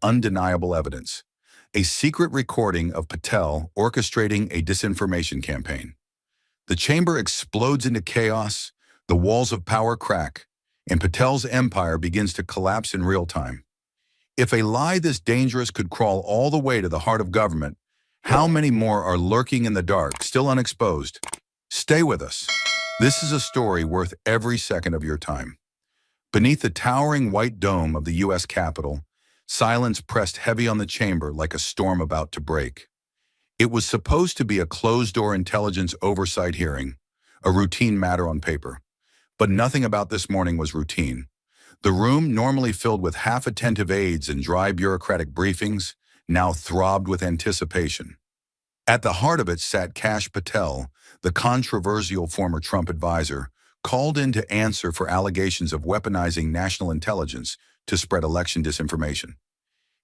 undeniable evidence. A secret recording of Patel orchestrating a disinformation campaign. The chamber explodes into chaos, the walls of power crack, and Patel's empire begins to collapse in real time. If a lie this dangerous could crawl all the way to the heart of government, how many more are lurking in the dark, still unexposed? Stay with us. This is a story worth every second of your time. Beneath the towering white dome of the U.S. Capitol, silence pressed heavy on the chamber like a storm about to break. It was supposed to be a closed-door intelligence oversight hearing, a routine matter on paper. But nothing about this morning was routine. The room, normally filled with half-attentive aides and dry bureaucratic briefings, now throbbed with anticipation. At the heart of it sat Kash Patel, the controversial former Trump advisor, called in to answer for allegations of weaponizing national intelligence to spread election disinformation.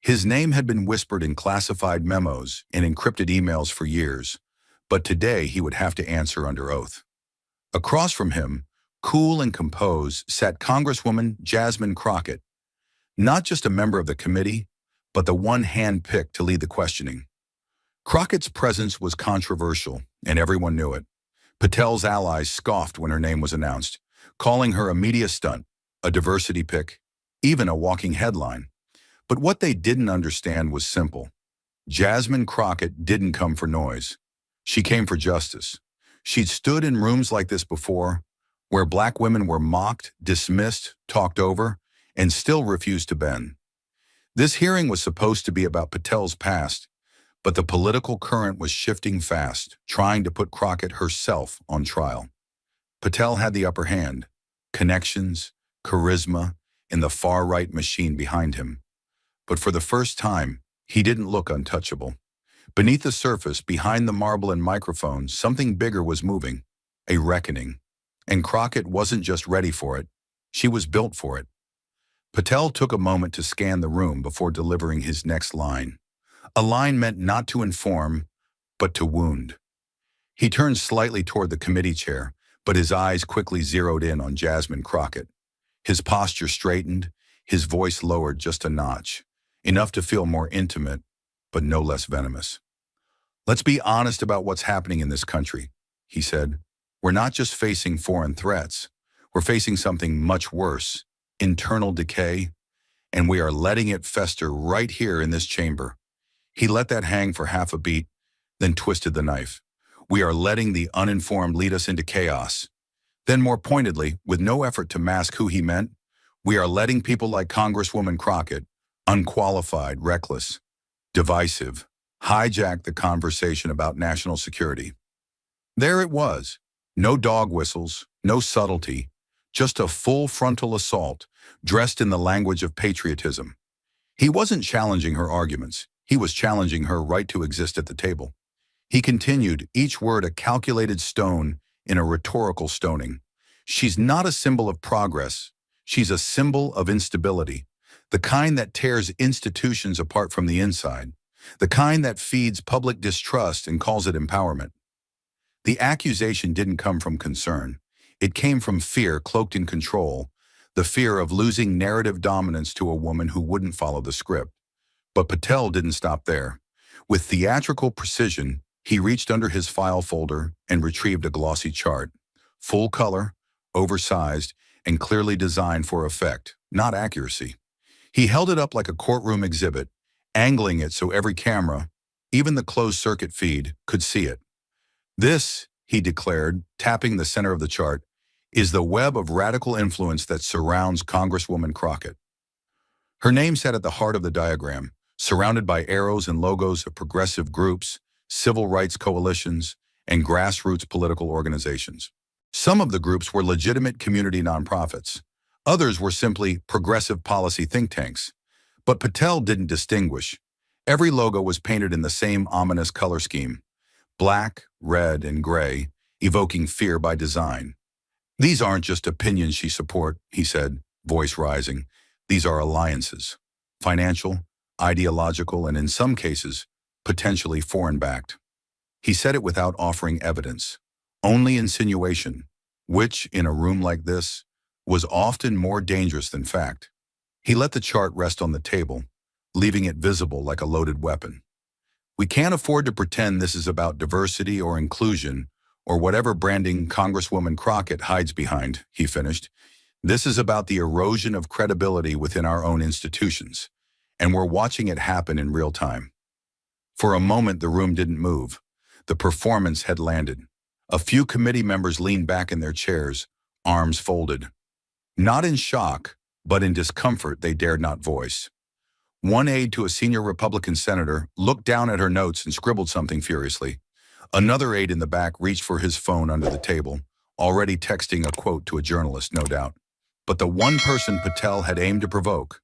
His name had been whispered in classified memos and encrypted emails for years, but today he would have to answer under oath. Across from him, cool and composed, sat Congresswoman Jasmine Crockett, not just a member of the committee, but the one hand-picked to lead the questioning. Crockett's presence was controversial, and everyone knew it. Patel's allies scoffed when her name was announced, calling her a media stunt, a diversity pick, even a walking headline. But what they didn't understand was simple. Jasmine Crockett didn't come for noise. She came for justice. She'd stood in rooms like this before, where Black women were mocked, dismissed, talked over, and still refused to bend. This hearing was supposed to be about Patel's past, but the political current was shifting fast, trying to put Crockett herself on trial. Patel had the upper hand, connections, charisma, and the far-right machine behind him. But for the first time, he didn't look untouchable. Beneath the surface, behind the marble and microphone, something bigger was moving, a reckoning. And Crockett wasn't just ready for it, she was built for it. Patel took a moment to scan the room before delivering his next line. A line meant not to inform, but to wound. He turned slightly toward the committee chair, but his eyes quickly zeroed in on Jasmine Crockett. His posture straightened, his voice lowered just a notch, enough to feel more intimate, but no less venomous. "Let's be honest about what's happening in this country," he said. "We're not just facing foreign threats. We're facing something much worse, internal decay, and we are letting it fester right here in this chamber." He let that hang for half a beat, then twisted the knife. "We are letting the uninformed lead us into chaos." Then more pointedly, with no effort to mask who he meant, "We are letting people like Congresswoman Crockett, unqualified, reckless, divisive, hijack the conversation about national security." There it was. No dog whistles, no subtlety, just a full frontal assault, dressed in the language of patriotism. He wasn't challenging her arguments. He was challenging her right to exist at the table. He continued, each word a calculated stone in a rhetorical stoning. "She's not a symbol of progress. She's a symbol of instability, the kind that tears institutions apart from the inside, the kind that feeds public distrust and calls it empowerment." The accusation didn't come from concern. It came from fear cloaked in control, the fear of losing narrative dominance to a woman who wouldn't follow the script. But Patel didn't stop there. With theatrical precision, he reached under his file folder and retrieved a glossy chart. Full color, oversized, and clearly designed for effect, not accuracy. He held it up like a courtroom exhibit, angling it so every camera, even the closed-circuit feed, could see it. "This," he declared, tapping the center of the chart, "is the web of radical influence that surrounds Congresswoman Crockett." Her name sat at the heart of the diagram, surrounded by arrows and logos of progressive groups, civil rights coalitions, and grassroots political organizations. Some of the groups were legitimate community nonprofits. Others were simply progressive policy think tanks. But Patel didn't distinguish. Every logo was painted in the same ominous color scheme: black, red, and gray, evoking fear by design. "These aren't just opinions she support," he said, voice rising. "These are alliances, financial, ideological, and in some cases, potentially foreign-backed." He said it without offering evidence, only insinuation, which, in a room like this, was often more dangerous than fact. He let the chart rest on the table, leaving it visible like a loaded weapon. We can't afford to pretend this is about diversity or inclusion or whatever branding Congresswoman Crockett hides behind, he finished. This is about the erosion of credibility within our own institutions, and we're watching it happen in real time. For a moment, the room didn't move. The performance had landed. A few committee members leaned back in their chairs, arms folded. Not in shock, but in discomfort they dared not voice. One aide to a senior Republican senator looked down at her notes and scribbled something furiously. Another aide in the back reached for his phone under the table, already texting a quote to a journalist, no doubt. But the one person Patel had aimed to provoke,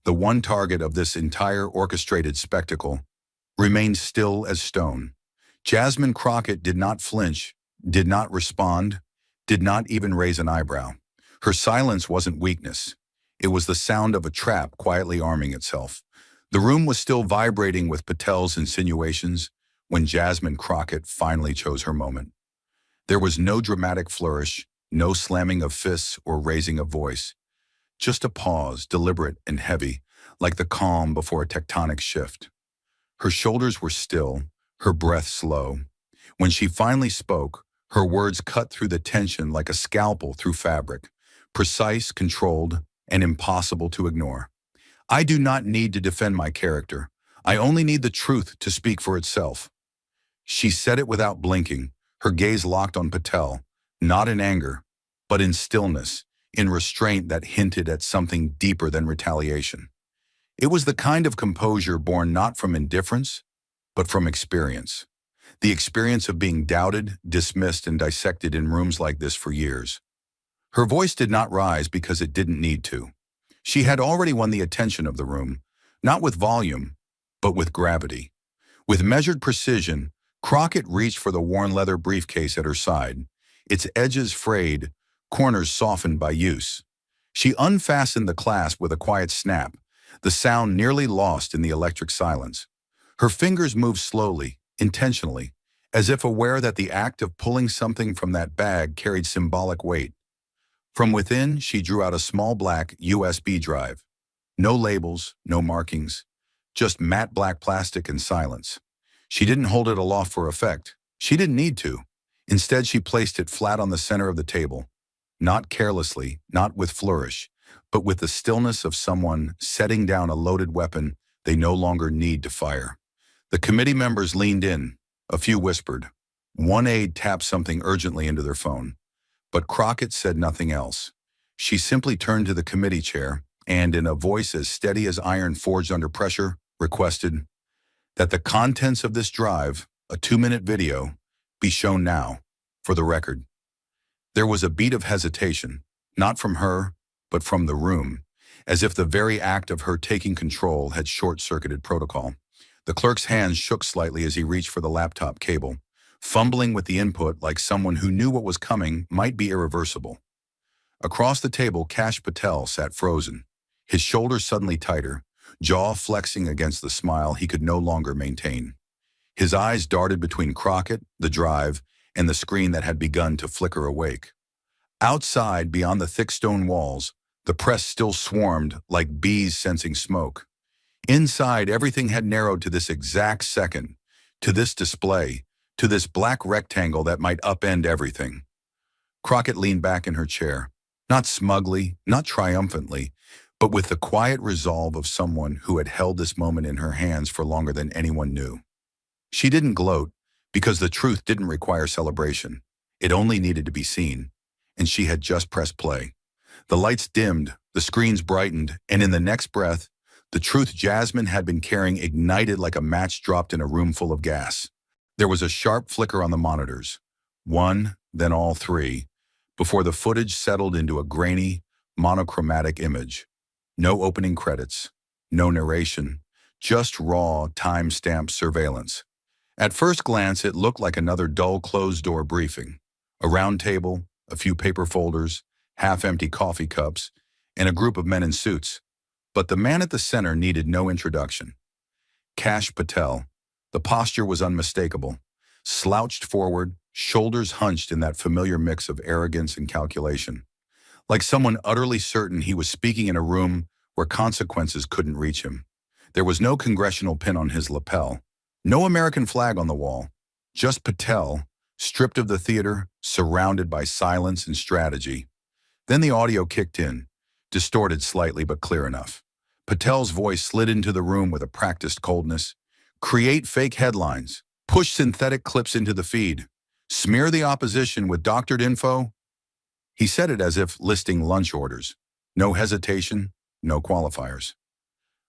the one target of this entire orchestrated spectacle, remained still as stone. Jasmine Crockett did not flinch, did not respond, did not even raise an eyebrow. Her silence wasn't weakness. It was the sound of a trap quietly arming itself. The room was still vibrating with Patel's insinuations when Jasmine Crockett finally chose her moment. There was no dramatic flourish, no slamming of fists or raising of voice. Just a pause, deliberate and heavy, like the calm before a tectonic shift. Her shoulders were still, her breath slow. When she finally spoke, her words cut through the tension like a scalpel through fabric, precise, controlled, and impossible to ignore. I do not need to defend my character. I only need the truth to speak for itself. She said it without blinking, her gaze locked on Patel, not in anger, but in stillness, in restraint that hinted at something deeper than retaliation. It was the kind of composure born not from indifference, but from experience. The experience of being doubted, dismissed, and dissected in rooms like this for years. Her voice did not rise because it didn't need to. She had already won the attention of the room, not with volume, but with gravity. With measured precision, Crockett reached for the worn leather briefcase at her side, its edges frayed, corners softened by use. She unfastened the clasp with a quiet snap, the sound nearly lost in the electric silence. Her fingers moved slowly, intentionally, as if aware that the act of pulling something from that bag carried symbolic weight. From within, she drew out a small black USB drive. No labels, no markings, just matte black plastic and silence. She didn't hold it aloft for effect. She didn't need to. Instead, she placed it flat on the center of the table, not carelessly, not with flourish, but with the stillness of someone setting down a loaded weapon they no longer need to fire. The committee members leaned in. A few whispered. One aide tapped something urgently into their phone. But Crockett said nothing else. She simply turned to the committee chair and, in a voice as steady as iron forged under pressure, requested that the contents of this drive, a 2-minute video, be shown now, for the record. There was a beat of hesitation, not from her, but from the room, as if the very act of her taking control had short-circuited protocol. The clerk's hands shook slightly as he reached for the laptop cable, fumbling with the input like someone who knew what was coming might be irreversible. Across the table, Kash Patel sat frozen, his shoulders suddenly tighter, jaw flexing against the smile he could no longer maintain. His eyes darted between Crockett, the drive, and the screen that had begun to flicker awake. Outside, beyond the thick stone walls, the press still swarmed like bees sensing smoke. Inside, everything had narrowed to this exact second, to this display, to this black rectangle that might upend everything. Crockett leaned back in her chair, not smugly, not triumphantly, but with the quiet resolve of someone who had held this moment in her hands for longer than anyone knew. She didn't gloat, because the truth didn't require celebration. It only needed to be seen, and she had just pressed play. The lights dimmed, the screens brightened, and in the next breath, the truth Jasmine had been carrying ignited like a match dropped in a room full of gas. There was a sharp flicker on the monitors, one, then all three, before the footage settled into a grainy, monochromatic image. No opening credits, no narration, just raw, time-stamped surveillance. At first glance, it looked like another dull closed-door briefing. A round table, a few paper folders, half-empty coffee cups, and a group of men in suits. But the man at the center needed no introduction. Kash Patel. The posture was unmistakable. Slouched forward, shoulders hunched in that familiar mix of arrogance and calculation. Like someone utterly certain he was speaking in a room where consequences couldn't reach him. There was no congressional pin on his lapel, no American flag on the wall, just Patel, stripped of the theater, surrounded by silence and strategy. Then the audio kicked in, distorted slightly but clear enough. Patel's voice slid into the room with a practiced coldness. Create fake headlines, push synthetic clips into the feed, smear the opposition with doctored info. He said it as if listing lunch orders. No hesitation, no qualifiers.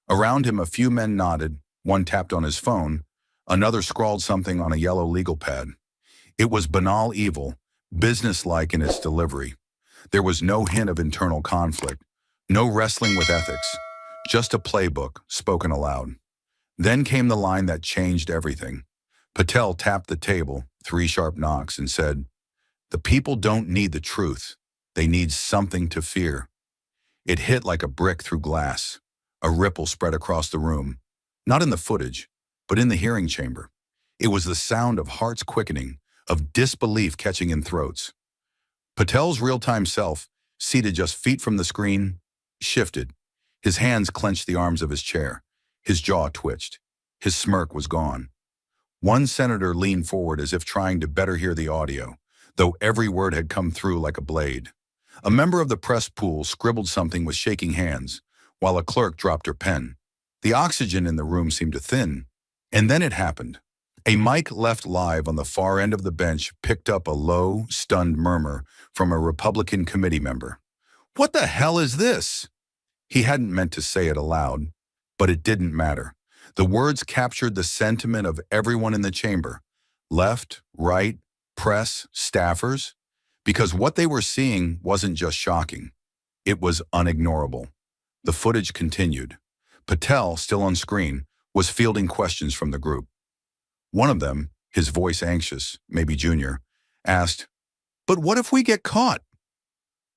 Around him, a few men nodded, one tapped on his phone, another scrawled something on a yellow legal pad. It was banal evil, businesslike in its delivery. There was no hint of internal conflict, no wrestling with ethics, just a playbook spoken aloud. Then came the line that changed everything. Patel tapped the table, 3 sharp knocks, and said, "The people don't need the truth. They need something to fear." It hit like a brick through glass. A ripple spread across the room, not in the footage, but in the hearing chamber. It was the sound of hearts quickening, of disbelief catching in throats. Patel's real-time self, seated just feet from the screen, shifted. His hands clenched the arms of his chair. His jaw twitched. His smirk was gone. One senator leaned forward as if trying to better hear the audio, though every word had come through like a blade. A member of the press pool scribbled something with shaking hands, while a clerk dropped her pen. The oxygen in the room seemed to thin. And then it happened. A mic left live on the far end of the bench picked up a low, stunned murmur from a Republican committee member. "What the hell is this?" He hadn't meant to say it aloud, but it didn't matter. The words captured the sentiment of everyone in the chamber. Left, right, press, staffers. Because what they were seeing wasn't just shocking. It was unignorable. The footage continued. Patel, still on screen, was fielding questions from the group. One of them, his voice anxious, maybe Junior, asked, "But what if we get caught?"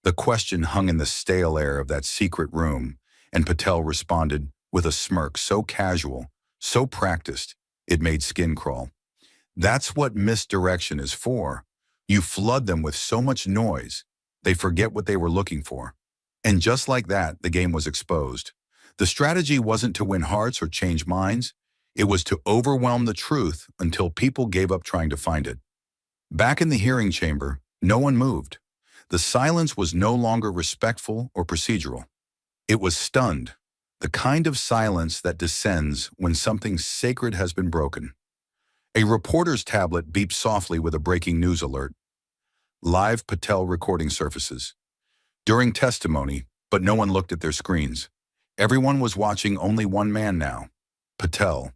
The question hung in the stale air of that secret room, and Patel responded with a smirk so casual, so practiced, it made skin crawl. "That's what misdirection is for. You flood them with so much noise, they forget what they were looking for." And just like that, the game was exposed. The strategy wasn't to win hearts or change minds. It was to overwhelm the truth until people gave up trying to find it. Back in the hearing chamber, no one moved. The silence was no longer respectful or procedural. It was stunned, the kind of silence that descends when something sacred has been broken. A reporter's tablet beeped softly with a breaking news alert. Live Patel recording surfaces. During testimony, but no one looked at their screens. Everyone was watching only one man now, Patel.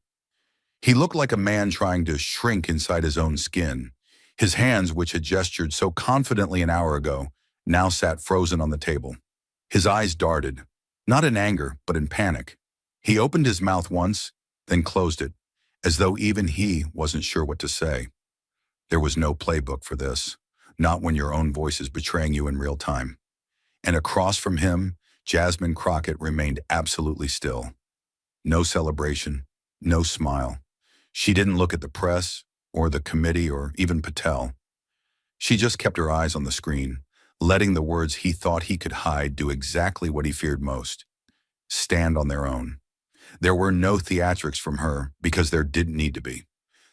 He looked like a man trying to shrink inside his own skin. His hands, which had gestured so confidently an hour ago, now sat frozen on the table. His eyes darted, not in anger, but in panic. He opened his mouth once, then closed it, as though even he wasn't sure what to say. There was no playbook for this, not when your own voice is betraying you in real time. And across from him, Jasmine Crockett remained absolutely still. No celebration, no smile. She didn't look at the press, or the committee, or even Patel. She just kept her eyes on the screen, letting the words he thought he could hide do exactly what he feared most: stand on their own. There were no theatrics from her because there didn't need to be.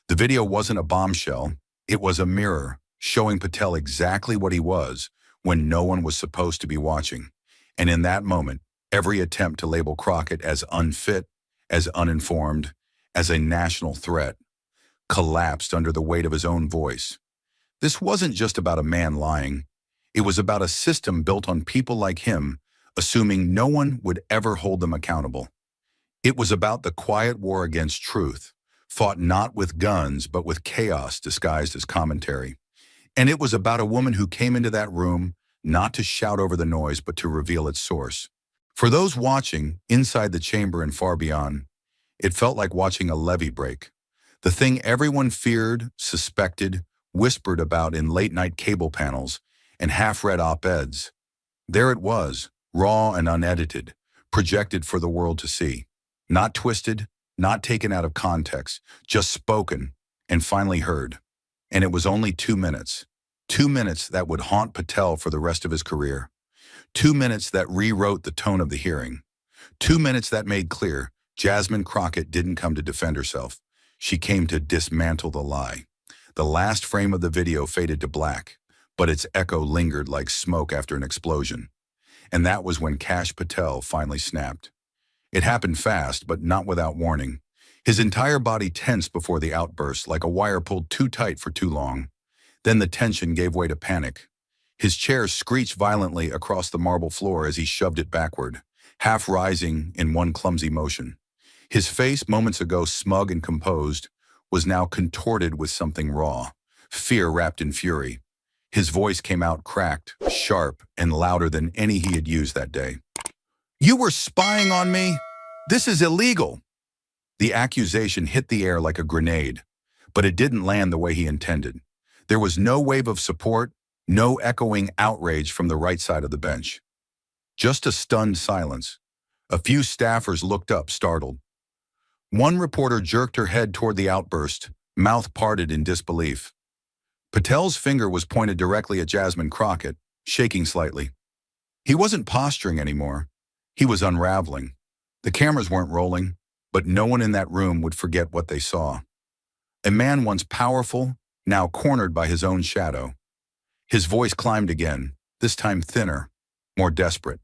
The video wasn't a bombshell. It was a mirror, showing Patel exactly what he was when no one was supposed to be watching. And in that moment, every attempt to label Crockett as unfit, as uninformed, as a national threat, collapsed under the weight of his own voice. This wasn't just about a man lying. It was about a system built on people like him, assuming no one would ever hold them accountable. It was about the quiet war against truth, fought not with guns but with chaos disguised as commentary. And it was about a woman who came into that room not to shout over the noise but to reveal its source. For those watching, inside the chamber and far beyond, it felt like watching a levee break. The thing everyone feared, suspected, whispered about in late-night cable panels and half-read op-eds. There it was, raw and unedited, projected for the world to see. Not twisted, not taken out of context, just spoken and finally heard. And it was only 2 minutes. 2 minutes that would haunt Patel for the rest of his career. 2 minutes that rewrote the tone of the hearing. 2 minutes that made clear Jasmine Crockett didn't come to defend herself. She came to dismantle the lie. The last frame of the video faded to black, but its echo lingered like smoke after an explosion. And that was when Kash Patel finally snapped. It happened fast, but not without warning. His entire body tensed before the outburst, like a wire pulled too tight for too long. Then the tension gave way to panic. His chair screeched violently across the marble floor as he shoved it backward, half rising in one clumsy motion. His face, moments ago smug and composed, was now contorted with something raw, fear wrapped in fury. His voice came out cracked, sharp, and louder than any he had used that day. "You were spying on me? This is illegal!" The accusation hit the air like a grenade, but it didn't land the way he intended. There was no wave of support, no echoing outrage from the right side of the bench. Just a stunned silence. A few staffers looked up, startled. One reporter jerked her head toward the outburst, mouth parted in disbelief. Patel's finger was pointed directly at Jasmine Crockett, shaking slightly. He wasn't posturing anymore. He was unraveling. The cameras weren't rolling, but no one in that room would forget what they saw. A man once powerful, now cornered by his own shadow. His voice climbed again, this time thinner, more desperate.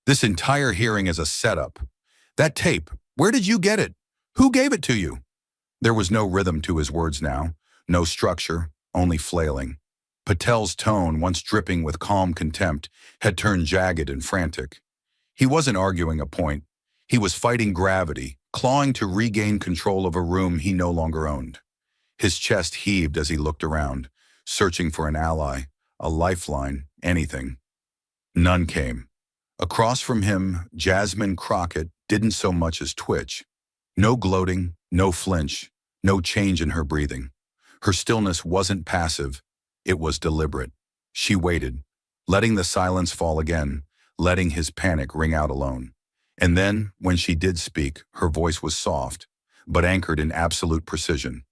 "This entire hearing is a setup. That tape, where did you get it? Who gave it to you?" There was no rhythm to his words now, no structure, only flailing. Patel's tone, once dripping with calm contempt, had turned jagged and frantic. He wasn't arguing a point. He was fighting gravity, clawing to regain control of a room he no longer owned. His chest heaved as he looked around, searching for an ally, a lifeline, anything. None came. Across from him, Jasmine Crockett didn't so much as twitch. No gloating, no flinch, no change in her breathing. Her stillness wasn't passive, it was deliberate. She waited, letting the silence fall again, letting his panic ring out alone. And then, when she did speak, her voice was soft, but anchored in absolute precision.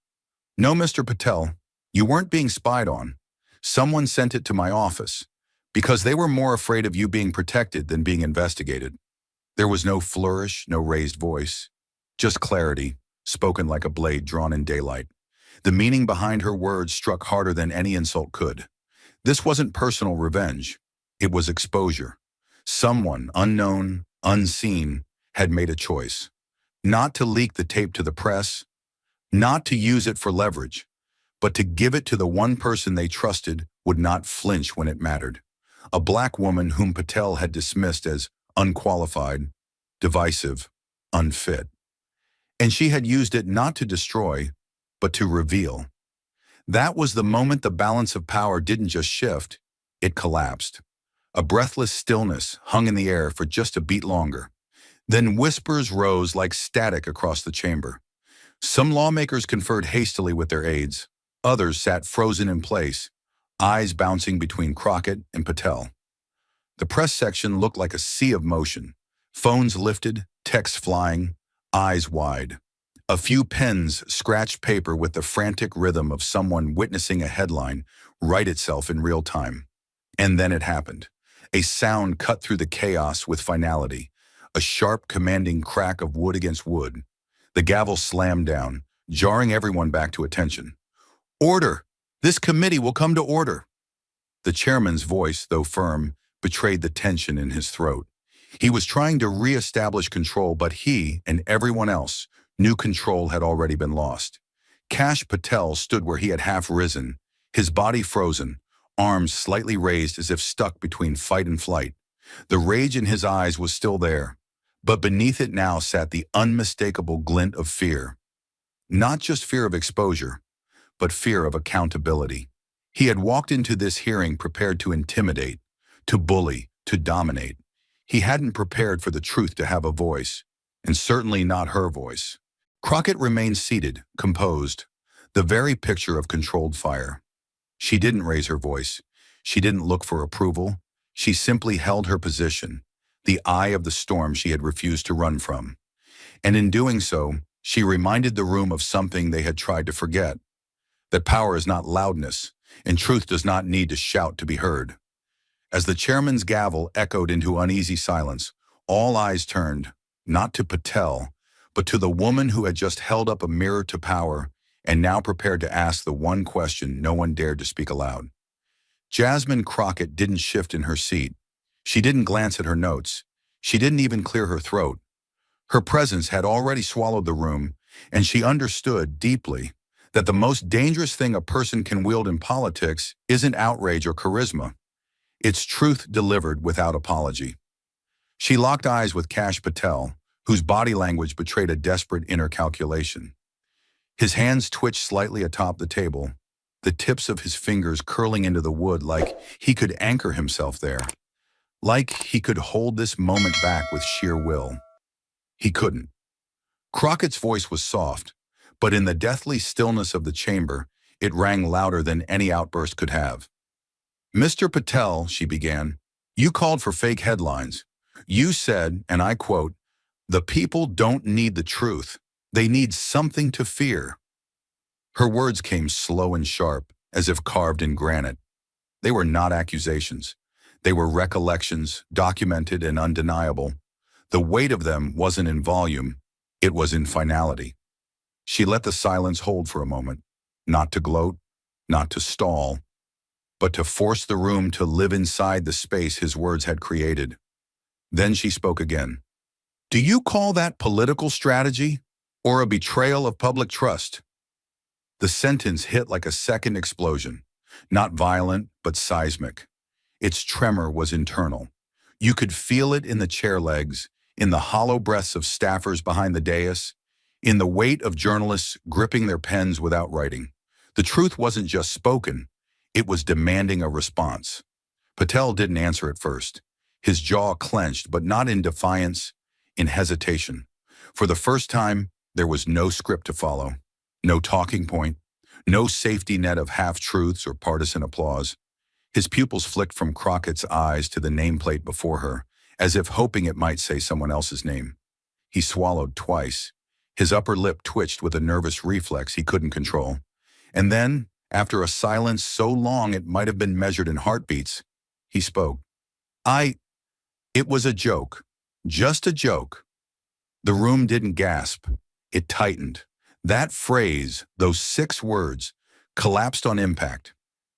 "No, Mr. Patel, you weren't being spied on. Someone sent it to my office, because they were more afraid of you being protected than being investigated." There was no flourish, no raised voice, just clarity, spoken like a blade drawn in daylight. The meaning behind her words struck harder than any insult could. This wasn't personal revenge. It was exposure. Someone, unknown, unseen, had made a choice. Not to leak the tape to the press, not to use it for leverage, but to give it to the one person they trusted would not flinch when it mattered. A black woman whom Patel had dismissed as unqualified, divisive, unfit. And she had used it not to destroy, but to reveal. That was the moment the balance of power didn't just shift, it collapsed. A breathless stillness hung in the air for just a beat longer. Then whispers rose like static across the chamber. Some lawmakers conferred hastily with their aides. Others sat frozen in place, eyes bouncing between Crockett and Patel. The press section looked like a sea of motion. Phones lifted, texts flying, eyes wide. A few pens scratched paper with the frantic rhythm of someone witnessing a headline write itself in real time. And then it happened. A sound cut through the chaos with finality. A sharp, commanding crack of wood against wood. The gavel slammed down, jarring everyone back to attention. "Order! This committee will come to order!" The chairman's voice, though firm, betrayed the tension in his throat. He was trying to re-establish control, but he, and everyone else, knew control had already been lost. Kash Patel stood where he had half risen, his body frozen, arms slightly raised as if stuck between fight and flight. The rage in his eyes was still there, but beneath it now sat the unmistakable glint of fear. Not just fear of exposure, but fear of accountability. He had walked into this hearing prepared to intimidate, to bully, to dominate. He hadn't prepared for the truth to have a voice, and certainly not her voice. Crockett remained seated, composed, the very picture of controlled fire. She didn't raise her voice. She didn't look for approval. She simply held her position, the eye of the storm she had refused to run from. And in doing so, she reminded the room of something they had tried to forget, that power is not loudness, and truth does not need to shout to be heard. As the chairman's gavel echoed into uneasy silence, all eyes turned, not to Patel, but to the woman who had just held up a mirror to power and now prepared to ask the one question no one dared to speak aloud. Jasmine Crockett didn't shift in her seat. She didn't glance at her notes. She didn't even clear her throat. Her presence had already swallowed the room, and she understood deeply that the most dangerous thing a person can wield in politics isn't outrage or charisma. It's truth delivered without apology. She locked eyes with Kash Patel, whose body language betrayed a desperate inner calculation. His hands twitched slightly atop the table, the tips of his fingers curling into the wood like he could anchor himself there, like he could hold this moment back with sheer will. He couldn't. Crockett's voice was soft, but in the deathly stillness of the chamber, it rang louder than any outburst could have. "Mr. Patel," she began, "you called for fake headlines. You said, and I quote, 'The people don't need the truth. They need something to fear.'" Her words came slow and sharp, as if carved in granite. They were not accusations. They were recollections, documented and undeniable. The weight of them wasn't in volume, it was in finality. She let the silence hold for a moment, not to gloat, not to stall, but to force the room to live inside the space his words had created. Then she spoke again. "Do you call that political strategy or a betrayal of public trust?" The sentence hit like a second explosion, not violent, but seismic. Its tremor was internal. You could feel it in the chair legs, in the hollow breaths of staffers behind the dais, in the weight of journalists gripping their pens without writing. The truth wasn't just spoken, it was demanding a response. Patel didn't answer at first. His jaw clenched, but not in defiance, in hesitation. For the first time, there was no script to follow, no talking point, no safety net of half-truths or partisan applause. His pupils flicked from Crockett's eyes to the nameplate before her, as if hoping it might say someone else's name. He swallowed twice. His upper lip twitched with a nervous reflex he couldn't control. And then, after a silence so long it might have been measured in heartbeats, he spoke. It was a joke. Just a joke." The room didn't gasp. It tightened. That phrase, those 6 words, collapsed on impact.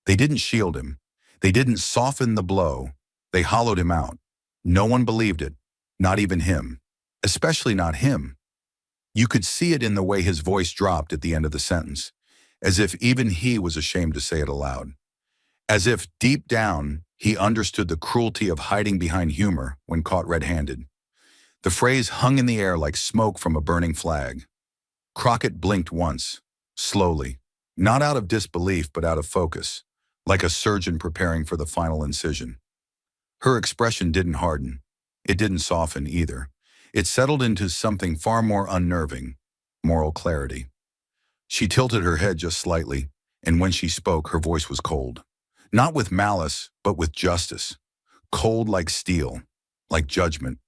They didn't shield him. They didn't soften the blow. They hollowed him out. No one believed it, not even him. Especially not him. You could see it in the way his voice dropped at the end of the sentence, as if even he was ashamed to say it aloud. As if, deep down, he understood the cruelty of hiding behind humor when caught red-handed. The phrase hung in the air like smoke from a burning flag. Crockett blinked once, slowly, not out of disbelief but out of focus, like a surgeon preparing for the final incision. Her expression didn't harden. It didn't soften either. It settled into something far more unnerving, moral clarity. She tilted her head just slightly, and when she spoke, her voice was cold. Not with malice, but with justice. Cold like steel, like judgment.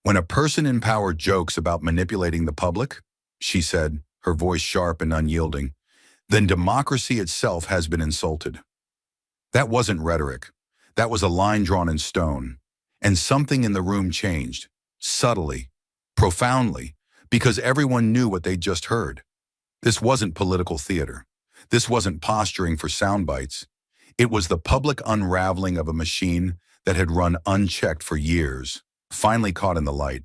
"When a person in power jokes about manipulating the public," she said, her voice sharp and unyielding, "then democracy itself has been insulted." That wasn't rhetoric. That was a line drawn in stone. And something in the room changed, subtly, profoundly, because everyone knew what they'd just heard. This wasn't political theater. This wasn't posturing for sound bites. It was the public unraveling of a machine that had run unchecked for years, finally caught in the light.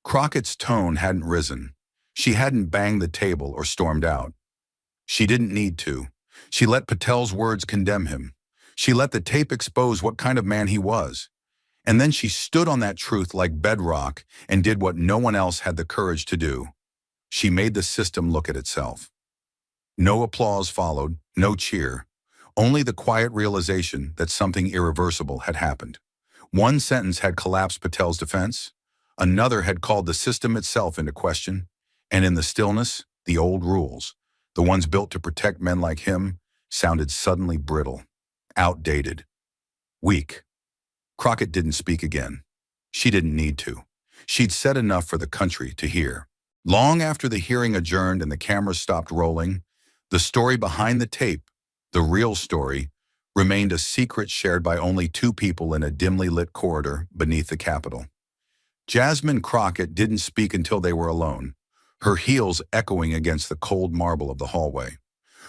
Crockett's tone hadn't risen. She hadn't banged the table or stormed out. She didn't need to. She let Patel's words condemn him. She let the tape expose what kind of man he was. And then she stood on that truth like bedrock and did what no one else had the courage to do. She made the system look at itself. No applause followed, no cheer. Only the quiet realization that something irreversible had happened. One sentence had collapsed Patel's defense. Another had called the system itself into question. And in the stillness, the old rules, the ones built to protect men like him, sounded suddenly brittle, outdated, weak. Crockett didn't speak again. She didn't need to. She'd said enough for the country to hear. Long after the hearing adjourned and the cameras stopped rolling, the story behind the tape, the real story, remained a secret shared by only 2 people in a dimly lit corridor beneath the Capitol. Jasmine Crockett didn't speak until they were alone, her heels echoing against the cold marble of the hallway.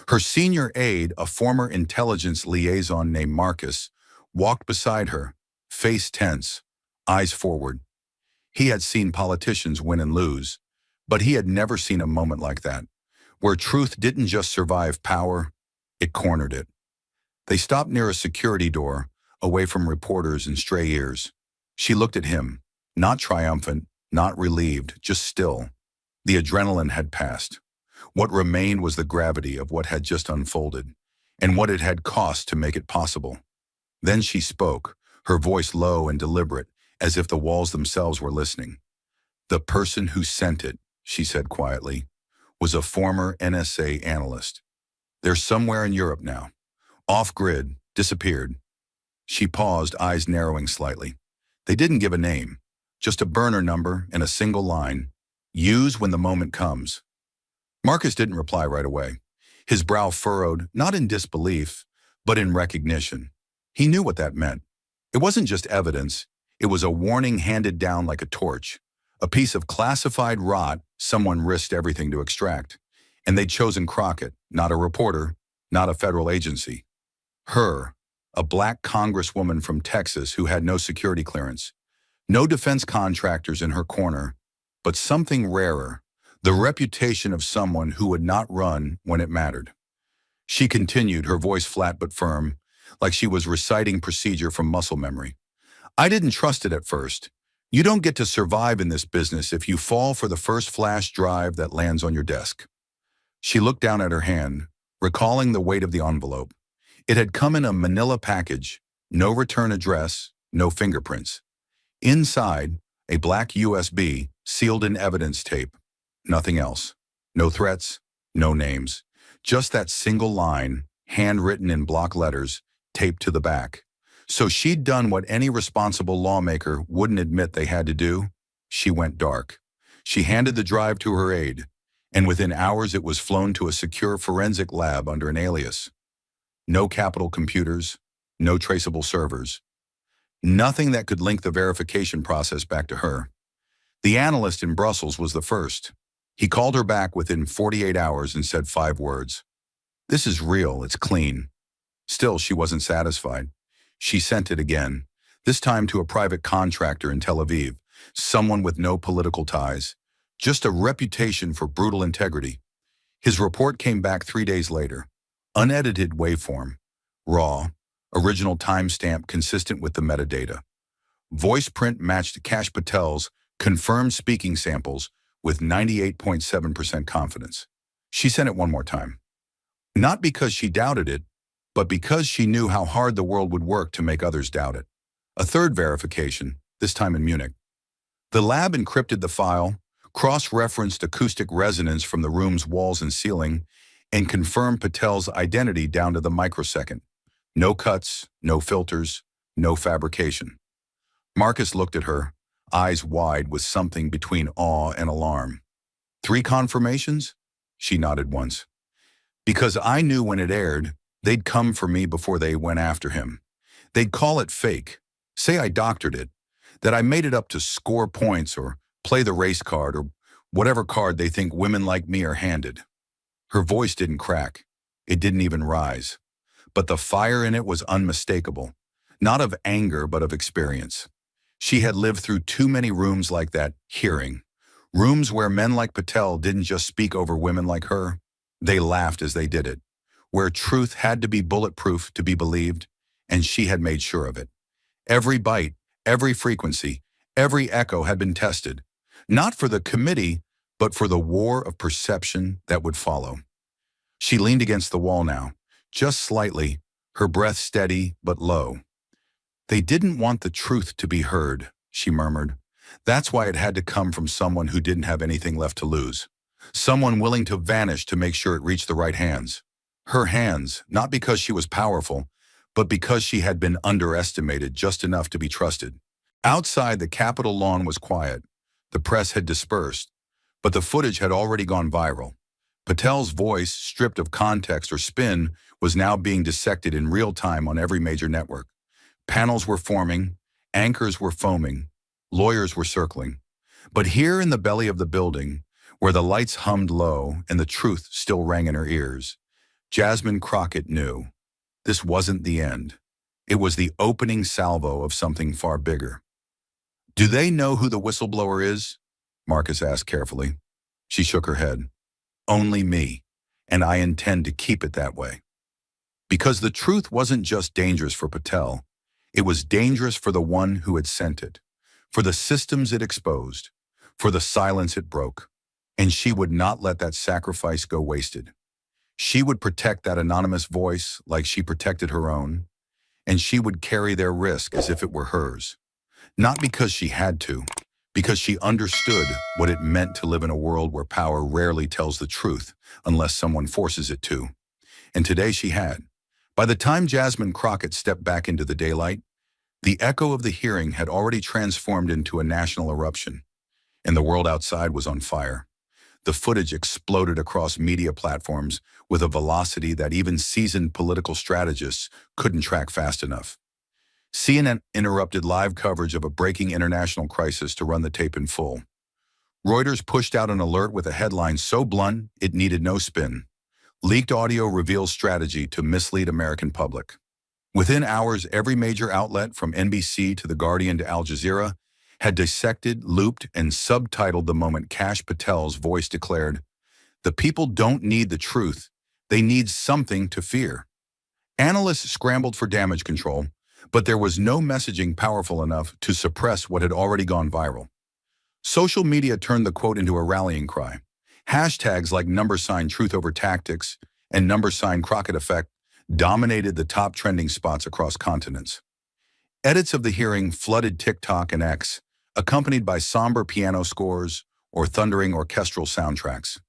Her senior aide, a former intelligence liaison named Marcus, walked beside her, face tense, eyes forward. He had seen politicians win and lose, but he had never seen a moment like that, where truth didn't just survive power, it cornered it. They stopped near a security door, away from reporters and stray ears. She looked at him, not triumphant, not relieved, just still. The adrenaline had passed. What remained was the gravity of what had just unfolded, and what it had cost to make it possible. Then she spoke, her voice low and deliberate, as if the walls themselves were listening. "The person who sent it," she said quietly, "was a former NSA analyst. They're somewhere in Europe now. Off-grid, disappeared." She paused, eyes narrowing slightly. They didn't give a name, just a burner number and a single line. "Use when the moment comes." Marcus didn't reply right away. His brow furrowed, not in disbelief, but in recognition. He knew what that meant. It wasn't just evidence, it was a warning handed down like a torch. A piece of classified rot someone risked everything to extract. And they'd chosen Crockett, not a reporter, not a federal agency. Her, a black congresswoman from Texas who had no security clearance. No defense contractors in her corner, but something rarer, the reputation of someone who would not run when it mattered. She continued, her voice flat but firm, like she was reciting procedure from muscle memory. "I didn't trust it at first. You don't get to survive in this business if you fall for the first flash drive that lands on your desk." She looked down at her hand, recalling the weight of the envelope. It had come in a manila package, no return address, no fingerprints. Inside, a black USB sealed in evidence tape. Nothing else. No threats, no names. Just that single line, handwritten in block letters, taped to the back. So she'd done what any responsible lawmaker wouldn't admit they had to do. She went dark. She handed the drive to her aide, and within hours it was flown to a secure forensic lab under an alias. No Capitol computers, no traceable servers. Nothing that could link the verification process back to her. The analyst in Brussels was the first. He called her back within 48 hours and said 5 words. "This is real, it's clean." Still, she wasn't satisfied. She sent it again, this time to a private contractor in Tel Aviv, someone with no political ties, just a reputation for brutal integrity. His report came back 3 days later. Unedited waveform, raw, original timestamp consistent with the metadata. Voice print matched Kash Patel's confirmed speaking samples with 98.7% confidence. She sent it one more time. Not because she doubted it, but because she knew how hard the world would work to make others doubt it. A third verification, this time in Munich. The lab encrypted the file, cross-referenced acoustic resonance from the room's walls and ceiling, and confirmed Patel's identity down to the microsecond. No cuts, no filters, no fabrication. Marcus looked at her, eyes wide with something between awe and alarm. 3 confirmations? She nodded once. "Because I knew when it aired, they'd come for me before they went after him. They'd call it fake, say I doctored it, that I made it up to score points or play the race card or whatever card they think women like me are handed." Her voice didn't crack. It didn't even rise. But the fire in it was unmistakable, not of anger but of experience. She had lived through too many rooms like that, hearing. Rooms where men like Patel didn't just speak over women like her. They laughed as they did it. Where truth had to be bulletproof to be believed, and she had made sure of it. Every bite, every frequency, every echo had been tested. Not for the committee, but for the war of perception that would follow. She leaned against the wall now, just slightly, her breath steady but low. "They didn't want the truth to be heard," she murmured. "That's why it had to come from someone who didn't have anything left to lose. Someone willing to vanish to make sure it reached the right hands. Her hands, not because she was powerful, but because she had been underestimated just enough to be trusted." Outside, the Capitol lawn was quiet. The press had dispersed, but the footage had already gone viral. Patel's voice, stripped of context or spin, was now being dissected in real time on every major network. Panels were forming, anchors were foaming. Lawyers were circling. But here in the belly of the building, where the lights hummed low and the truth still rang in her ears, Jasmine Crockett knew this wasn't the end. It was the opening salvo of something far bigger. "Do they know who the whistleblower is?" Marcus asked carefully. She shook her head. "Only me, and I intend to keep it that way." Because the truth wasn't just dangerous for Patel, it was dangerous for the one who had sent it, for the systems it exposed, for the silence it broke. And she would not let that sacrifice go wasted. She would protect that anonymous voice like she protected her own, and she would carry their risk as if it were hers. Not because she had to, because she understood what it meant to live in a world where power rarely tells the truth unless someone forces it to. And today she had. By the time Jasmine Crockett stepped back into the daylight, the echo of the hearing had already transformed into a national eruption, and the world outside was on fire. The footage exploded across media platforms with a velocity that even seasoned political strategists couldn't track fast enough. CNN interrupted live coverage of a breaking international crisis to run the tape in full. Reuters pushed out an alert with a headline so blunt it needed no spin. "Leaked audio reveals strategy to mislead American public." Within hours, every major outlet from NBC to The Guardian to Al Jazeera had dissected, looped, and subtitled the moment Kash Patel's voice declared, "The people don't need the truth, they need something to fear." Analysts scrambled for damage control, but there was no messaging powerful enough to suppress what had already gone viral. Social media turned the quote into a rallying cry. Hashtags like #truth over tactics and #Crockett effect dominated the top trending spots across continents. Edits of the hearing flooded TikTok and X, accompanied by somber piano scores or thundering orchestral soundtracks.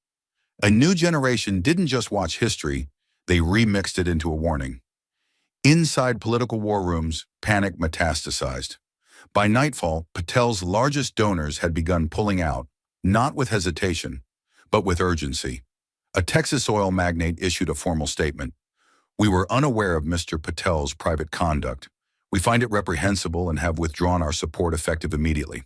A new generation didn't just watch history, they remixed it into a warning. Inside political war rooms, panic metastasized. By nightfall, Patel's largest donors had begun pulling out, not with hesitation, but with urgency. A Texas oil magnate issued a formal statement. "We were unaware of Mr. Patel's private conduct. We find it reprehensible and have withdrawn our support effective immediately."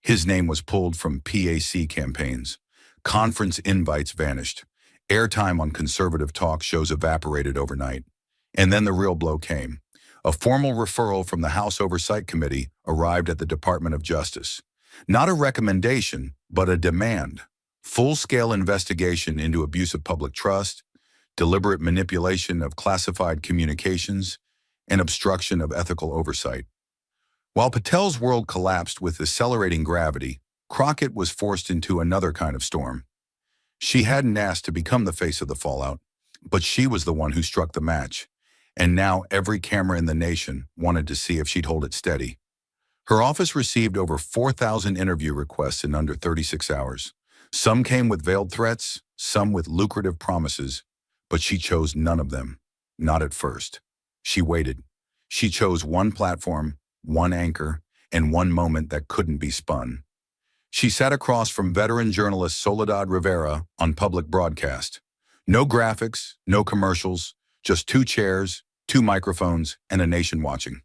His name was pulled from PAC campaigns. Conference invites vanished. Airtime on conservative talk shows evaporated overnight. And then the real blow came. A formal referral from the House Oversight Committee arrived at the Department of Justice. Not a recommendation, but a demand. Full-scale investigation into abuse of public trust, deliberate manipulation of classified communications, and obstruction of ethical oversight. While Patel's world collapsed with accelerating gravity, Crockett was forced into another kind of storm. She hadn't asked to become the face of the fallout, but she was the one who struck the match, and now every camera in the nation wanted to see if she'd hold it steady. Her office received over 4,000 interview requests in under 36 hours. Some came with veiled threats, some with lucrative promises, but she chose none of them, not at first. She waited. She chose one platform, one anchor, and one moment that couldn't be spun. She sat across from veteran journalist Soledad Rivera on public broadcast. No graphics, no commercials, just 2 chairs, 2 microphones, and a nation watching.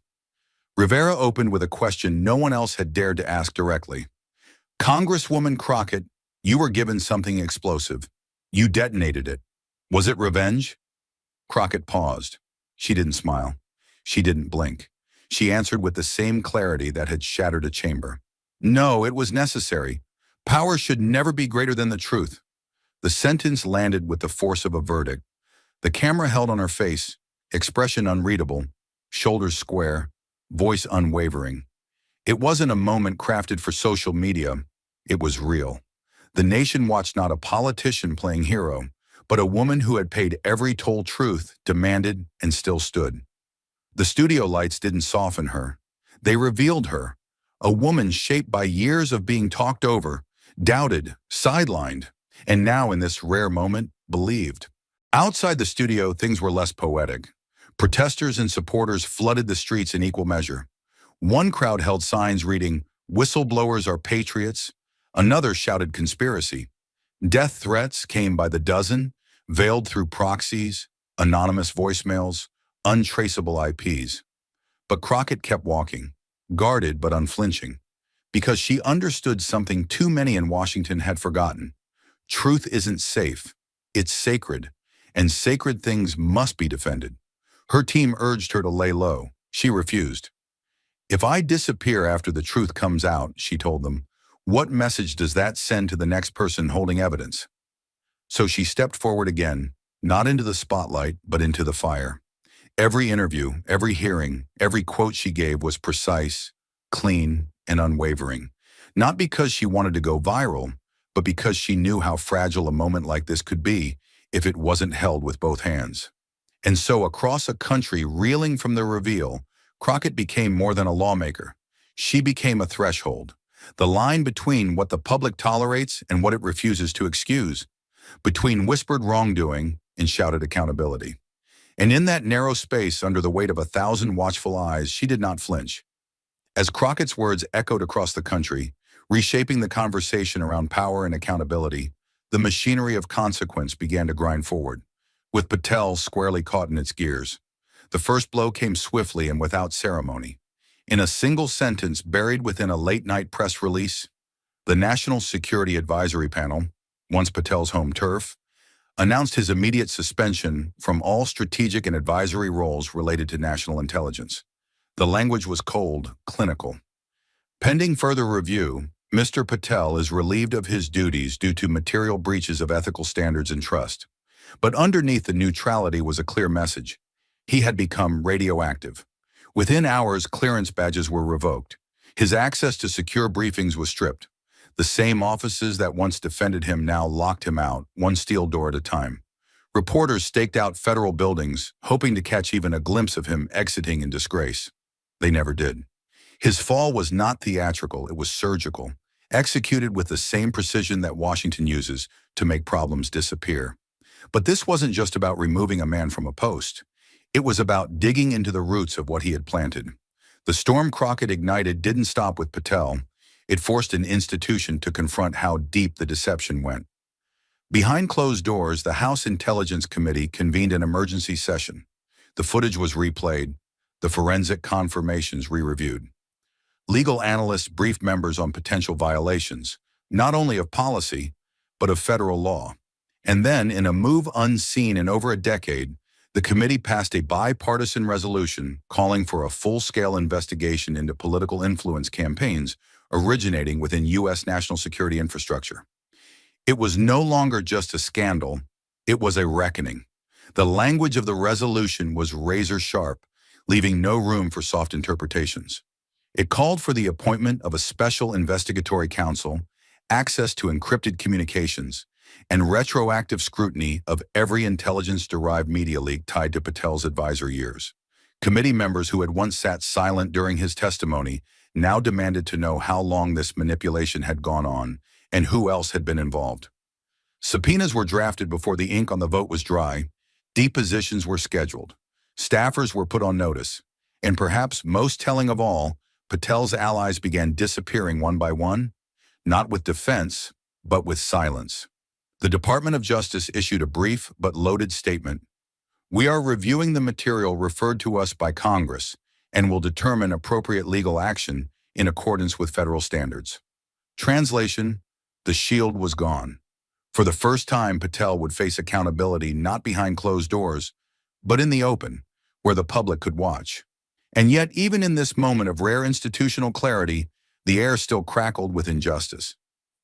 Rivera opened with a question no one else had dared to ask directly. "Congresswoman Crockett, you were given something explosive. You detonated it. Was it revenge?" Crockett paused. She didn't smile. She didn't blink. She answered with the same clarity that had shattered a chamber. "No, it was necessary. Power should never be greater than the truth." The sentence landed with the force of a verdict. The camera held on her face, expression unreadable, shoulders square, voice unwavering. It wasn't a moment crafted for social media. It was real. The nation watched not a politician playing hero, but a woman who had paid every toll truth, demanded, and still stood. The studio lights didn't soften her. They revealed her, a woman shaped by years of being talked over, doubted, sidelined, and now in this rare moment, believed. Outside the studio, things were less poetic. Protesters and supporters flooded the streets in equal measure. One crowd held signs reading, "Whistleblowers are patriots." Another shouted conspiracy. Death threats came by the dozen, veiled through proxies, anonymous voicemails, untraceable IPs. But Crockett kept walking, guarded but unflinching, because she understood something too many in Washington had forgotten. Truth isn't safe, it's sacred, and sacred things must be defended. Her team urged her to lay low. She refused. "If I disappear after the truth comes out," she told them, "what message does that send to the next person holding evidence?" So she stepped forward again, not into the spotlight, but into the fire. Every interview, every hearing, every quote she gave was precise, clean, and unwavering. Not because she wanted to go viral, but because she knew how fragile a moment like this could be if it wasn't held with both hands. And so across a country reeling from the reveal, Crockett became more than a lawmaker. She became a threshold, the line between what the public tolerates and what it refuses to excuse, between whispered wrongdoing and shouted accountability. And in that narrow space, under the weight of 1,000 watchful eyes, she did not flinch. As Crockett's words echoed across the country, reshaping the conversation around power and accountability, the machinery of consequence began to grind forward, with Patel squarely caught in its gears. The first blow came swiftly and without ceremony. In a single sentence buried within a late-night press release, the National Security Advisory Panel, once Patel's home turf, announced his immediate suspension from all strategic and advisory roles related to national intelligence. The language was cold, clinical. Pending further review, Mr. Patel is relieved of his duties due to material breaches of ethical standards and trust. But underneath the neutrality was a clear message. He had become radioactive. Within hours, clearance badges were revoked. His access to secure briefings was stripped. The same offices that once defended him now locked him out, one steel door at a time. Reporters staked out federal buildings, hoping to catch even a glimpse of him exiting in disgrace. They never did. His fall was not theatrical, it was surgical, executed with the same precision that Washington uses to make problems disappear. But this wasn't just about removing a man from a post. It was about digging into the roots of what he had planted. The storm Crockett ignited didn't stop with Patel. It forced an institution to confront how deep the deception went. Behind closed doors, the House Intelligence Committee convened an emergency session. The footage was replayed, the forensic confirmations re-reviewed. Legal analysts briefed members on potential violations, not only of policy, but of federal law. And then, in a move unseen in over a decade, the committee passed a bipartisan resolution calling for a full-scale investigation into political influence campaigns originating within U.S. national security infrastructure. It was no longer just a scandal, it was a reckoning. The language of the resolution was razor-sharp, leaving no room for soft interpretations. It called for the appointment of a special investigatory council, access to encrypted communications, and retroactive scrutiny of every intelligence-derived media leak tied to Patel's advisor years. Committee members who had once sat silent during his testimony now demanded to know how long this manipulation had gone on and who else had been involved. Subpoenas were drafted before the ink on the vote was dry, depositions were scheduled, staffers were put on notice, and perhaps most telling of all, Patel's allies began disappearing one by one, not with defense, but with silence. The Department of Justice issued a brief but loaded statement. "We are reviewing the material referred to us by Congress and will determine appropriate legal action in accordance with federal standards." Translation: the shield was gone. For the first time, Patel would face accountability not behind closed doors, but in the open, where the public could watch. And yet, even in this moment of rare institutional clarity, the air still crackled with injustice.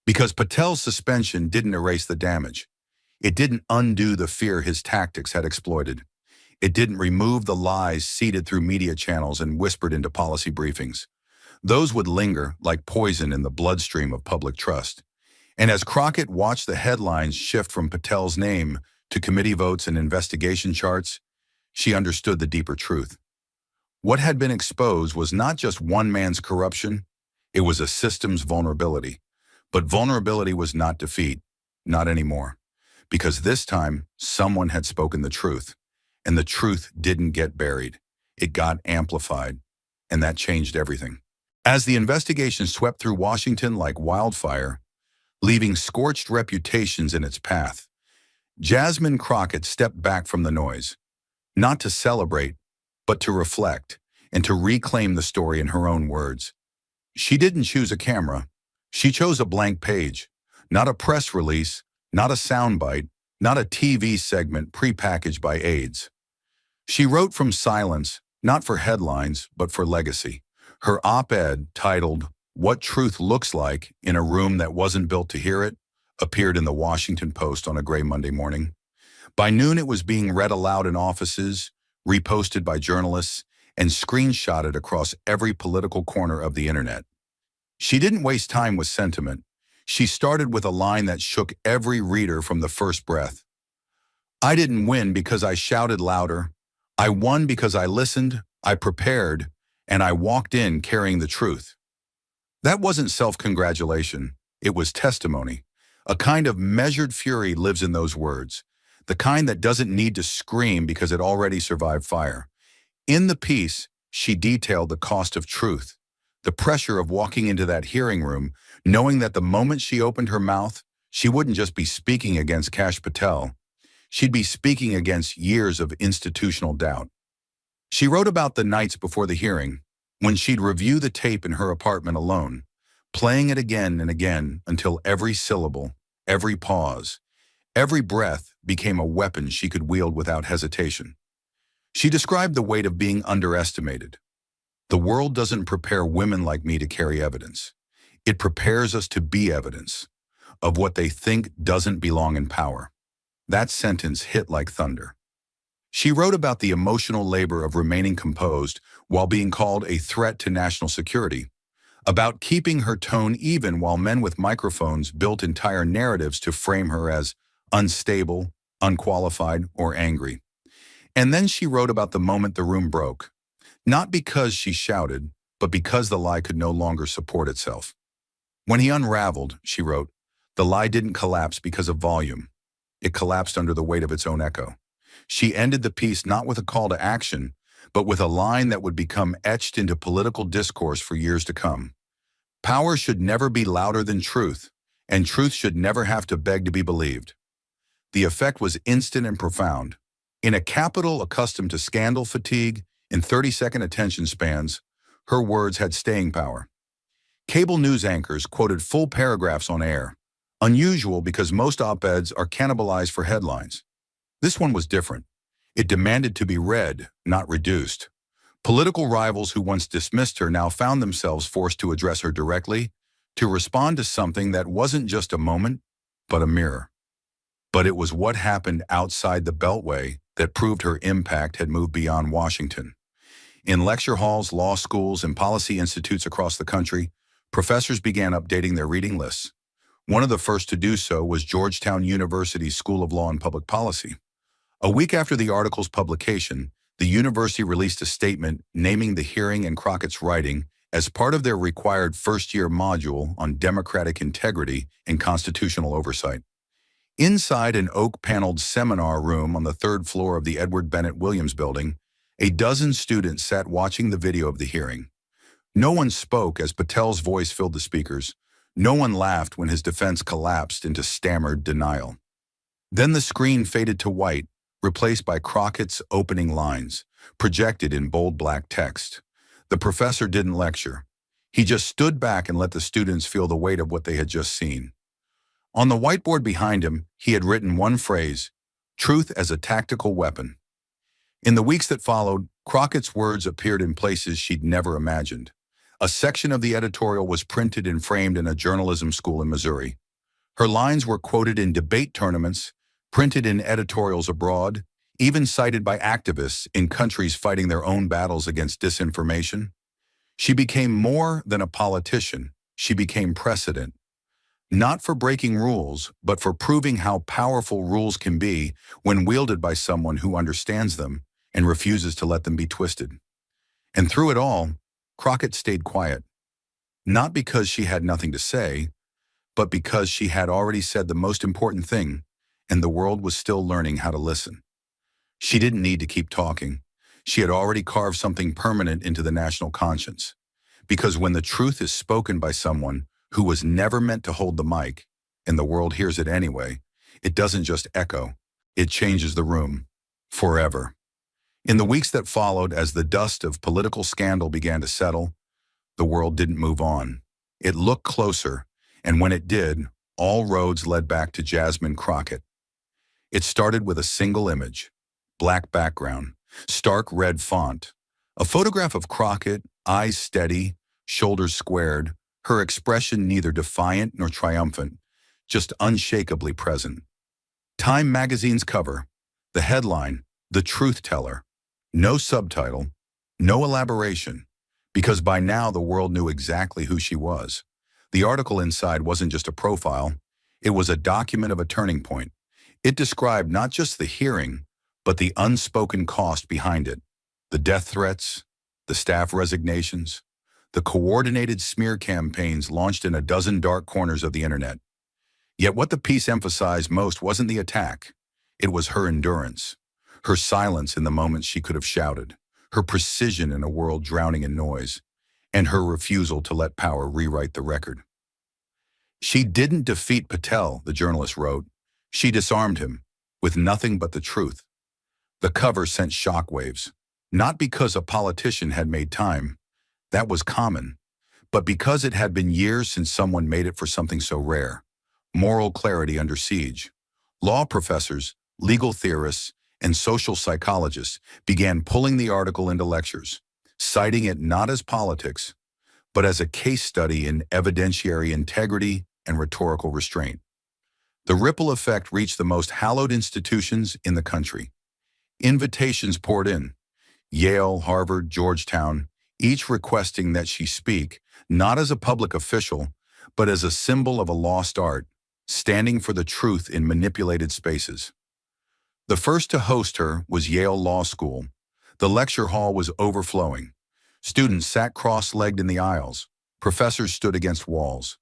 Because Patel's suspension didn't erase the damage. It didn't undo the fear his tactics had exploited. It didn't remove the lies seeded through media channels and whispered into policy briefings. Those would linger like poison in the bloodstream of public trust. And as Crockett watched the headlines shift from Patel's name to committee votes and investigation charts, she understood the deeper truth. What had been exposed was not just one man's corruption, it was a system's vulnerability. But vulnerability was not defeat, not anymore. Because this time, someone had spoken the truth. And the truth didn't get buried. It got amplified. And that changed everything. As the investigation swept through Washington like wildfire, leaving scorched reputations in its path, Jasmine Crockett stepped back from the noise, not to celebrate, but to reflect and to reclaim the story in her own words. She didn't choose a camera. She chose a blank page, not a press release, not a soundbite, not a TV segment prepackaged by aides. She wrote from silence, not for headlines, but for legacy. Her op-ed, titled, "What Truth Looks Like in a Room That Wasn't Built to Hear It," appeared in the Washington Post on a gray Monday morning. By noon, it was being read aloud in offices, reposted by journalists, and screenshotted across every political corner of the internet. She didn't waste time with sentiment. She started with a line that shook every reader from the first breath. "I didn't win because I shouted louder. I won because I listened, I prepared, and I walked in carrying the truth." That wasn't self-congratulation. It was testimony. A kind of measured fury lives in those words, the kind that doesn't need to scream because it already survived fire. In the piece, she detailed the cost of truth, the pressure of walking into that hearing room, knowing that the moment she opened her mouth, she wouldn't just be speaking against Kash Patel. She'd be speaking against years of institutional doubt. She wrote about the nights before the hearing, when she'd review the tape in her apartment alone, playing it again and again until every syllable, every pause, every breath became a weapon she could wield without hesitation. She described the weight of being underestimated. "The world doesn't prepare women like me to carry evidence. It prepares us to be evidence of what they think doesn't belong in power." That sentence hit like thunder. She wrote about the emotional labor of remaining composed while being called a threat to national security, about keeping her tone even while men with microphones built entire narratives to frame her as unstable, unqualified, or angry. And then she wrote about the moment the room broke, not because she shouted, but because the lie could no longer support itself. When he unraveled, she wrote, the lie didn't collapse because of volume. It collapsed under the weight of its own echo. She ended the piece not with a call to action, but with a line that would become etched into political discourse for years to come. Power should never be louder than truth, and truth should never have to beg to be believed. The effect was instant and profound. In a capital accustomed to scandal fatigue and 30-second attention spans, her words had staying power. Cable news anchors quoted full paragraphs on air, unusual because most op-eds are cannibalized for headlines. This one was different. It demanded to be read, not reduced. Political rivals who once dismissed her now found themselves forced to address her directly, to respond to something that wasn't just a moment, but a mirror. But it was what happened outside the Beltway that proved her impact had moved beyond Washington. In lecture halls, law schools, and policy institutes across the country, professors began updating their reading lists. One of the first to do so was Georgetown University's School of Law and Public Policy. A week after the article's publication, the university released a statement naming the hearing and Crockett's writing as part of their required first-year module on democratic integrity and constitutional oversight. Inside an oak-paneled seminar room on the third floor of the Edward Bennett Williams Building, a dozen students sat watching the video of the hearing. No one spoke as Patel's voice filled the speakers. No one laughed when his defense collapsed into stammered denial. Then the screen faded to white, replaced by Crockett's opening lines, projected in bold black text. The professor didn't lecture. He just stood back and let the students feel the weight of what they had just seen. On the whiteboard behind him, he had written one phrase, "Truth as a tactical weapon." In the weeks that followed, Crockett's words appeared in places she'd never imagined. A section of the editorial was printed and framed in a journalism school in Missouri. Her lines were quoted in debate tournaments, printed in editorials abroad, even cited by activists in countries fighting their own battles against disinformation. She became more than a politician. She became precedent. Not for breaking rules, but for proving how powerful rules can be when wielded by someone who understands them and refuses to let them be twisted. And through it all, Crockett stayed quiet. Not because she had nothing to say, but because she had already said the most important thing, and the world was still learning how to listen. She didn't need to keep talking. She had already carved something permanent into the national conscience. Because when the truth is spoken by someone who was never meant to hold the mic, and the world hears it anyway, it doesn't just echo, it changes the room, forever. In the weeks that followed, as the dust of political scandal began to settle, the world didn't move on. It looked closer, and when it did, all roads led back to Jasmine Crockett. It started with a single image, black background, stark red font, a photograph of Crockett, eyes steady, shoulders squared, her expression neither defiant nor triumphant, just unshakably present. Time magazine's cover, the headline, "The Truth Teller." No subtitle, no elaboration, because by now the world knew exactly who she was. The article inside wasn't just a profile, it was a document of a turning point. It described not just the hearing, but the unspoken cost behind it. The death threats, the staff resignations, the coordinated smear campaigns launched in a dozen dark corners of the internet. Yet what the piece emphasized most wasn't the attack. It was her endurance, her silence in the moments she could have shouted, her precision in a world drowning in noise, and her refusal to let power rewrite the record. She didn't defeat Patel, the journalist wrote. She disarmed him, with nothing but the truth. The cover sent shockwaves, not because a politician had made time, that was common, but because it had been years since someone made it for something so rare. Moral clarity under siege. Law professors, legal theorists, and social psychologists began pulling the article into lectures, citing it not as politics, but as a case study in evidentiary integrity and rhetorical restraint. The ripple effect reached the most hallowed institutions in the country. Invitations poured in, Yale, Harvard, Georgetown, each requesting that she speak, not as a public official, but as a symbol of a lost art, standing for the truth in manipulated spaces. The first to host her was Yale Law School. The lecture hall was overflowing. Students sat cross-legged in the aisles. Professors stood against walls.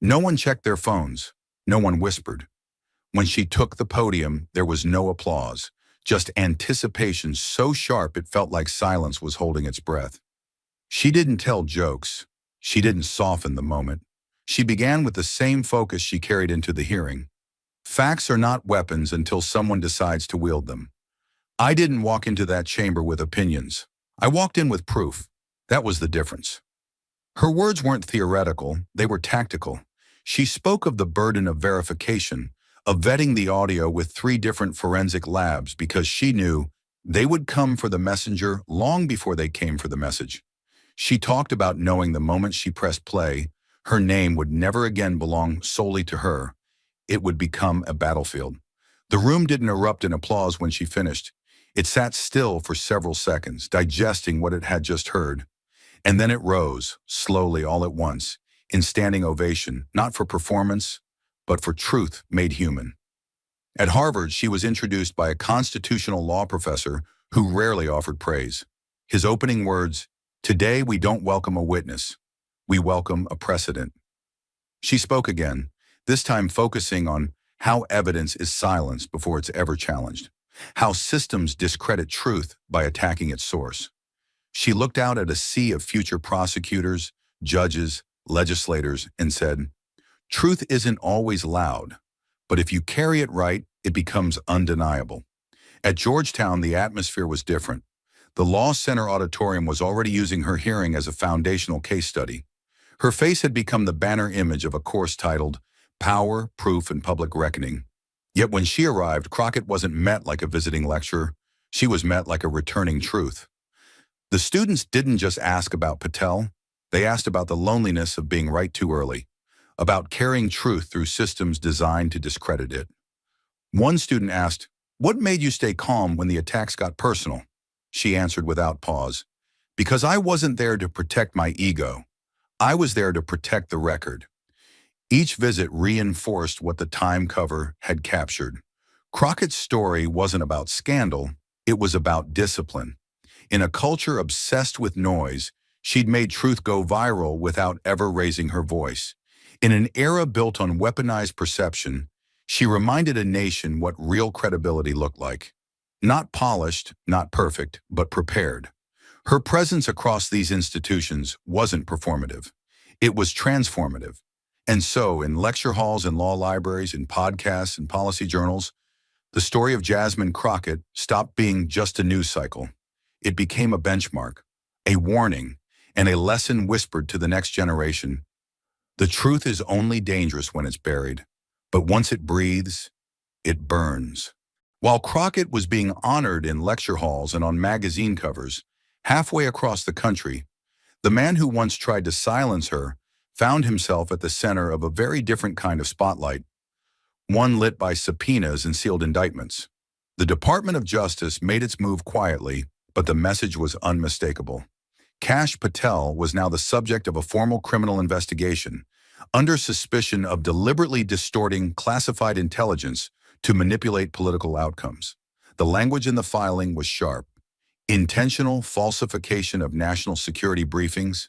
No one checked their phones. No one whispered. When she took the podium, there was no applause, just anticipation so sharp it felt like silence was holding its breath. She didn't tell jokes. She didn't soften the moment. She began with the same focus she carried into the hearing. Facts are not weapons until someone decides to wield them. I didn't walk into that chamber with opinions. I walked in with proof. That was the difference. Her words weren't theoretical, they were tactical. She spoke of the burden of verification, of vetting the audio with 3 different forensic labs because she knew they would come for the messenger long before they came for the message. She talked about knowing the moment she pressed play, her name would never again belong solely to her. It would become a battlefield. The room didn't erupt in applause when she finished. It sat still for several seconds, digesting what it had just heard. And then it rose, slowly all at once, in standing ovation, not for performance, but for truth made human. At Harvard, she was introduced by a constitutional law professor who rarely offered praise. His opening words, "Today we don't welcome a witness, we welcome a precedent." She spoke again, this time focusing on how evidence is silenced before it's ever challenged, how systems discredit truth by attacking its source. She looked out at a sea of future prosecutors, judges, legislators, and said, "Truth isn't always loud, but if you carry it right, it becomes undeniable." At Georgetown, the atmosphere was different. The Law Center auditorium was already using her hearing as a foundational case study. Her face had become the banner image of a course titled Power, Proof, and Public Reckoning. Yet when she arrived, Crockett wasn't met like a visiting lecturer. She was met like a returning truth. The students didn't just ask about Patel. They asked about the loneliness of being right too early, about carrying truth through systems designed to discredit it. One student asked, "What made you stay calm when the attacks got personal?" She answered without pause, "Because I wasn't there to protect my ego. I was there to protect the record." Each visit reinforced what the Time cover had captured. Crockett's story wasn't about scandal, it was about discipline. In a culture obsessed with noise, she'd made truth go viral without ever raising her voice. In an era built on weaponized perception, she reminded a nation what real credibility looked like. Not polished, not perfect, but prepared. Her presence across these institutions wasn't performative. It was transformative. And so, in lecture halls and law libraries, in podcasts and policy journals, the story of Jasmine Crockett stopped being just a news cycle. It became a benchmark, a warning, and a lesson whispered to the next generation. The truth is only dangerous when it's buried, but once it breathes, it burns. While Crockett was being honored in lecture halls and on magazine covers, halfway across the country, the man who once tried to silence her found himself at the center of a very different kind of spotlight, one lit by subpoenas and sealed indictments. The Department of Justice made its move quietly, but the message was unmistakable. Kash Patel was now the subject of a formal criminal investigation, under suspicion of deliberately distorting classified intelligence to manipulate political outcomes. The language in the filing was sharp: intentional falsification of national security briefings,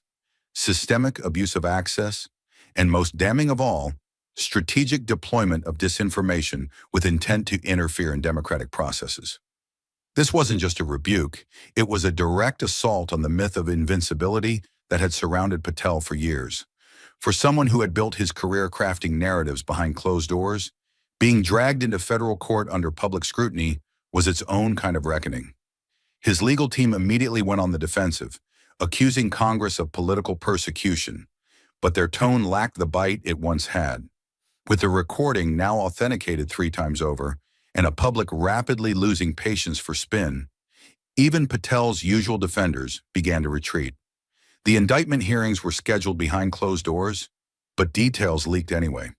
systemic abuse of access, and most damning of all, strategic deployment of disinformation with intent to interfere in democratic processes. This wasn't just a rebuke, it was a direct assault on the myth of invincibility that had surrounded Patel for years. For someone who had built his career crafting narratives behind closed doors, being dragged into federal court under public scrutiny was its own kind of reckoning. His legal team immediately went on the defensive, accusing Congress of political persecution, but their tone lacked the bite it once had. With the recording now authenticated 3 times over, and a public rapidly losing patience for spin, even Patel's usual defenders began to retreat. The indictment hearings were scheduled behind closed doors, but details leaked anyway.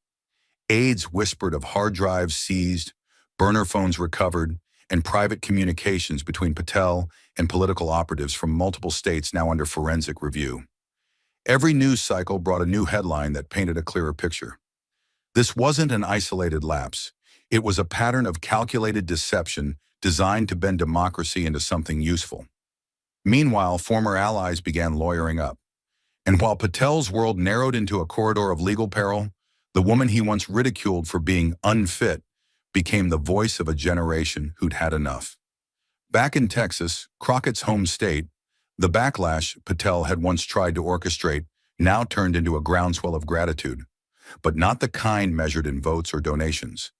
Aides whispered of hard drives seized, burner phones recovered, and private communications between Patel and political operatives from multiple states now under forensic review. Every news cycle brought a new headline that painted a clearer picture. This wasn't an isolated lapse. It was a pattern of calculated deception designed to bend democracy into something useful. Meanwhile, former allies began lawyering up. And while Patel's world narrowed into a corridor of legal peril, the woman he once ridiculed for being unfit became the voice of a generation who'd had enough. Back in Texas, Crockett's home state, the backlash Patel had once tried to orchestrate now turned into a groundswell of gratitude, but not the kind measured in votes or donations.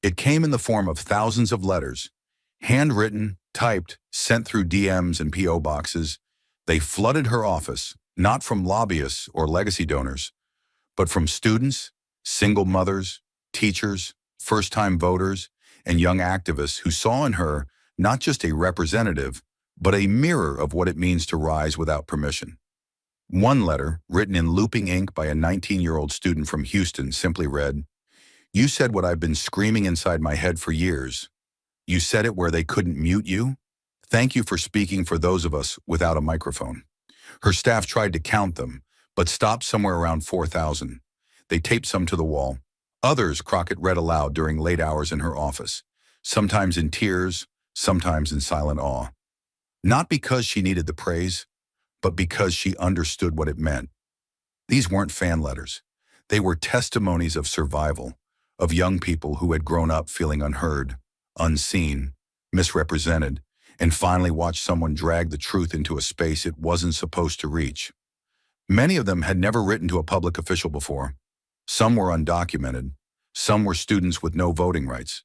It came in the form of thousands of letters, handwritten, typed, sent through DMs and P.O. boxes. They flooded her office, not from lobbyists or legacy donors, but from students, single mothers, teachers, first-time voters, and young activists who saw in her not just a representative, but a mirror of what it means to rise without permission. One letter, written in looping ink by a 19-year-old student from Houston, simply read, "You said what I've been screaming inside my head for years. You said it where they couldn't mute you. Thank you for speaking for those of us without a microphone." Her staff tried to count them, but stopped somewhere around 4,000. They taped some to the wall. Others Crockett read aloud during late hours in her office, sometimes in tears, sometimes in silent awe. Not because she needed the praise, but because she understood what it meant. These weren't fan letters. They were testimonies of survival, of young people who had grown up feeling unheard, unseen, misrepresented, and finally watched someone drag the truth into a space it wasn't supposed to reach. Many of them had never written to a public official before. Some were undocumented. Some were students with no voting rights.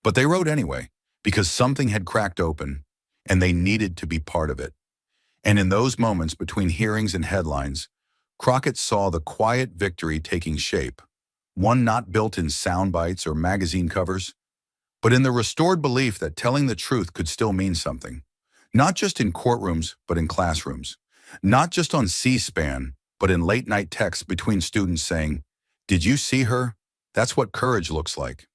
But they wrote anyway, because something had cracked open, and they needed to be part of it. And in those moments between hearings and headlines, Crockett saw the quiet victory taking shape, one not built in sound bites or magazine covers, but in the restored belief that telling the truth could still mean something, not just in courtrooms, but in classrooms, not just on C-SPAN, but in late-night texts between students saying, "Did you see her? That's what courage looks like."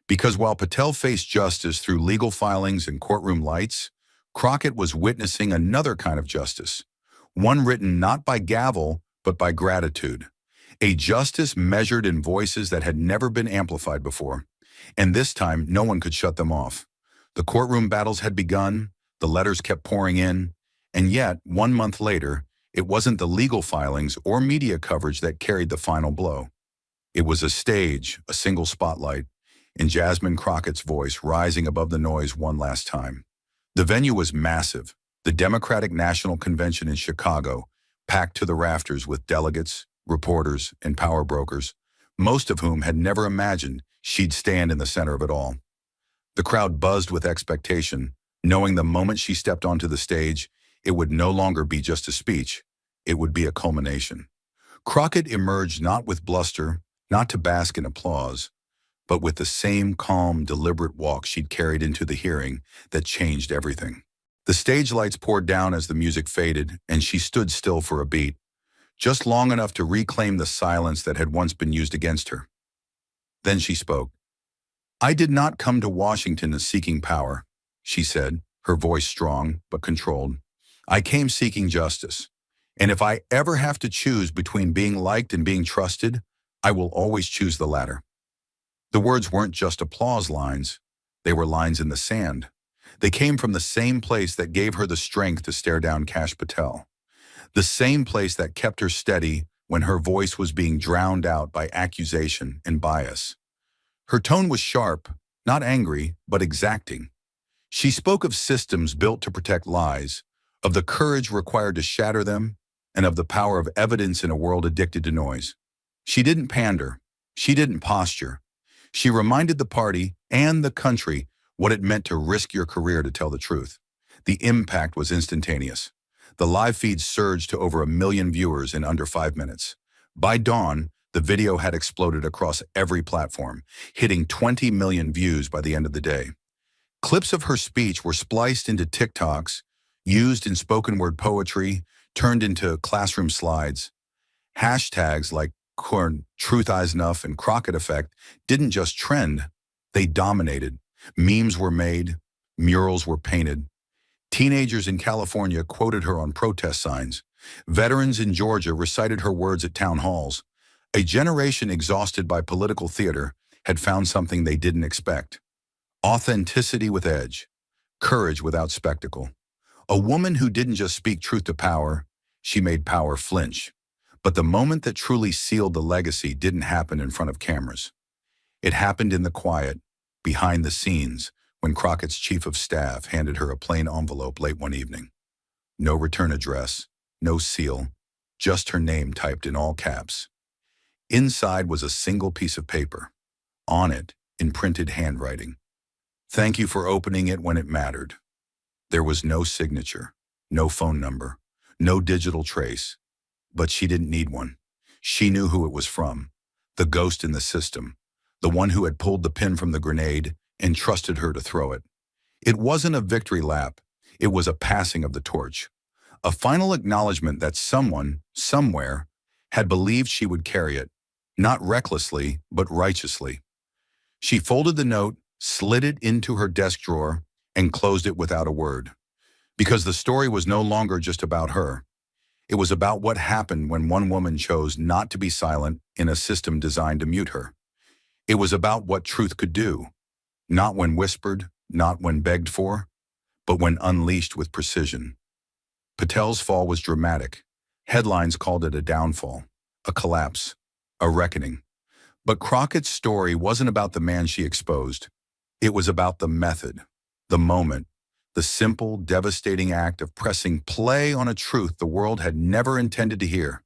Because while Patel faced justice through legal filings and courtroom lights, Crockett was witnessing another kind of justice, one written not by gavel, but by gratitude, a justice measured in voices that had never been amplified before. And this time, no one could shut them off. The courtroom battles had begun, the letters kept pouring in, and yet, 1 month later, it wasn't the legal filings or media coverage that carried the final blow. It was a stage, a single spotlight, and Jasmine Crockett's voice rising above the noise one last time. The venue was massive, the Democratic National Convention in Chicago, packed to the rafters with delegates, reporters, and power brokers, most of whom had never imagined she'd stand in the center of it all. The crowd buzzed with expectation, knowing the moment she stepped onto the stage, it would no longer be just a speech. it would be a culmination. Crockett emerged not with bluster, not to bask in applause, but with the same calm, deliberate walk she'd carried into the hearing that changed everything. The stage lights poured down as the music faded, and she stood still for a beat, just long enough to reclaim the silence that had once been used against her. Then she spoke. "I did not come to Washington seeking power," she said, her voice strong but controlled. "I came seeking justice. And if I ever have to choose between being liked and being trusted, I will always choose the latter." The words weren't just applause lines. They were lines in the sand. They came from the same place that gave her the strength to stare down Kash Patel. The same place that kept her steady when her voice was being drowned out by accusation and bias. Her tone was sharp, not angry, but exacting. She spoke of systems built to protect lies, of the courage required to shatter them, and of the power of evidence in a world addicted to noise. She didn't pander. She didn't posture. She reminded the party and the country what it meant to risk your career to tell the truth. The impact was instantaneous. The live feed surged to over 1 million viewers in under 5 minutes. By dawn, the video had exploded across every platform, hitting 20 million views by the end of the day. Clips of her speech were spliced into TikToks, used in spoken word poetry, turned into classroom slides. Hashtags like Truth Eyes Enough and Crockett Effect didn't just trend, they dominated. Memes were made, murals were painted. Teenagers in California quoted her on protest signs. Veterans in Georgia recited her words at town halls. A generation exhausted by political theater had found something they didn't expect. Authenticity with edge, courage without spectacle. A woman who didn't just speak truth to power, she made power flinch. But the moment that truly sealed the legacy didn't happen in front of cameras. It happened in the quiet, behind the scenes, when Crockett's chief of staff handed her a plain envelope late one evening. No return address, no seal, just her name typed in all caps. Inside was a single piece of paper. On it, in printed handwriting. "Thank you for opening it when it mattered." There was no signature, no phone number, no digital trace. But she didn't need one. She knew who it was from. The ghost in the system. The one who had pulled the pin from the grenade and trusted her to throw it. It wasn't a victory lap. It was a passing of the torch. A final acknowledgement that someone, somewhere, had believed she would carry it. Not recklessly, but righteously. She folded the note, slid it into her desk drawer, and closed it without a word. Because the story was no longer just about her. It was about what happened when one woman chose not to be silent in a system designed to mute her. It was about what truth could do. Not when whispered, not when begged for, but when unleashed with precision. Patel's fall was dramatic. Headlines called it a downfall, a collapse, a reckoning. But Crockett's story wasn't about the man she exposed. It was about the method, the moment, the simple, devastating act of pressing play on a truth the world had never intended to hear.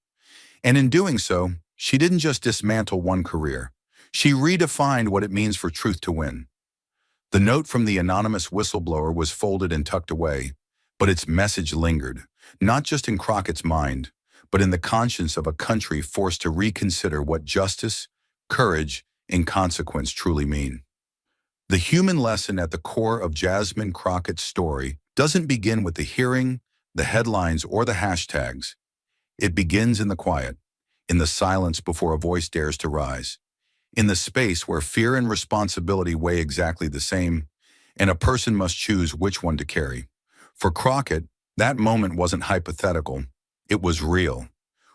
And in doing so, she didn't just dismantle one career. She redefined what it means for truth to win. The note from the anonymous whistleblower was folded and tucked away, but its message lingered, not just in Crockett's mind, but in the conscience of a country forced to reconsider what justice, courage, and consequence truly mean. The human lesson at the core of Jasmine Crockett's story doesn't begin with the hearing, the headlines, or the hashtags. It begins in the quiet, in the silence before a voice dares to rise, in the space where fear and responsibility weigh exactly the same, and a person must choose which one to carry. For Crockett, that moment wasn't hypothetical, it was real.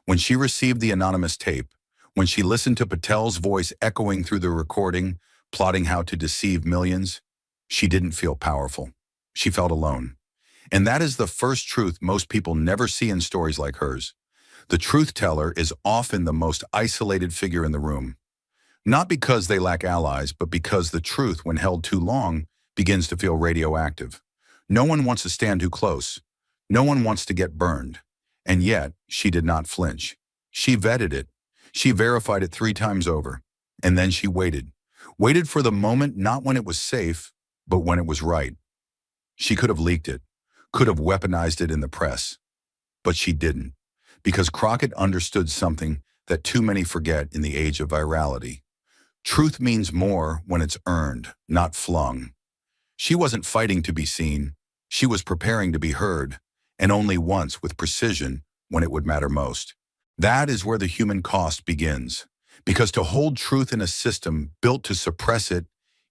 When she received the anonymous tape, when she listened to Patel's voice echoing through the recording, plotting how to deceive millions, she didn't feel powerful. She felt alone. And that is the first truth most people never see in stories like hers. The truth teller is often the most isolated figure in the room. Not because they lack allies, but because the truth, when held too long, begins to feel radioactive. No one wants to stand too close. No one wants to get burned. And yet, she did not flinch. She vetted it. She verified it 3 times over. And then she waited. Waited for the moment not when it was safe, but when it was right. She could have leaked it, could have weaponized it in the press. But she didn't. because Crockett understood something that too many forget in the age of virality. Truth means more when it's earned, not flung. She wasn't fighting to be seen. She was preparing to be heard, and only once with precision when it would matter most. That is where the human cost begins, because to hold truth in a system built to suppress it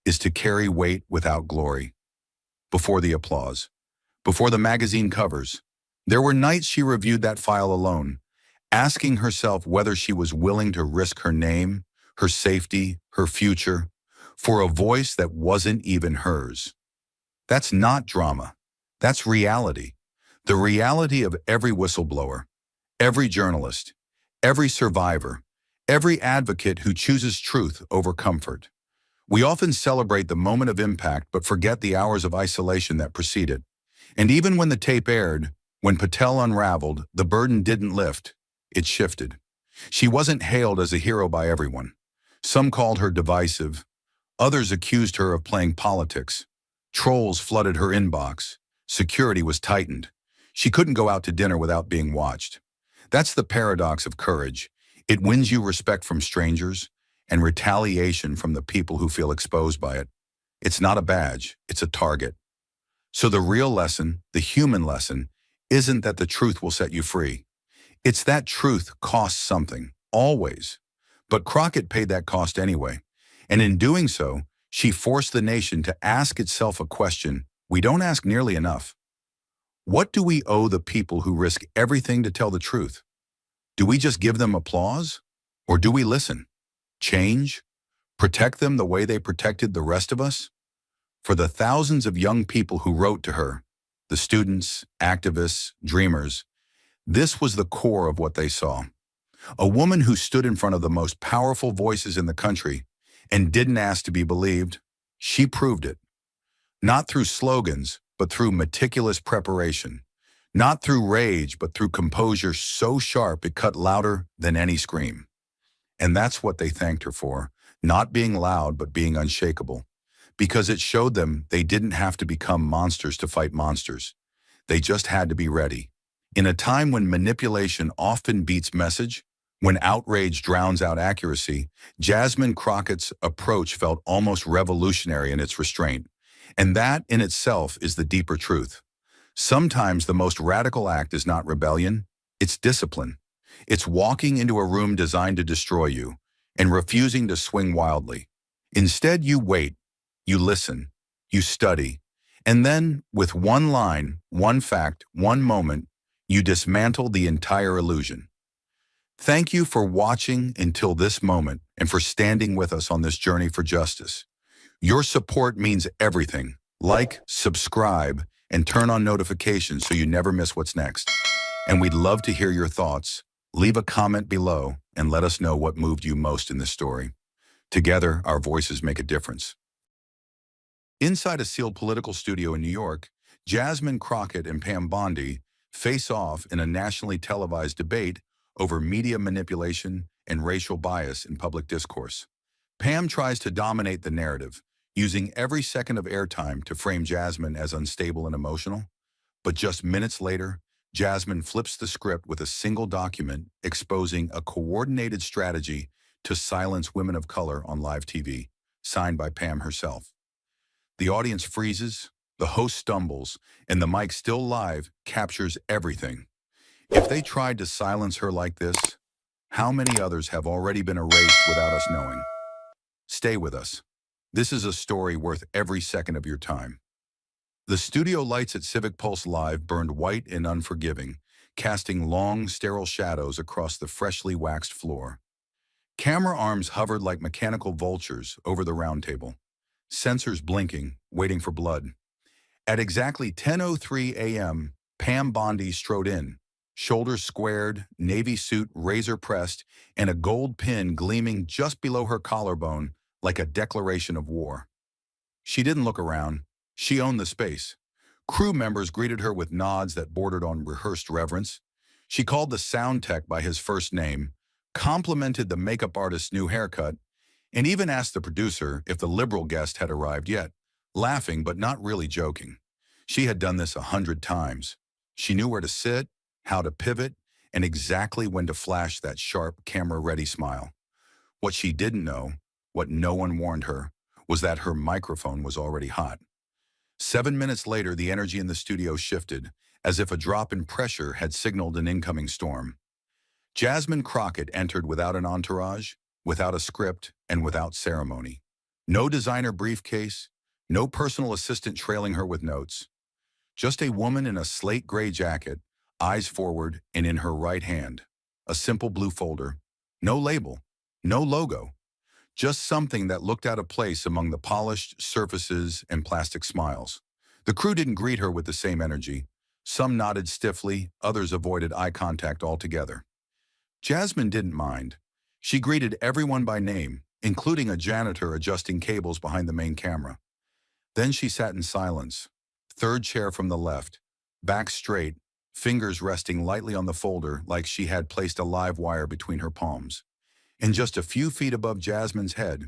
is to carry weight without glory. Before the applause, before the magazine covers, there were nights she reviewed that file alone, asking herself whether she was willing to risk her name, her safety, her future, for a voice that wasn't even hers. That's not drama. That's reality. The reality of every whistleblower, every journalist, every survivor, every advocate who chooses truth over comfort. We often celebrate the moment of impact but forget the hours of isolation that precede it. And even when the tape aired, when Patel unraveled, the burden didn't lift, it shifted. She wasn't hailed as a hero by everyone. Some called her divisive. Others accused her of playing politics. Trolls flooded her inbox. Security was tightened. She couldn't go out to dinner without being watched. That's the paradox of courage. It wins you respect from strangers and retaliation from the people who feel exposed by it. It's not a badge, it's a target. So the real lesson, the human lesson, isn't that the truth will set you free. It's that truth costs something, always. But Crockett paid that cost anyway. And in doing so, she forced the nation to ask itself a question we don't ask nearly enough. What do we owe the people who risk everything to tell the truth? Do we just give them applause? Or do we listen? Change? Protect them the way they protected the rest of us? For the thousands of young people who wrote to her, the students, activists, dreamers, this was the core of what they saw. A woman who stood in front of the most powerful voices in the country and didn't ask to be believed. She proved it. Not through slogans, but through meticulous preparation. Not through rage, but through composure so sharp it cut louder than any scream. And that's what they thanked her for, not being loud, but being unshakable. Because it showed them they didn't have to become monsters to fight monsters. They just had to be ready. In a time when manipulation often beats message, when outrage drowns out accuracy, Jasmine Crockett's approach felt almost revolutionary in its restraint. And that in itself is the deeper truth. Sometimes the most radical act is not rebellion, it's discipline. It's walking into a room designed to destroy you and refusing to swing wildly. Instead, you wait, you listen, you study, and then, with one line, one fact, one moment, you dismantle the entire illusion. Thank you for watching until this moment and for standing with us on this journey for justice. Your support means everything. Like, subscribe, and turn on notifications so you never miss what's next. And we'd love to hear your thoughts. Leave a comment below and let us know what moved you most in this story. Together, our voices make a difference. Inside a sealed political studio in New York, Jasmine Crockett and Pam Bondi face off in a nationally televised debate over media manipulation and racial bias in public discourse. Pam tries to dominate the narrative, using every second of airtime to frame Jasmine as unstable and emotional. But just minutes later, Jasmine flips the script with a single document exposing a coordinated strategy to silence women of color on live TV, signed by Pam herself. The audience freezes, the host stumbles, and the mic still live captures everything. If they tried to silence her like this, how many others have already been erased without us knowing? Stay with us. This is a story worth every second of your time. The studio lights at Civic Pulse Live burned white and unforgiving, casting long, sterile shadows across the freshly waxed floor. Camera arms hovered like mechanical vultures over the round table, sensors blinking, waiting for blood. At exactly 10:03 a.m., Pam Bondi strode in, shoulders squared, navy suit razor-pressed, and a gold pin gleaming just below her collarbone like a declaration of war. She didn't look around. She owned the space. Crew members greeted her with nods that bordered on rehearsed reverence. She called the sound tech by his first name, complimented the makeup artist's new haircut, and even asked the producer if the liberal guest had arrived yet, laughing but not really joking. She had done this 100 times. She knew where to sit, how to pivot, and exactly when to flash that sharp, camera-ready smile. What she didn't know, what no one warned her, was that her microphone was already hot. 7 minutes later, the energy in the studio shifted, as if a drop in pressure had signaled an incoming storm. Jasmine Crockett entered without an entourage, without a script, and without ceremony. No designer briefcase, no personal assistant trailing her with notes. Just a woman in a slate gray jacket, eyes forward and in her right hand. A simple blue folder. No label, no logo. Just something that looked out of place among the polished surfaces and plastic smiles. The crew didn't greet her with the same energy. Some nodded stiffly, others avoided eye contact altogether. Jasmine didn't mind. She greeted everyone by name, including a janitor adjusting cables behind the main camera. Then she sat in silence, third chair from the left, back straight, fingers resting lightly on the folder like she had placed a live wire between her palms. And just a few feet above Jasmine's head,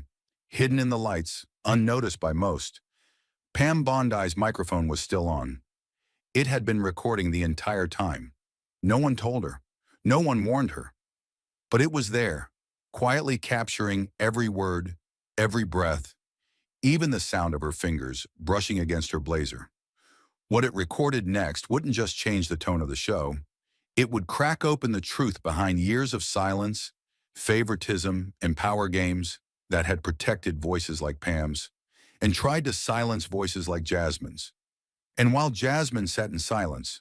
hidden in the lights, unnoticed by most, Pam Bondi's microphone was still on. It had been recording the entire time. No one told her. No one warned her. But it was there, quietly capturing every word, every breath, even the sound of her fingers brushing against her blazer. What it recorded next wouldn't just change the tone of the show. It would crack open the truth behind years of silence, favoritism, and power games that had protected voices like Pam's and tried to silence voices like Jasmine's. And while Jasmine sat in silence,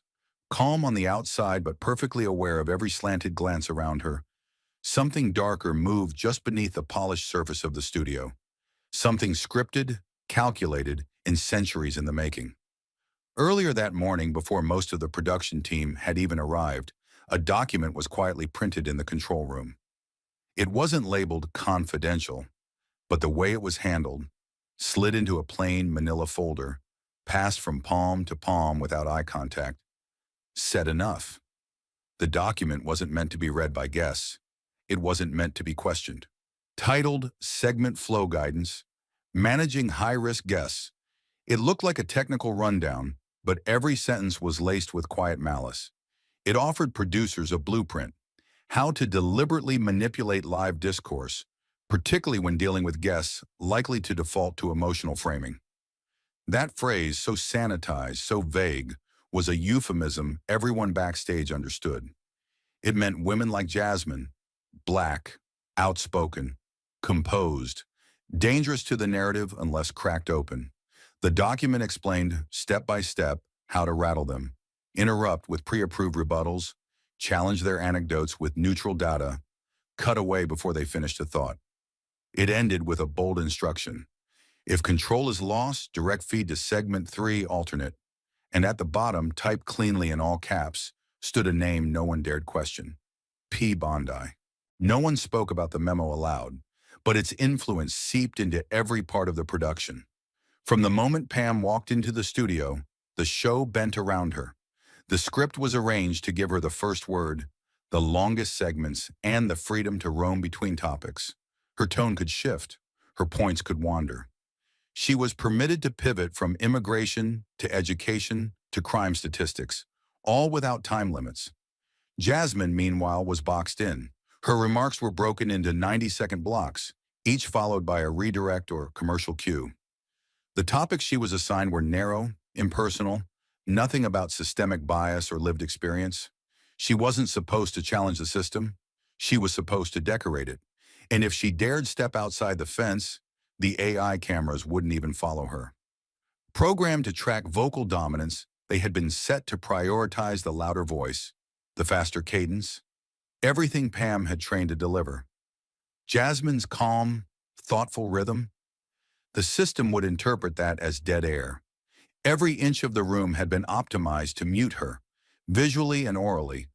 calm on the outside but perfectly aware of every slanted glance around her, something darker moved just beneath the polished surface of the studio. Something scripted, calculated, and centuries in the making. Earlier that morning, before most of the production team had even arrived, a document was quietly printed in the control room. It wasn't labeled confidential, but the way it was handled, slid into a plain manila folder, passed from palm to palm without eye contact, said enough. The document wasn't meant to be read by guests. It wasn't meant to be questioned. Titled Segment Flow Guidance, Managing High-Risk Guests, it looked like a technical rundown, but every sentence was laced with quiet malice. It offered producers a blueprint, how to deliberately manipulate live discourse, particularly when dealing with guests likely to default to emotional framing. That phrase, so sanitized, so vague, was a euphemism everyone backstage understood. It meant women like Jasmine, black, outspoken, composed, dangerous to the narrative unless cracked open. The document explained, step by step, how to rattle them, interrupt with pre-approved rebuttals, challenge their anecdotes with neutral data, cut away before they finished a thought. It ended with a bold instruction. If control is lost, direct feed to segment 3 alternate. And at the bottom, typed cleanly in all caps, stood a name no one dared question. P. Bondi. No one spoke about the memo aloud, but its influence seeped into every part of the production. From the moment Pam walked into the studio, the show bent around her. The script was arranged to give her the first word, the longest segments, and the freedom to roam between topics. Her tone could shift. Her points could wander. She was permitted to pivot from immigration to education to crime statistics, all without time limits. Jasmine, meanwhile, was boxed in. Her remarks were broken into 90-second blocks, each followed by a redirect or commercial cue. The topics she was assigned were narrow, impersonal, nothing about systemic bias or lived experience. She wasn't supposed to challenge the system. She was supposed to decorate it. And if she dared step outside the fence, the AI cameras wouldn't even follow her. Programmed to track vocal dominance, they had been set to prioritize the louder voice, the faster cadence, everything Pam had trained to deliver. Jasmine's calm, thoughtful rhythm, the system would interpret that as dead air. Every inch of the room had been optimized to mute her, visually and orally.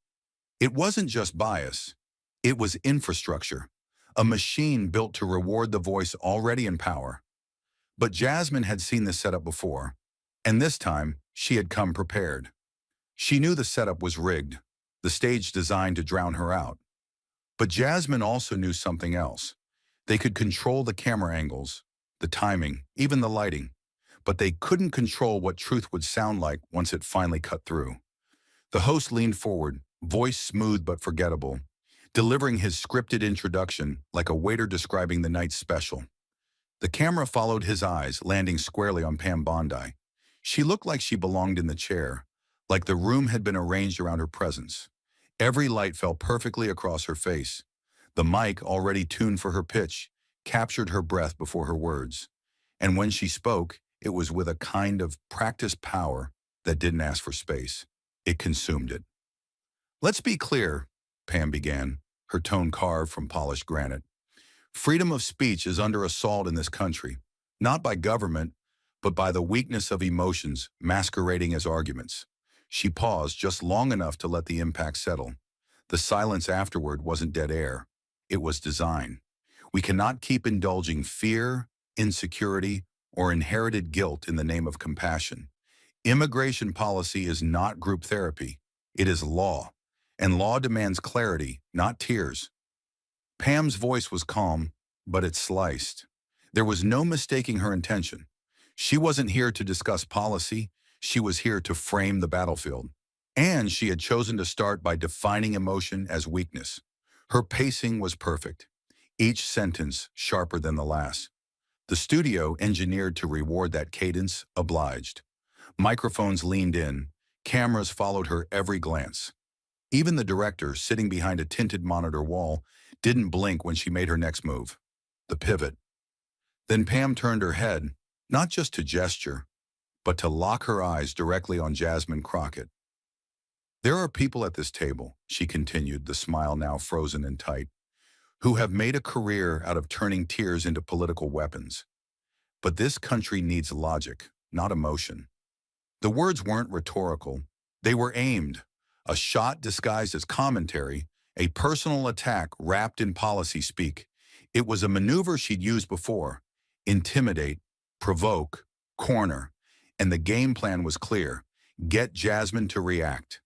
It wasn't just bias, it was infrastructure, a machine built to reward the voice already in power. But Jasmine had seen this setup before, and this time she had come prepared. She knew the setup was rigged, the stage designed to drown her out. But Jasmine also knew something else. They could control the camera angles, the timing, even the lighting, but they couldn't control what truth would sound like once it finally cut through. The host leaned forward, voice smooth but forgettable, delivering his scripted introduction like a waiter describing the night's special. The camera followed his eyes, landing squarely on Pam Bondi. She looked like she belonged in the chair, like the room had been arranged around her presence. Every light fell perfectly across her face. The mic, already tuned for her pitch, captured her breath before her words. And when she spoke, it was with a kind of practiced power that didn't ask for space. It consumed it. "Let's be clear," Pam began, her tone carved from polished granite. "Freedom of speech is under assault in this country, not by government, but by the weakness of emotions masquerading as arguments." She paused just long enough to let the impact settle. The silence afterward wasn't dead air. It was design. We cannot keep indulging fear, insecurity, or inherited guilt in the name of compassion. Immigration policy is not group therapy. It is law. And law demands clarity, not tears. Pam's voice was calm, but it sliced. There was no mistaking her intention. She wasn't here to discuss policy. She was here to frame the battlefield. And she had chosen to start by defining emotion as weakness. Her pacing was perfect, each sentence sharper than the last. The studio, engineered to reward that cadence, obliged. Microphones leaned in. Cameras followed her every glance. Even the director, sitting behind a tinted monitor wall, didn't blink when she made her next move, the pivot. Then Pam turned her head, not just to gesture, but to lock her eyes directly on Jasmine Crockett. "There are people at this table," she continued, the smile now frozen and tight, "who have made a career out of turning tears into political weapons. But this country needs logic, not emotion." The words weren't rhetorical. They were aimed. A shot disguised as commentary, a personal attack wrapped in policy speak. It was a maneuver she'd used before: intimidate, provoke, corner. And the game plan was clear: get Jasmine to react.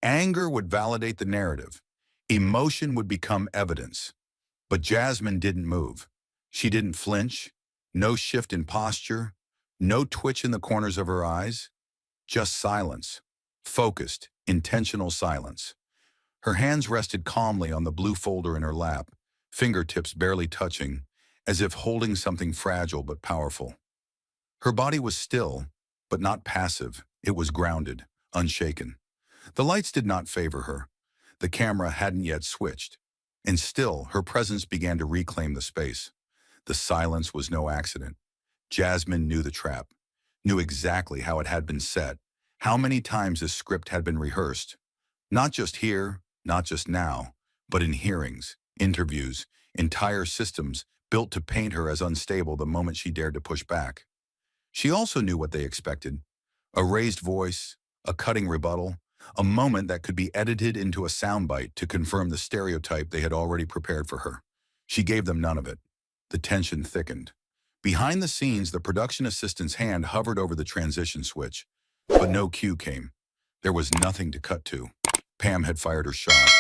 Anger would validate the narrative. Emotion would become evidence. But Jasmine didn't move. She didn't flinch. No shift in posture. No twitch in the corners of her eyes. Just silence. Focused, intentional silence. Her hands rested calmly on the blue folder in her lap, fingertips barely touching, as if holding something fragile but powerful. Her body was still, but not passive. It was grounded, unshaken. The lights did not favor her. The camera hadn't yet switched. And still, her presence began to reclaim the space. The silence was no accident. Jasmine knew the trap, knew exactly how it had been set, how many times this script had been rehearsed. Not just here, not just now, but in hearings, interviews, entire systems built to paint her as unstable the moment she dared to push back. She also knew what they expected: a raised voice, a cutting rebuttal, a moment that could be edited into a soundbite to confirm the stereotype they had already prepared for her. She gave them none of it. The tension thickened. Behind the scenes, the production assistant's hand hovered over the transition switch, but no cue came. There was nothing to cut to. Pam had fired her shot.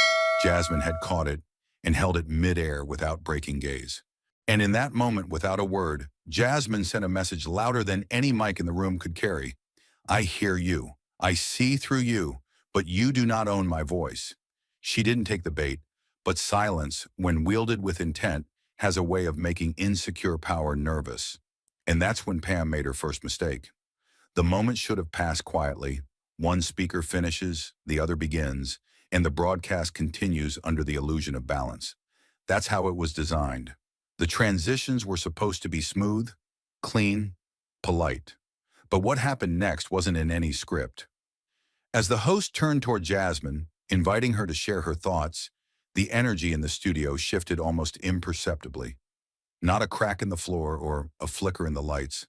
Jasmine had caught it and held it midair without breaking gaze. And in that moment, without a word, Jasmine sent a message louder than any mic in the room could carry. "I hear you. I see through you, but you do not own my voice." She didn't take the bait, but silence, when wielded with intent, has a way of making insecure power nervous. And that's when Pam made her first mistake. The moment should have passed quietly. One speaker finishes, the other begins, and the broadcast continues under the illusion of balance. That's how it was designed. The transitions were supposed to be smooth, clean, polite. But what happened next wasn't in any script. As the host turned toward Jasmine, inviting her to share her thoughts, the energy in the studio shifted almost imperceptibly. Not a crack in the floor or a flicker in the lights,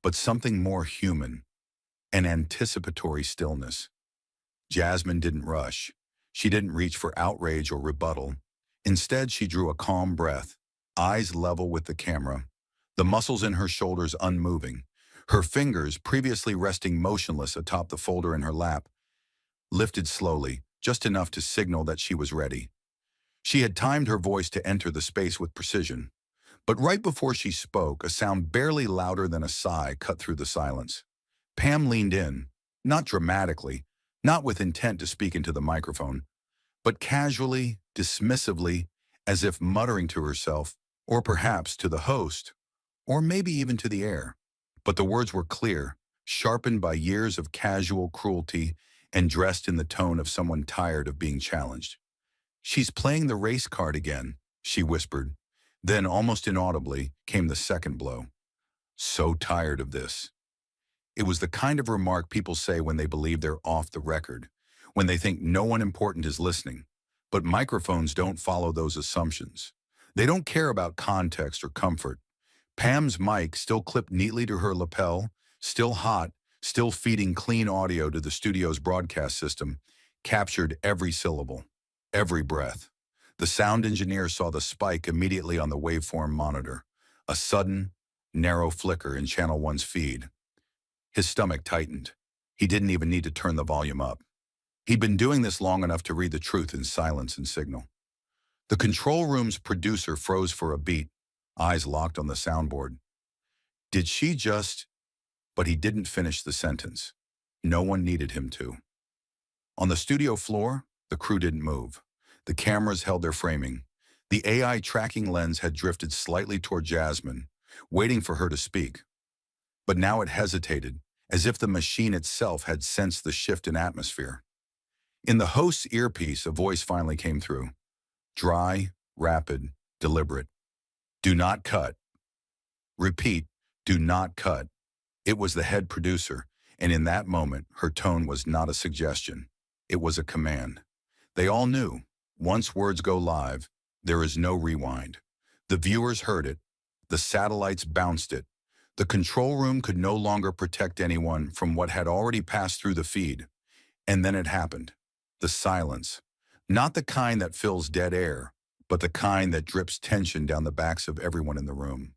but something more human, an anticipatory stillness. Jasmine didn't rush. She didn't reach for outrage or rebuttal. Instead, she drew a calm breath, eyes level with the camera, the muscles in her shoulders unmoving, her fingers, previously resting motionless atop the folder in her lap, lifted slowly, just enough to signal that she was ready. She had timed her voice to enter the space with precision. But right before she spoke, a sound barely louder than a sigh cut through the silence. Pam leaned in, not dramatically, not with intent to speak into the microphone, but casually, dismissively, as if muttering to herself, or perhaps to the host, or maybe even to the air. But the words were clear, sharpened by years of casual cruelty and dressed in the tone of someone tired of being challenged. "She's playing the race card again," she whispered. Then, almost inaudibly, came the second blow. "So tired of this." It was the kind of remark people say when they believe they're off the record, when they think no one important is listening. But microphones don't follow those assumptions. They don't care about context or comfort. Pam's mic, still clipped neatly to her lapel, still hot, still feeding clean audio to the studio's broadcast system, captured every syllable, every breath. The sound engineer saw the spike immediately on the waveform monitor, a sudden, narrow flicker in Channel 1's feed. His stomach tightened. He didn't even need to turn the volume up. He'd been doing this long enough to read the truth in silence and signal. The control room's producer froze for a beat, eyes locked on the soundboard. Did she just... But he didn't finish the sentence. No one needed him to. On the studio floor, the crew didn't move. The cameras held their framing. The AI tracking lens had drifted slightly toward Jasmine, waiting for her to speak. But now it hesitated, as if the machine itself had sensed the shift in atmosphere. In the host's earpiece, a voice finally came through. Dry, rapid, deliberate. "Do not cut." Repeat, "Do not cut." It was the head producer, and in that moment, her tone was not a suggestion. It was a command. They all knew, once words go live, there is no rewind. The viewers heard it. The satellites bounced it. The control room could no longer protect anyone from what had already passed through the feed. And then it happened. The silence. Not the kind that fills dead air, but the kind that drips tension down the backs of everyone in the room.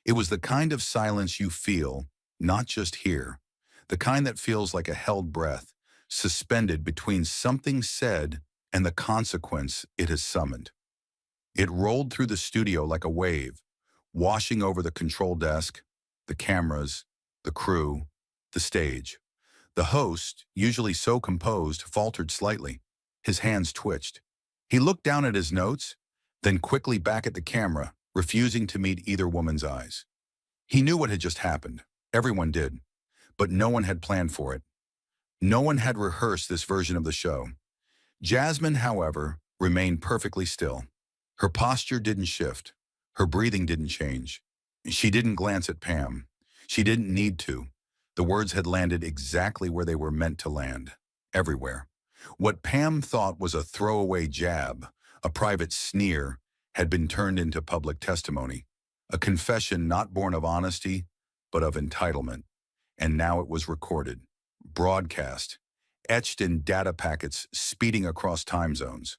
It was the kind of silence you feel, not just hear. The kind that feels like a held breath, suspended between something said and the consequence it has summoned. It rolled through the studio like a wave, washing over the control desk, the cameras, the crew, the stage. The host, usually so composed, faltered slightly. His hands twitched. He looked down at his notes, then quickly back at the camera, refusing to meet either woman's eyes. He knew what had just happened. Everyone did. But no one had planned for it. No one had rehearsed this version of the show. Jasmine, however, remained perfectly still. Her posture didn't shift. Her breathing didn't change. She didn't glance at Pam. She didn't need to. The words had landed exactly where they were meant to land. Everywhere. What Pam thought was a throwaway jab, a private sneer, had been turned into public testimony. A confession not born of honesty, but of entitlement. And now it was recorded, broadcast, etched in data packets speeding across time zones.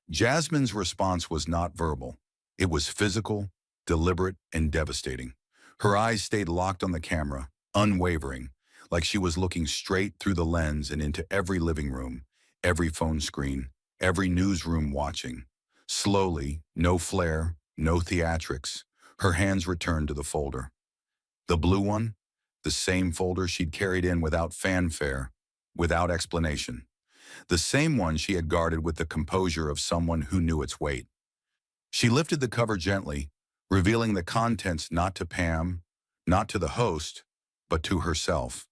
Jasmine's response was not verbal. It was physical, deliberate, and devastating. Her eyes stayed locked on the camera, unwavering, like she was looking straight through the lens and into every living room, every phone screen, every newsroom watching. Slowly, no flair, no theatrics, her hands returned to the folder. The blue one, the same folder she'd carried in without fanfare, without explanation. The same one she had guarded with the composure of someone who knew its weight. She lifted the cover gently, revealing the contents not to Pam, not to the host, but to herself,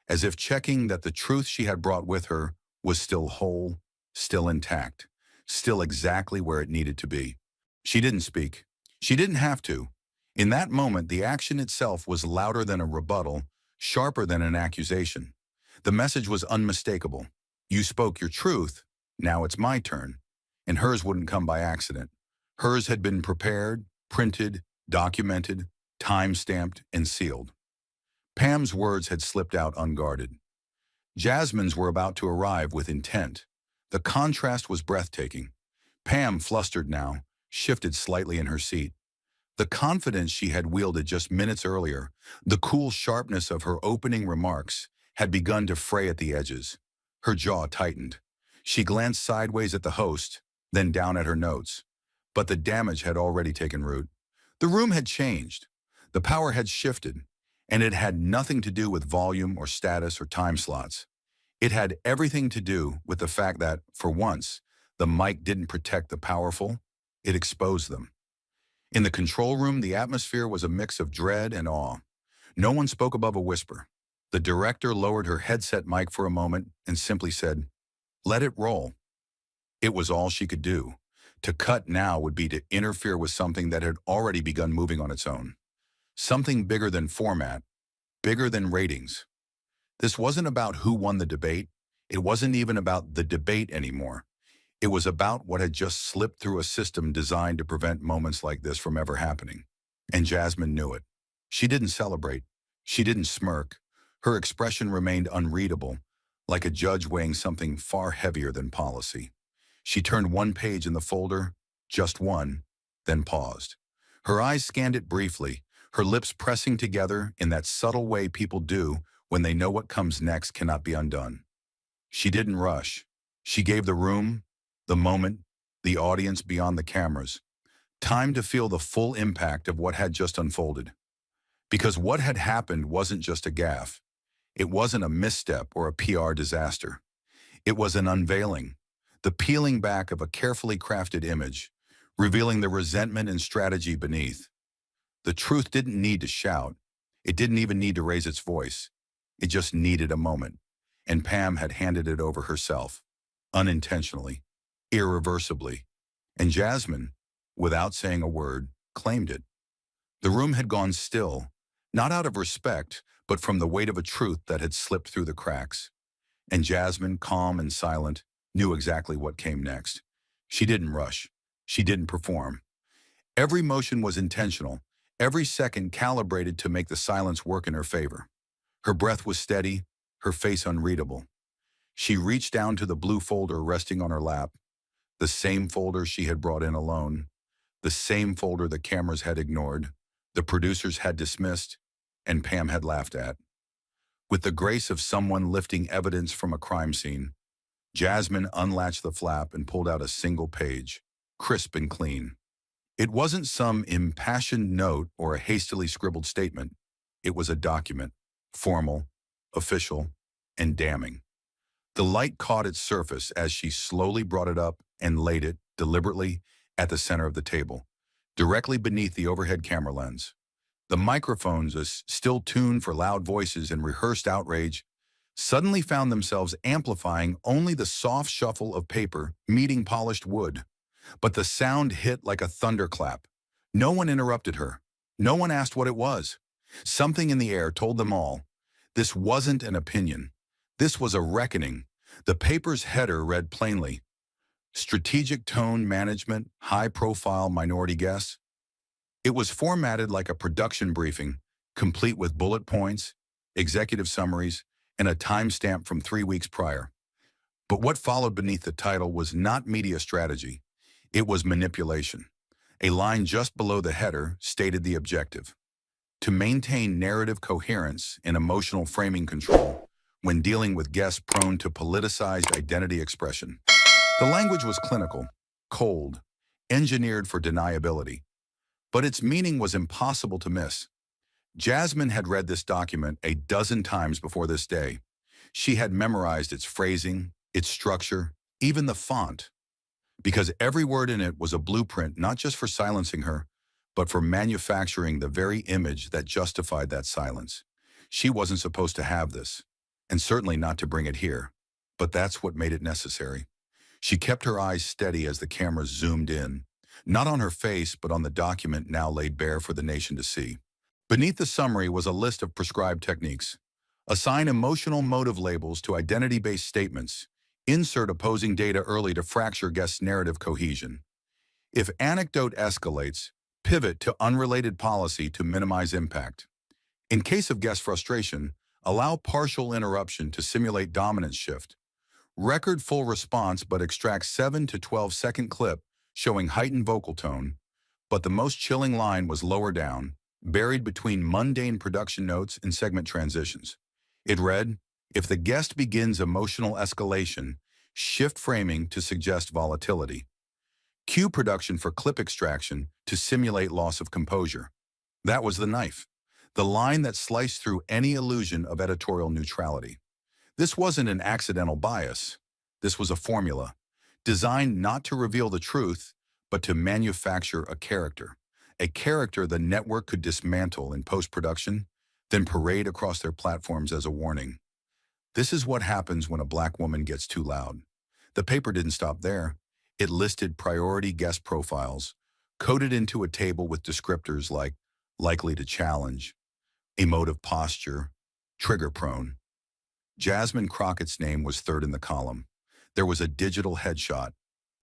as if checking that the truth she had brought with her was still whole, still intact, still exactly where it needed to be. She didn't speak. She didn't have to. In that moment, the action itself was louder than a rebuttal, sharper than an accusation. The message was unmistakable. You spoke your truth, now it's my turn. And hers wouldn't come by accident. Hers had been prepared, printed, documented, time-stamped, and sealed. Pam's words had slipped out unguarded. Jasmine's were about to arrive with intent. The contrast was breathtaking. Pam, flustered now, shifted slightly in her seat. The confidence she had wielded just minutes earlier, the cool sharpness of her opening remarks, had begun to fray at the edges. Her jaw tightened. She glanced sideways at the host, then down at her notes. But the damage had already taken root. The room had changed. The power had shifted. And it had nothing to do with volume or status or time slots. It had everything to do with the fact that, for once, The mic didn't protect the powerful, it exposed them. In the control room, the atmosphere was a mix of dread and awe. No one spoke above a whisper. The director lowered her headset mic for a moment and simply said, "Let it roll." It was all she could do. To cut now would be to interfere with something that had already begun moving on its own. Something bigger than format, bigger than ratings. This wasn't about who won the debate. It wasn't even about the debate anymore. It was about what had just slipped through a system designed to prevent moments like this from ever happening. And Jasmine knew it. She didn't celebrate. She didn't smirk. Her expression remained unreadable, like a judge weighing something far heavier than policy. She turned one page in the folder, just one, then paused. Her eyes scanned it briefly, her lips pressing together in that subtle way people do when they know what comes next cannot be undone. She didn't rush. She gave the room, the moment, the audience beyond the cameras, time to feel the full impact of what had just unfolded. Because what had happened wasn't just a gaffe. It wasn't a misstep or a PR disaster. It was an unveiling, the peeling back of a carefully crafted image, revealing the resentment and strategy beneath. The truth didn't need to shout. It didn't even need to raise its voice. It just needed a moment. And Pam had handed it over herself, unintentionally, irreversibly. And Jasmine, without saying a word, claimed it. The room had gone still, not out of respect, but from the weight of a truth that had slipped through the cracks. And Jasmine, calm and silent, knew exactly what came next. She didn't rush. She didn't perform. Every motion was intentional, every second calibrated to make the silence work in her favor. Her breath was steady, her face unreadable. She reached down to the blue folder resting on her lap, the same folder she had brought in alone, the same folder the cameras had ignored, the producers had dismissed, and Pam had laughed at. With the grace of someone lifting evidence from a crime scene, Jasmine unlatched the flap and pulled out a single page, crisp and clean. It wasn't some impassioned note or a hastily scribbled statement. It was a document, formal, official, and damning. The light caught its surface as she slowly brought it up and laid it, deliberately, at the center of the table, directly beneath the overhead camera lens. The microphones, still tuned for loud voices and rehearsed outrage, suddenly found themselves amplifying only the soft shuffle of paper meeting polished wood. But the sound hit like a thunderclap. No one interrupted her. No one asked what it was. Something in the air told them all. This wasn't an opinion. This was a reckoning. The paper's header read plainly, "Strategic Tone Management, High-Profile Minority Guests." It was formatted like a production briefing, complete with bullet points, executive summaries, and a timestamp from 3 weeks prior. But what followed beneath the title was not media strategy. It was manipulation. A line just below the header stated the objective: to maintain narrative coherence and emotional framing control when dealing with guests prone to politicized identity expression. The language was clinical, cold, engineered for deniability, but its meaning was impossible to miss. Jasmine had read this document a dozen times before this day. She had memorized its phrasing, its structure, even the font, because every word in it was a blueprint not just for silencing her, but for manufacturing the very image that justified that silence. She wasn't supposed to have this, and certainly not to bring it here, but that's what made it necessary. She kept her eyes steady as the cameras zoomed in, not on her face, but on the document now laid bare for the nation to see. Beneath the summary was a list of prescribed techniques. Assign emotional motive labels to identity-based statements. Insert opposing data early to fracture guest narrative cohesion. If anecdote escalates, pivot to unrelated policy to minimize impact. In case of guest frustration, allow partial interruption to simulate dominance shift. Record full response but extract 7 to 12-second clip showing heightened vocal tone, but the most chilling line was lower down, buried between mundane production notes and segment transitions. It read, "If the guest begins emotional escalation, shift framing to suggest volatility. Cue production for clip extraction to simulate loss of composure." That was the knife, the line that sliced through any illusion of editorial neutrality. This wasn't an accidental bias. This was a formula. designed not to reveal the truth, but to manufacture a character the network could dismantle in post-production, then parade across their platforms as a warning. This is what happens when a black woman gets too loud. The paper didn't stop there. It listed priority guest profiles, coded into a table with descriptors like likely to challenge, emotive posture, trigger-prone. Jasmine Crockett's name was third in the column. There was a digital headshot,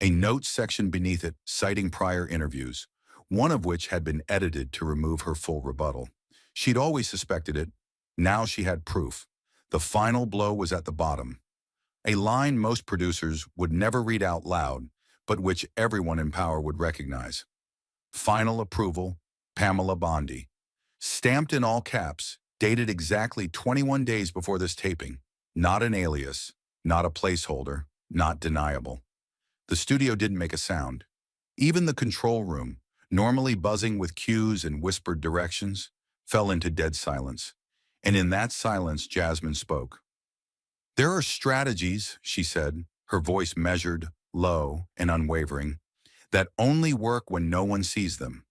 a notes section beneath it citing prior interviews, one of which had been edited to remove her full rebuttal. She'd always suspected it. Now she had proof. The final blow was at the bottom. A line most producers would never read out loud, but which everyone in power would recognize. Final approval, Pamela Bondi. Stamped in all caps, dated exactly 21 days before this taping. Not an alias, not a placeholder, not deniable. The studio didn't make a sound. Even the control room, normally buzzing with cues and whispered directions, fell into dead silence. And in that silence, Jasmine spoke. "There are strategies," she said, her voice measured, low, and unwavering, "that only work when no one sees them."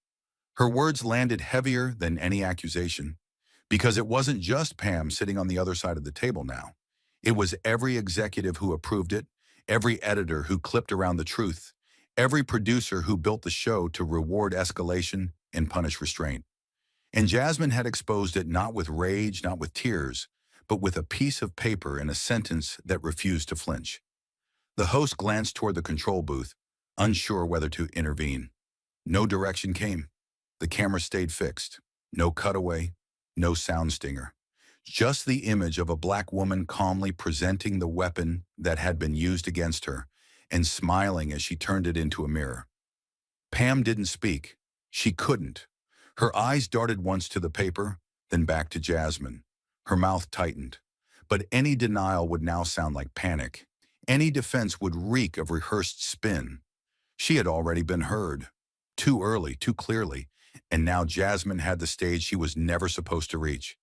Her words landed heavier than any accusation, because it wasn't just Pam sitting on the other side of the table now. It was every executive who approved it, every editor who clipped around the truth, every producer who built the show to reward escalation and punish restraint. And Jasmine had exposed it not with rage, not with tears, but with a piece of paper and a sentence that refused to flinch. The host glanced toward the control booth, unsure whether to intervene. No direction came. The camera stayed fixed. No cutaway, no sound stinger. Just the image of a black woman calmly presenting the weapon that had been used against her and smiling as she turned it into a mirror. Pam didn't speak. She couldn't. Her eyes darted once to the paper, then back to Jasmine. Her mouth tightened. But any denial would now sound like panic. Any defense would reek of rehearsed spin. She had already been heard. Too early, too clearly. And now Jasmine had the stage she was never supposed to reach.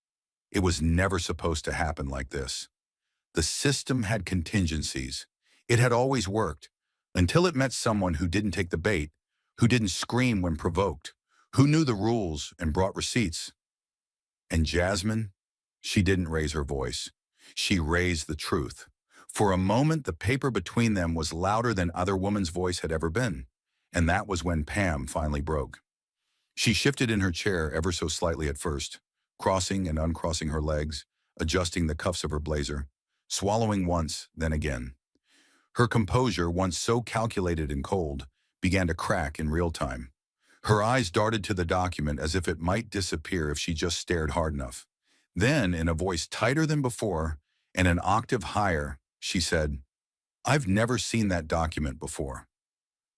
It was never supposed to happen like this. The system had contingencies. It had always worked, until it met someone who didn't take the bait, who didn't scream when provoked, who knew the rules and brought receipts. And Jasmine, she didn't raise her voice. She raised the truth. For a moment, the paper between them was louder than either woman's voice had ever been. And that was when Pam finally broke. She shifted in her chair ever so slightly at first, crossing and uncrossing her legs, adjusting the cuffs of her blazer, swallowing once, then again. Her composure, once so calculated and cold, began to crack in real time. Her eyes darted to the document as if it might disappear if she just stared hard enough. Then, in a voice tighter than before and an octave higher, she said, "I've never seen that document before."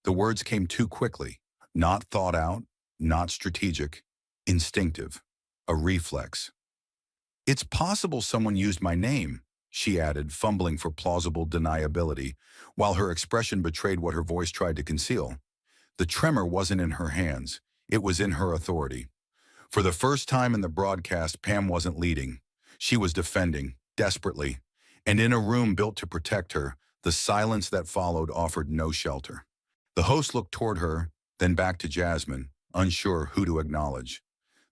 The words came too quickly, not thought out, not strategic, instinctive, a reflex. "It's possible someone used my name," she added, fumbling for plausible deniability, while her expression betrayed what her voice tried to conceal. The tremor wasn't in her hands. It was in her authority. For the first time in the broadcast, Pam wasn't leading. She was defending, desperately. And in a room built to protect her, the silence that followed offered no shelter. The host looked toward her, then back to Jasmine, unsure who to acknowledge.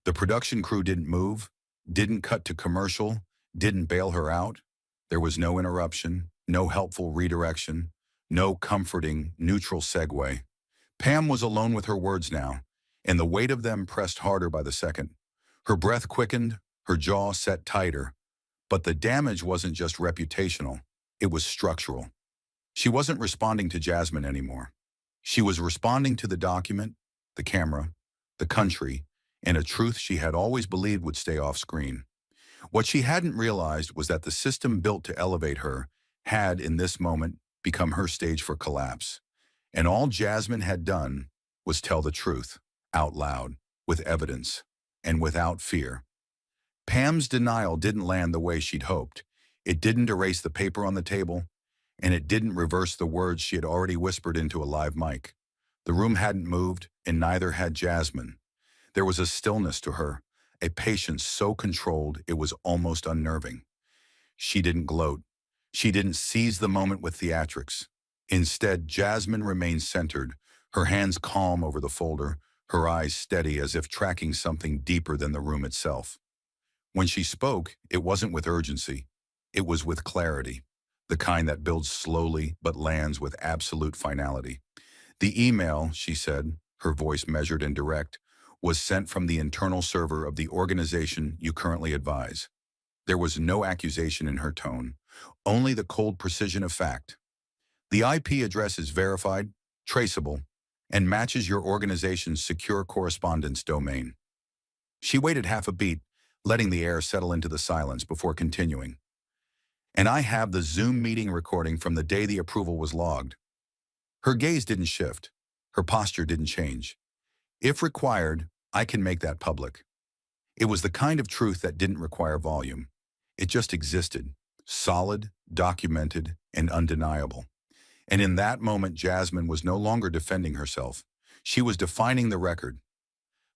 The production crew didn't move, didn't cut to commercial, didn't bail her out. There was no interruption, no helpful redirection, no comforting, neutral segue. Pam was alone with her words now, and the weight of them pressed harder by the second. Her breath quickened, her jaw set tighter. But the damage wasn't just reputational, it was structural. She wasn't responding to Jasmine anymore. She was responding to the document, the camera, the country, and a truth she had always believed would stay off screen. What she hadn't realized was that the system built to elevate her had, in this moment, become her stage for collapse. And all Jasmine had done was tell the truth, out loud, with evidence, and without fear. Pam's denial didn't land the way she'd hoped. It didn't erase the paper on the table, and it didn't reverse the words she had already whispered into a live mic. The room hadn't moved, and neither had Jasmine. There was a stillness to her, a patience so controlled it was almost unnerving. She didn't gloat. She didn't seize the moment with theatrics. Instead, Jasmine remained centered, her hands calm over the folder, her eyes steady as if tracking something deeper than the room itself. When she spoke, it wasn't with urgency. It was with clarity, the kind that builds slowly but lands with absolute finality. The email, she said, her voice measured and direct, was sent from the internal server of the organization you currently advise. There was no accusation in her tone, only the cold precision of fact. The IP address is verified, traceable, and matches your organization's secure correspondence domain. She waited half a beat, letting the air settle into the silence before continuing. And I have the Zoom meeting recording from the day the approval was logged. Her gaze didn't shift. Her posture didn't change. If required, I can make that public. It was the kind of truth that didn't require volume. It just existed, solid, documented, and undeniable. And in that moment, Jasmine was no longer defending herself. She was defining the record.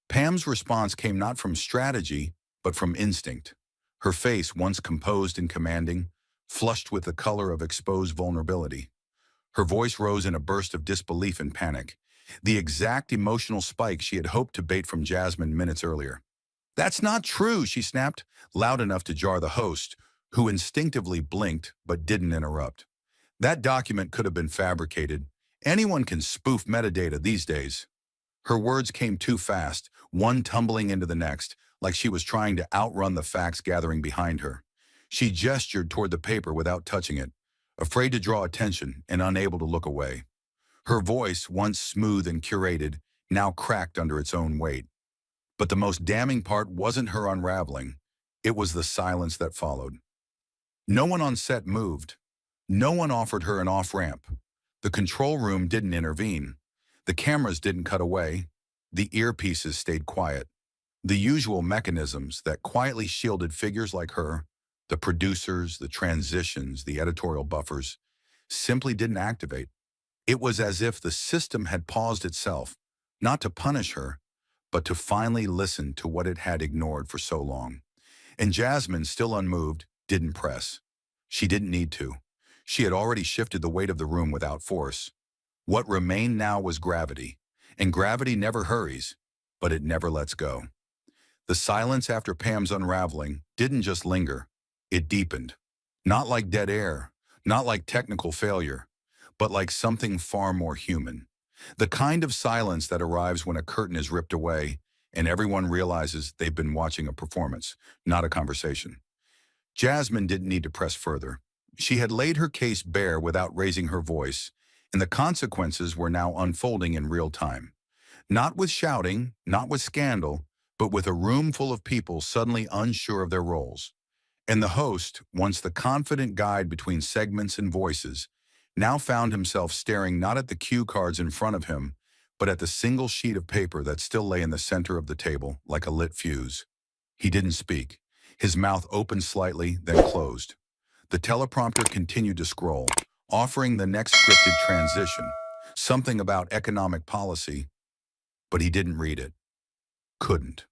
Pam's response came not from strategy, but from instinct. Her face, once composed and commanding, flushed with the color of exposed vulnerability. Her voice rose in a burst of disbelief and panic, the exact emotional spike she had hoped to bait from Jasmine minutes earlier. "That's not true," she snapped, loud enough to jar the host, who instinctively blinked but didn't interrupt. "That document could have been fabricated. Anyone can spoof metadata these days." Her words came too fast, one tumbling into the next, like she was trying to outrun the facts gathering behind her. She gestured toward the paper without touching it, afraid to draw attention and unable to look away. Her voice, once smooth and curated, now cracked under its own weight. But the most damning part wasn't her unraveling. It was the silence that followed. No one on set moved. No one offered her an off-ramp. The control room didn't intervene. The cameras didn't cut away. The earpieces stayed quiet. The usual mechanisms that quietly shielded figures like her, the producers, the transitions, the editorial buffers, simply didn't activate. It was as if the system had paused itself, not to punish her, but to finally listen to what it had ignored for so long. And Jasmine, still unmoved, didn't press. She didn't need to. She had already shifted the weight of the room without force. What remained now was gravity, and gravity never hurries, but it never lets go. The silence after Pam's unraveling didn't just linger, it deepened. Not like dead air, not like technical failure, but like something far more human. The kind of silence that arrives when a curtain is ripped away and everyone realizes they've been watching a performance, not a conversation. Jasmine didn't need to press further. She had laid her case bare without raising her voice, and the consequences were now unfolding in real time. Not with shouting, not with scandal, but with a room full of people suddenly unsure of their roles. And the host, once the confident guide between segments and voices, now found himself staring not at the cue cards in front of him, but at the single sheet of paper that still lay in the center of the table like a lit fuse. He didn't speak. His mouth opened slightly, then closed. The teleprompter continued to scroll, offering the next scripted transition, something about economic policy, but he didn't read it. Couldn't.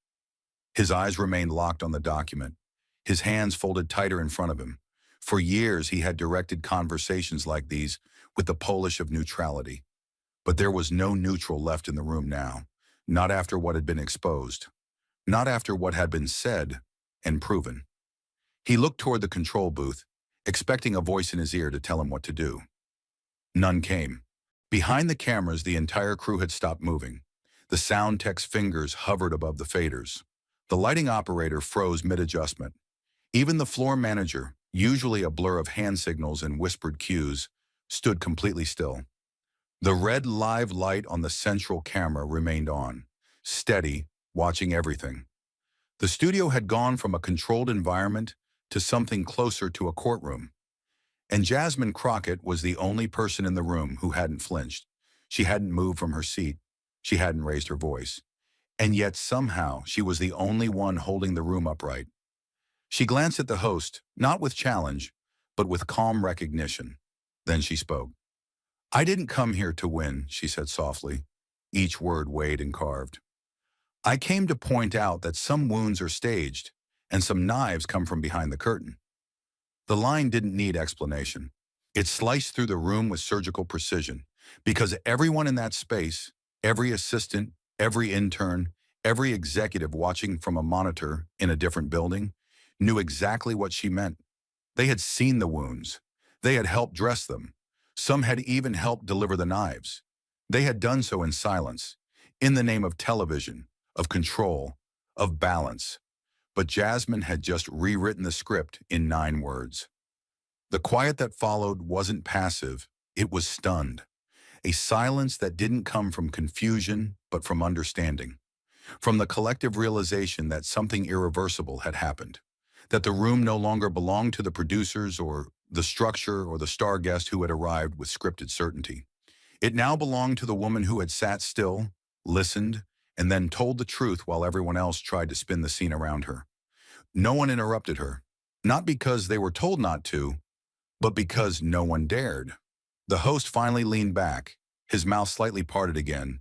His eyes remained locked on the document, his hands folded tighter in front of him. For years, he had directed conversations like these with the polish of neutrality. But there was no neutral left in the room now, not after what had been exposed, not after what had been said and proven. He looked toward the control booth, expecting a voice in his ear to tell him what to do. None came. Behind the cameras, the entire crew had stopped moving. The sound tech's fingers hovered above the faders. The lighting operator froze mid-adjustment. Even the floor manager, usually a blur of hand signals and whispered cues, stood completely still. The red live light on the central camera remained on, steady, watching everything. The studio had gone from a controlled environment to something closer to a courtroom. And Jasmine Crockett was the only person in the room who hadn't flinched. She hadn't moved from her seat. She hadn't raised her voice. And yet somehow she was the only one holding the room upright. She glanced at the host, not with challenge, but with calm recognition. Then she spoke. "I didn't come here to win," she said softly, each word weighed and carved. "I came to point out that some wounds are staged, and some knives come from behind the curtain." The line didn't need explanation. It sliced through the room with surgical precision because everyone in that space, every assistant, every intern, every executive watching from a monitor in a different building, knew exactly what she meant. They had seen the wounds. They had helped dress them. Some had even helped deliver the knives. They had done so in silence, in the name of television, of control, of balance. But Jasmine had just rewritten the script in 9 words. The quiet that followed wasn't passive, it was stunned. A silence that didn't come from confusion, but from understanding. From the collective realization that something irreversible had happened. That the room no longer belonged to the producers or the structure or the star guest who had arrived with scripted certainty. It now belonged to the woman who had sat still, listened, and then told the truth while everyone else tried to spin the scene around her. No one interrupted her, not because they were told not to, but because no one dared. The host finally leaned back, his mouth slightly parted again,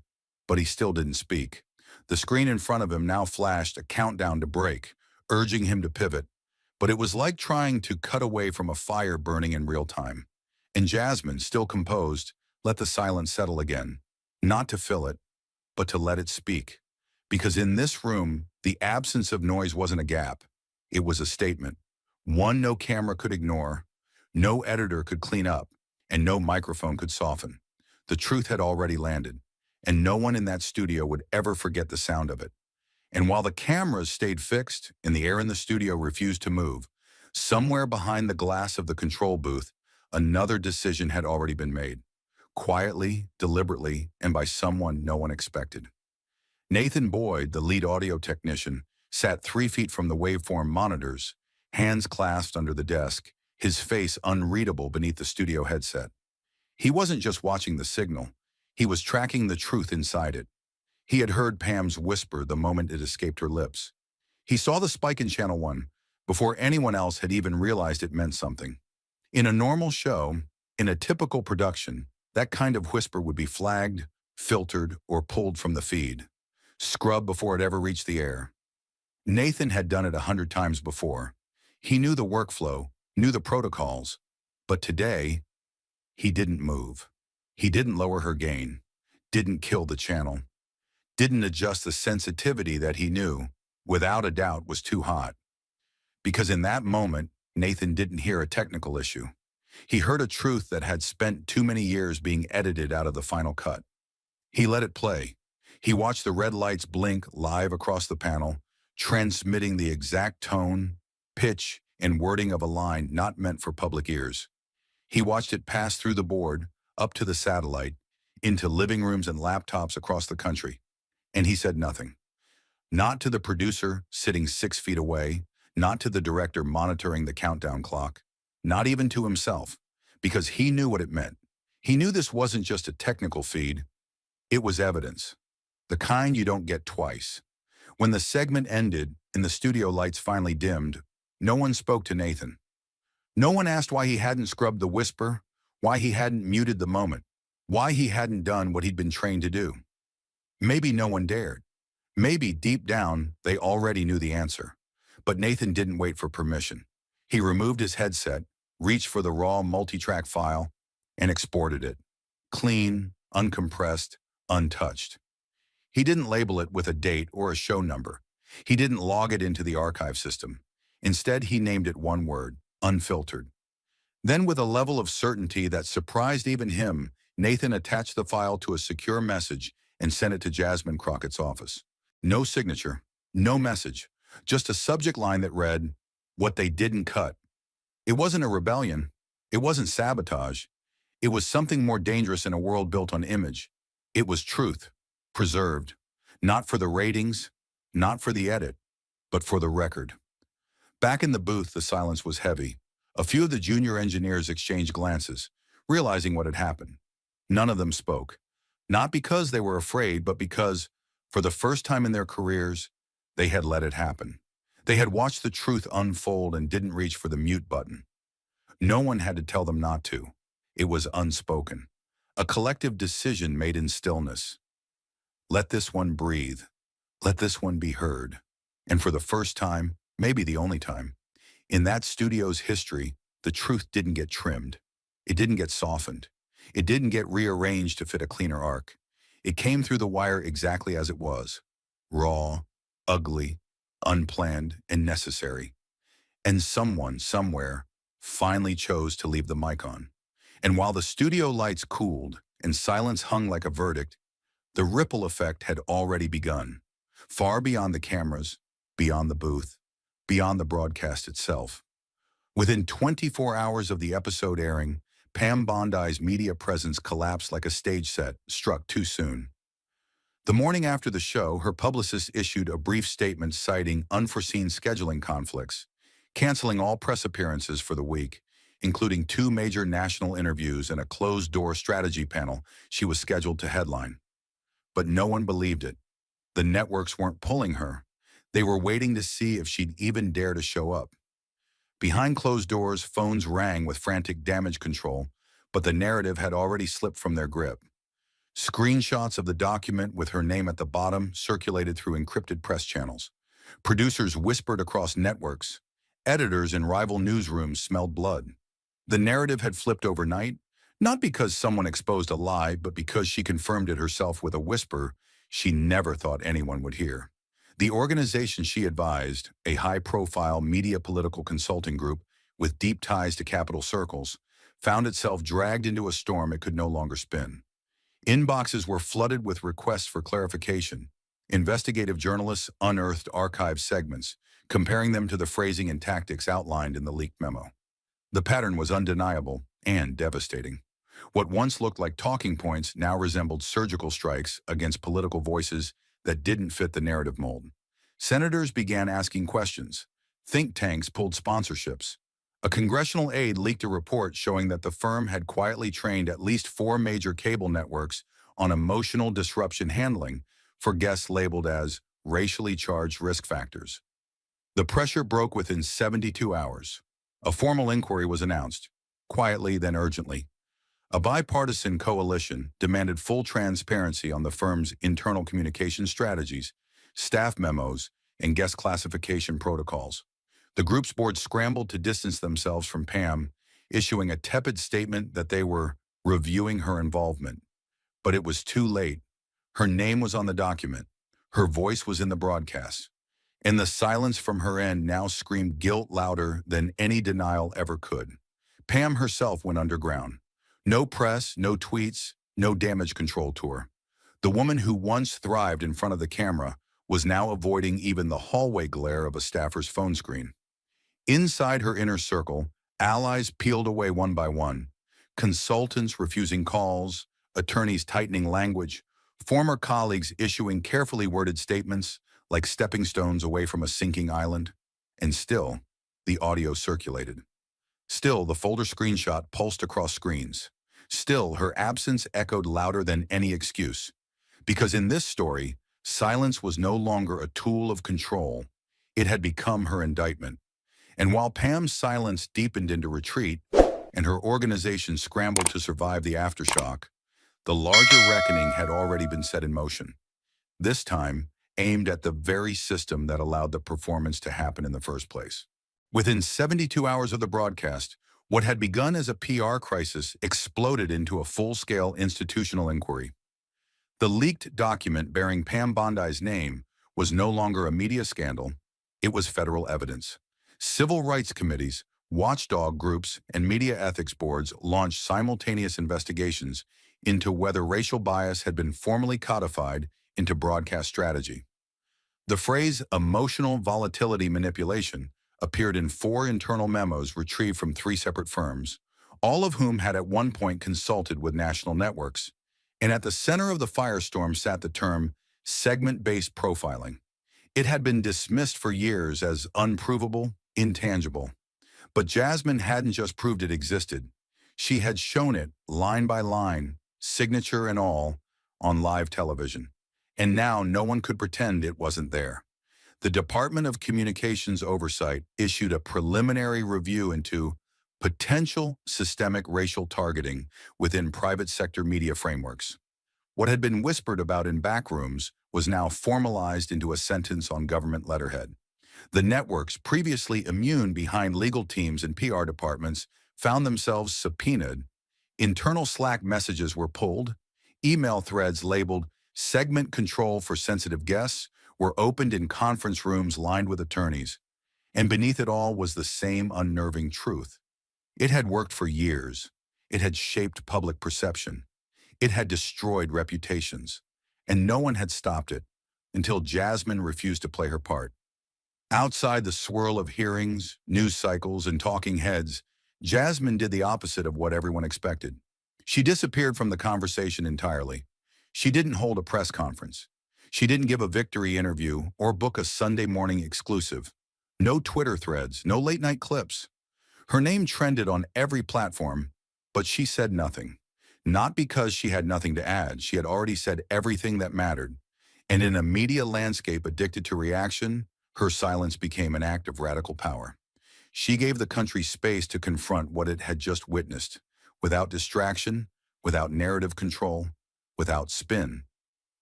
but he still didn't speak. The screen in front of him now flashed a countdown to break, urging him to pivot, but it was like trying to cut away from a fire burning in real time. And Jasmine, still composed, let the silence settle again, not to fill it, but to let it speak. Because in this room, the absence of noise wasn't a gap. It was a statement. One no camera could ignore, no editor could clean up, and no microphone could soften. The truth had already landed, and no one in that studio would ever forget the sound of it. And while the cameras stayed fixed and the air in the studio refused to move, somewhere behind the glass of the control booth, another decision had already been made. Quietly, deliberately, and by someone no one expected. Nathan Boyd, the lead audio technician, sat 3 feet from the waveform monitors, hands clasped under the desk, his face unreadable beneath the studio headset. He wasn't just watching the signal, he was tracking the truth inside it. He had heard Pam's whisper the moment it escaped her lips. He saw the spike in Channel 1 before anyone else had even realized it meant something. In a normal show, in a typical production, that kind of whisper would be flagged, filtered, or pulled from the feed, scrubbed before it ever reached the air. Nathan had done it 100 times before. He knew the workflow, knew the protocols, but today, he didn't move. He didn't lower her gain, didn't kill the channel, didn't adjust the sensitivity that he knew, without a doubt, was too hot. Because in that moment, Nathan didn't hear a technical issue. He heard a truth that had spent too many years being edited out of the final cut. He let it play. He watched the red lights blink live across the panel, transmitting the exact tone, pitch, and wording of a line not meant for public ears. He watched it pass through the board, up to the satellite, into living rooms and laptops across the country. And he said nothing. Not to the producer sitting 6 feet away, not to the director monitoring the countdown clock, not even to himself, because he knew what it meant. He knew this wasn't just a technical feed, it was evidence. The kind you don't get twice. When the segment ended and the studio lights finally dimmed, no one spoke to Nathan. No one asked why he hadn't scrubbed the whisper, why he hadn't muted the moment, why he hadn't done what he'd been trained to do. Maybe no one dared. Maybe deep down, they already knew the answer. But Nathan didn't wait for permission. He removed his headset, reached for the raw multi-track file, and exported it. Clean, uncompressed, untouched. He didn't label it with a date or a show number. He didn't log it into the archive system. Instead, he named it one word, unfiltered. Then, with a level of certainty that surprised even him, Nathan attached the file to a secure message and sent it to Jasmine Crockett's office. No signature, no message, just a subject line that read, "What they didn't cut." It wasn't a rebellion. It wasn't sabotage. It was something more dangerous in a world built on image. It was truth, preserved, not for the ratings, not for the edit, but for the record. Back in the booth, the silence was heavy. A few of the junior engineers exchanged glances, realizing what had happened. None of them spoke, not because they were afraid, but because, for the first time in their careers, they had let it happen. They had watched the truth unfold and didn't reach for the mute button. No one had to tell them not to. It was unspoken. A collective decision made in stillness. Let this one breathe. Let this one be heard. And for the first time, maybe the only time, in that studio's history, the truth didn't get trimmed. It didn't get softened. It didn't get rearranged to fit a cleaner arc. It came through the wire exactly as it was. Raw, ugly, unplanned, and necessary. And someone, somewhere, finally chose to leave the mic on. And while the studio lights cooled and silence hung like a verdict, the ripple effect had already begun. Far beyond the cameras, beyond the booth, beyond the broadcast itself. Within 24 hours of the episode airing, Pam Bondi's media presence collapsed like a stage set struck too soon. The morning after the show, her publicist issued a brief statement citing unforeseen scheduling conflicts, canceling all press appearances for the week, including 2 major national interviews and a closed-door strategy panel she was scheduled to headline. But no one believed it. The networks weren't pulling her. They were waiting to see if she'd even dare to show up. Behind closed doors, phones rang with frantic damage control, but the narrative had already slipped from their grip. Screenshots of the document with her name at the bottom circulated through encrypted press channels. Producers whispered across networks. Editors in rival newsrooms smelled blood. The narrative had flipped overnight, not because someone exposed a lie, but because she confirmed it herself with a whisper she never thought anyone would hear. The organization she advised, a high-profile media political consulting group with deep ties to capital circles, found itself dragged into a storm it could no longer spin. Inboxes were flooded with requests for clarification. Investigative journalists unearthed archived segments, comparing them to the phrasing and tactics outlined in the leaked memo. The pattern was undeniable and devastating. What once looked like talking points now resembled surgical strikes against political voices that didn't fit the narrative mold. Senators began asking questions. Think tanks pulled sponsorships. A congressional aide leaked a report showing that the firm had quietly trained at least 4 major cable networks on emotional disruption handling for guests labeled as racially charged risk factors. The pressure broke within 72 hours. A formal inquiry was announced, quietly then urgently. A bipartisan coalition demanded full transparency on the firm's internal communication strategies, staff memos, and guest classification protocols. The group's board scrambled to distance themselves from Pam, issuing a tepid statement that they were reviewing her involvement. But it was too late. Her name was on the document. Her voice was in the broadcast. And the silence from her end now screamed guilt louder than any denial ever could. Pam herself went underground. No press, no tweets, no damage control tour. The woman who once thrived in front of the camera was now avoiding even the hallway glare of a staffer's phone screen. Inside her inner circle, allies peeled away one by one, consultants refusing calls, attorneys tightening language, former colleagues issuing carefully worded statements like stepping stones away from a sinking island. And still, the audio circulated. Still, the folder screenshot pulsed across screens. Still, her absence echoed louder than any excuse. Because in this story, silence was no longer a tool of control. It had become her indictment. And while Pam's silence deepened into retreat, and her organization scrambled to survive the aftershock, the larger reckoning had already been set in motion. This time, aimed at the very system that allowed the performance to happen in the first place. Within 72 hours of the broadcast, what had begun as a PR crisis exploded into a full-scale institutional inquiry. The leaked document bearing Pam Bondi's name was no longer a media scandal, it was federal evidence. Civil rights committees, watchdog groups, and media ethics boards launched simultaneous investigations into whether racial bias had been formally codified into broadcast strategy. The phrase emotional volatility manipulation appeared in 4 internal memos retrieved from 3 separate firms, all of whom had at one point consulted with national networks. And at the center of the firestorm sat the term segment-based profiling. It had been dismissed for years as unprovable, intangible. But Jasmine hadn't just proved it existed. She had shown it, line by line, signature and all, on live television. And now no one could pretend it wasn't there. The Department of Communications Oversight issued a preliminary review into potential systemic racial targeting within private sector media frameworks. What had been whispered about in backrooms was now formalized into a sentence on government letterhead. The networks, previously immune behind legal teams and PR departments, found themselves subpoenaed, Internal Slack messages were pulled. Email threads labeled segment control for sensitive guests were opened in conference rooms lined with attorneys. And beneath it all was the same unnerving truth. It had worked for years. It had shaped public perception. It had destroyed reputations. And no one had stopped it until Jasmine refused to play her part. Outside the swirl of hearings, news cycles, and talking heads, Jasmine did the opposite of what everyone expected. She disappeared from the conversation entirely. She didn't hold a press conference. She didn't give a victory interview or book a Sunday morning exclusive. No Twitter threads, no late-night clips. Her name trended on every platform, but she said nothing. Not because she had nothing to add. She had already said everything that mattered. And in a media landscape addicted to reaction, her silence became an act of radical power. She gave the country space to confront what it had just witnessed, without distraction, without narrative control, without spin.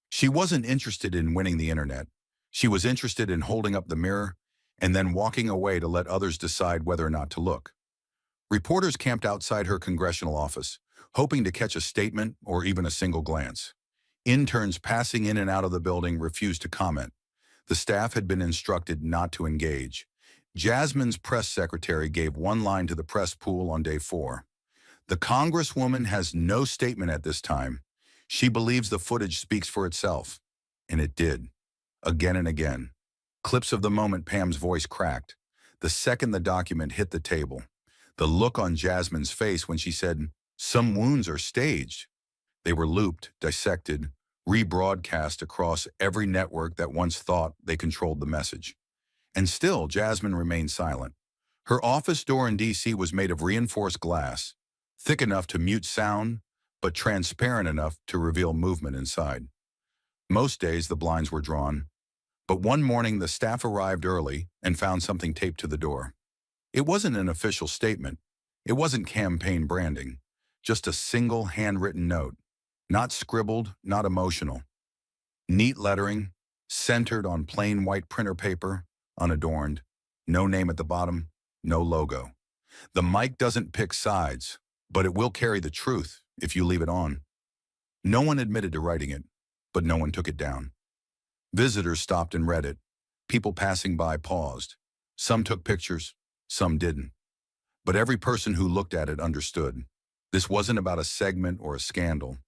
She wasn't interested in winning the internet. She was interested in holding up the mirror and then walking away to let others decide whether or not to look. Reporters camped outside her congressional office, hoping to catch a statement or even a single glance. Interns passing in and out of the building refused to comment. The staff had been instructed not to engage. Jasmine's press secretary gave one line to the press pool on day 4. The Congresswoman has no statement at this time. She believes the footage speaks for itself. And it did. Again and again. Clips of the moment Pam's voice cracked. The second the document hit the table. The look on Jasmine's face when she said, "Some wounds are staged." They were looped, dissected, rebroadcast across every network that once thought they controlled the message. And still, Jasmine remained silent. Her office door in D.C. was made of reinforced glass, thick enough to mute sound, but transparent enough to reveal movement inside. Most days, the blinds were drawn. But one morning, the staff arrived early and found something taped to the door. It wasn't an official statement. It wasn't campaign branding. Just a single handwritten note. Not scribbled, not emotional. Neat lettering, centered on plain white printer paper, unadorned. No name at the bottom, no logo. The mic doesn't pick sides, but it will carry the truth if you leave it on. No one admitted to writing it, but no one took it down. Visitors stopped and read it. People passing by paused. Some took pictures, some didn't. But every person who looked at it understood. This wasn't about a segment or a scandal.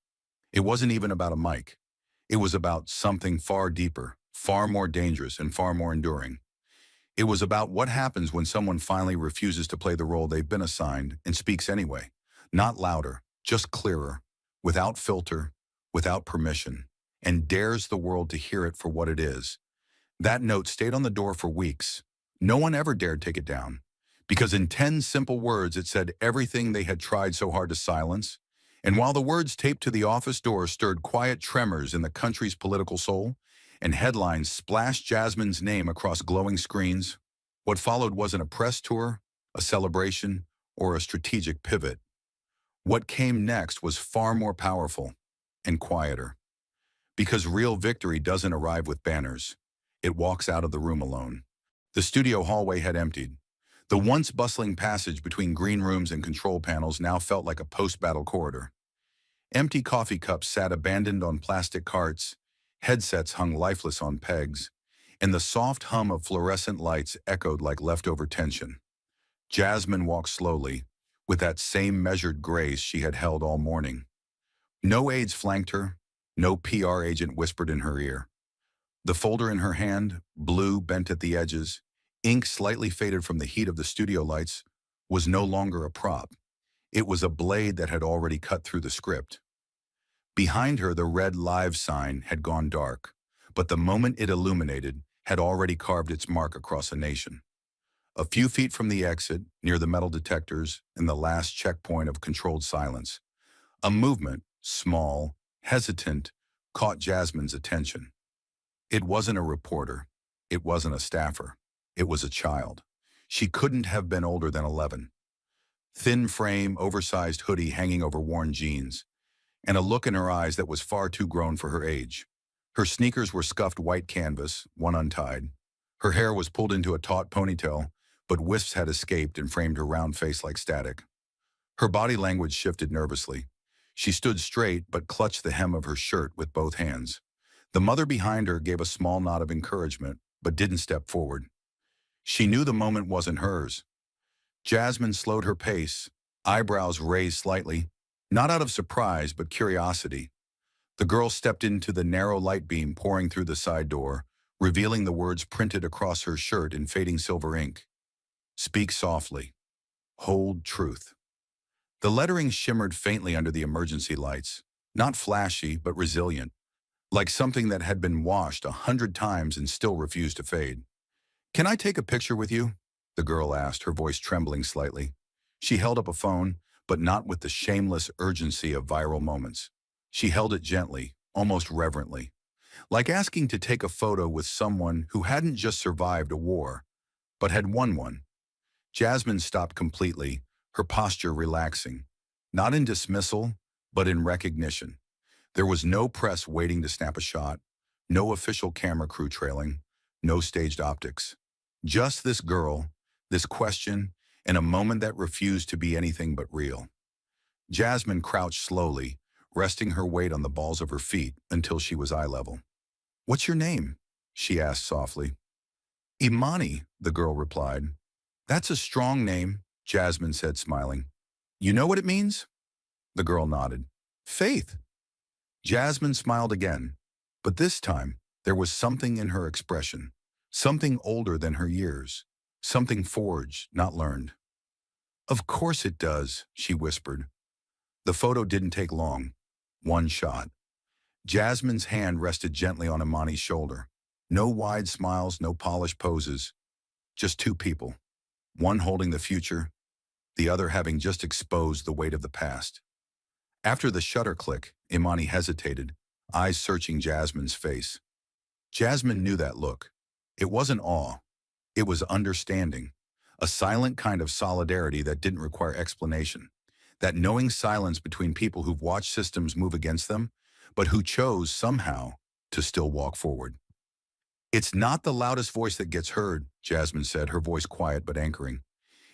It wasn't even about a mic. It was about something far deeper, far more dangerous, and far more enduring. It was about what happens when someone finally refuses to play the role they've been assigned and speaks anyway. Not louder, just clearer, without filter, without permission, and dares the world to hear it for what it is. That note stayed on the door for weeks. No one ever dared take it down, because in 10 simple words it said everything they had tried so hard to silence. And while the words taped to the office door stirred quiet tremors in the country's political soul, and headlines splashed Jasmine's name across glowing screens, what followed wasn't a press tour, a celebration, or a strategic pivot. What came next was far more powerful and quieter. Because real victory doesn't arrive with banners. It walks out of the room alone. The studio hallway had emptied. The once bustling passage between green rooms and control panels now felt like a post-battle corridor. Empty coffee cups sat abandoned on plastic carts, headsets hung lifeless on pegs, and the soft hum of fluorescent lights echoed like leftover tension. Jasmine walked slowly, with that same measured grace she had held all morning. No aides flanked her, no PR agent whispered in her ear. The folder in her hand, blue, bent at the edges, ink slightly faded from the heat of the studio lights, was no longer a prop. It was a blade that had already cut through the script. Behind her, the red live sign had gone dark, but the moment it illuminated had already carved its mark across a nation. A few feet from the exit, near the metal detectors and the last checkpoint of controlled silence, a movement, small, hesitant, caught Jasmine's attention. It wasn't a reporter. It wasn't a staffer. It was a child. She couldn't have been older than 11. Thin frame, oversized hoodie hanging over worn jeans, and a look in her eyes that was far too grown for her age. Her sneakers were scuffed white canvas, one untied. Her hair was pulled into a taut ponytail, but wisps had escaped and framed her round face like static. Her body language shifted nervously. She stood straight but clutched the hem of her shirt with both hands. The mother behind her gave a small nod of encouragement, but didn't step forward. She knew the moment wasn't hers. Jasmine slowed her pace, eyebrows raised slightly, not out of surprise but curiosity. The girl stepped into the narrow light beam pouring through the side door, revealing the words printed across her shirt in fading silver ink. Speak softly. Hold truth. The lettering shimmered faintly under the emergency lights, not flashy but resilient, like something that had been washed 100 times and still refused to fade. Can I take a picture with you? The girl asked, her voice trembling slightly. She held up a phone, but not with the shameless urgency of viral moments. She held it gently, almost reverently, like asking to take a photo with someone who hadn't just survived a war, but had won one. Jasmine stopped completely, her posture relaxing, not in dismissal, but in recognition. There was no press waiting to snap a shot, no official camera crew trailing, no staged optics. Just this girl, this question, and a moment that refused to be anything but real. Jasmine crouched slowly, resting her weight on the balls of her feet until she was eye level. "What's your name?" she asked softly. "Imani," the girl replied. "That's a strong name," Jasmine said, smiling. "You know what it means?" The girl nodded. "Faith." Jasmine smiled again, but this time there was something in her expression, something older than her years, something forged, not learned. "Of course it does," she whispered. The photo didn't take long. One shot. Jasmine's hand rested gently on Imani's shoulder. No wide smiles, no polished poses. Just two people. One holding the future, the other having just exposed the weight of the past. After the shutter click, Imani hesitated, eyes searching Jasmine's face. Jasmine knew that look. It wasn't awe. It was understanding. A silent kind of solidarity that didn't require explanation. That knowing silence between people who've watched systems move against them, but who chose, somehow, to still walk forward. "It's not the loudest voice that gets heard," Jasmine said, her voice quiet but anchoring.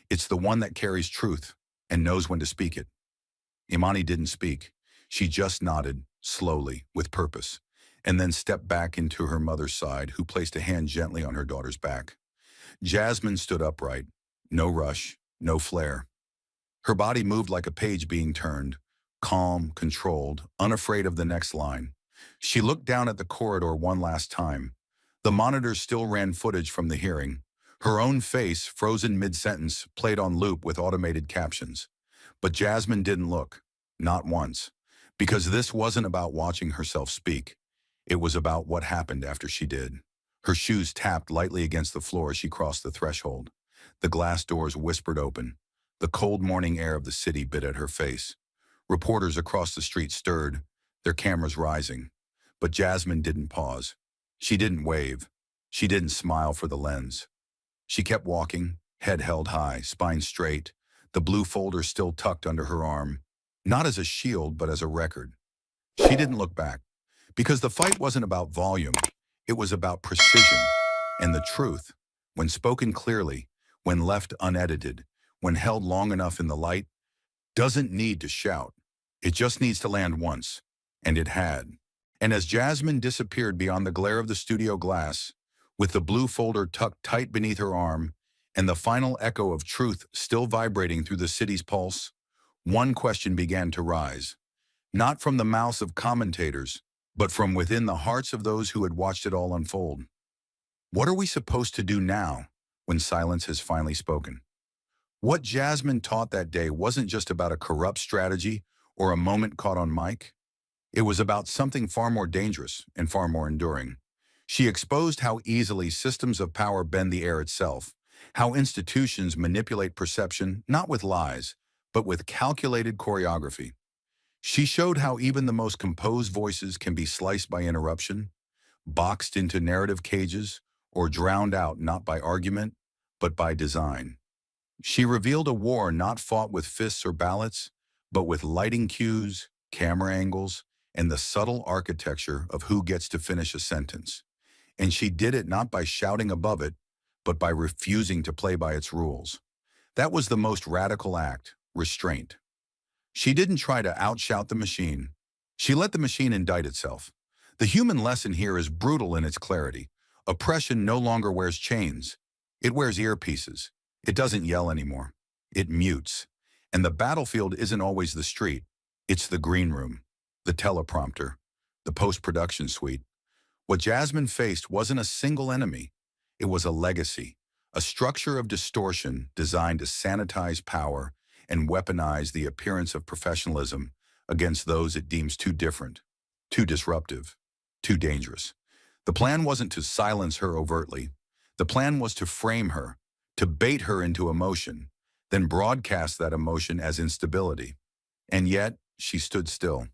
"It's the one that carries truth and knows when to speak it." Imani didn't speak. She just nodded, slowly, with purpose, and then stepped back into her mother's side, who placed a hand gently on her daughter's back. Jasmine stood upright. No rush, no flare. Her body moved like a page being turned, calm, controlled, unafraid of the next line. She looked down at the corridor one last time. The monitors still ran footage from the hearing. Her own face, frozen mid-sentence, played on loop with automated captions. But Jasmine didn't look, not once, because this wasn't about watching herself speak. It was about what happened after she did. Her shoes tapped lightly against the floor as she crossed the threshold. The glass doors whispered open. The cold morning air of the city bit at her face. Reporters across the street stirred, their cameras rising. But Jasmine didn't pause. She didn't wave. She didn't smile for the lens. She kept walking, head held high, spine straight, the blue folder still tucked under her arm, not as a shield but as a record. She didn't look back, because the fight wasn't about volume. It was about precision. And the truth, when spoken clearly, when left unedited, when held long enough in the light, doesn't need to shout. It just needs to land once. And it had. And as Jasmine disappeared beyond the glare of the studio glass, with the blue folder tucked tight beneath her arm, and the final echo of truth still vibrating through the city's pulse, one question began to rise. Not from the mouths of commentators, but from within the hearts of those who had watched it all unfold. What are we supposed to do now, when silence has finally spoken? What Jasmine taught that day wasn't just about a corrupt strategy or a moment caught on mic. It was about something far more dangerous and far more enduring. She exposed how easily systems of power bend the air itself, how institutions manipulate perception not with lies, but with calculated choreography. She showed how even the most composed voices can be sliced by interruption, boxed into narrative cages, or drowned out not by argument, but by design. She revealed a war not fought with fists or ballots, but with lighting cues, camera angles, and the subtle architecture of who gets to finish a sentence. And she did it not by shouting above it, but by refusing to play by its rules. That was the most radical act, restraint. She didn't try to outshout the machine. She let the machine indict itself. The human lesson here is brutal in its clarity. Oppression no longer wears chains. It wears earpieces. It doesn't yell anymore. It mutes. And the battlefield isn't always the street. It's the green room, the teleprompter, the post-production suite. What Jasmine faced wasn't a single enemy. It was a legacy, a structure of distortion designed to sanitize power and weaponize the appearance of professionalism against those it deems too different, too disruptive, too dangerous. The plan wasn't to silence her overtly. The plan was to frame her, to bait her into emotion, then broadcast that emotion as instability. And yet, she stood still.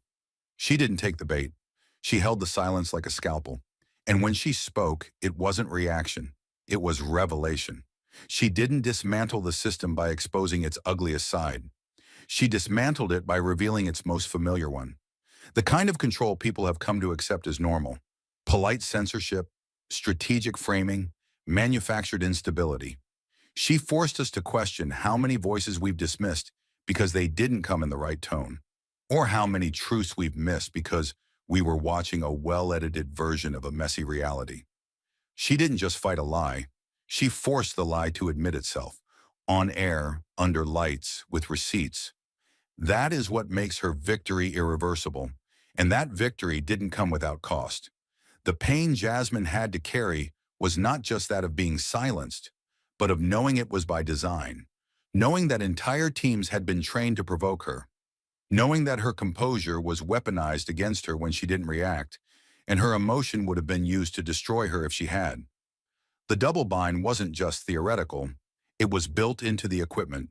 She didn't take the bait. She held the silence like a scalpel. And when she spoke, it wasn't reaction. It was revelation. She didn't dismantle the system by exposing its ugliest side. She dismantled it by revealing its most familiar one. The kind of control people have come to accept as normal. Polite censorship, strategic framing, manufactured instability. She forced us to question how many voices we've dismissed because they didn't come in the right tone, or how many truths we've missed because we were watching a well-edited version of a messy reality. She didn't just fight a lie. She forced the lie to admit itself, on air, under lights, with receipts. That is what makes her victory irreversible, and that victory didn't come without cost. The pain Jasmine had to carry was not just that of being silenced, but of knowing it was by design, knowing that entire teams had been trained to provoke her, knowing that her composure was weaponized against her when she didn't react, and her emotion would have been used to destroy her if she had. The double bind wasn't just theoretical, it was built into the equipment.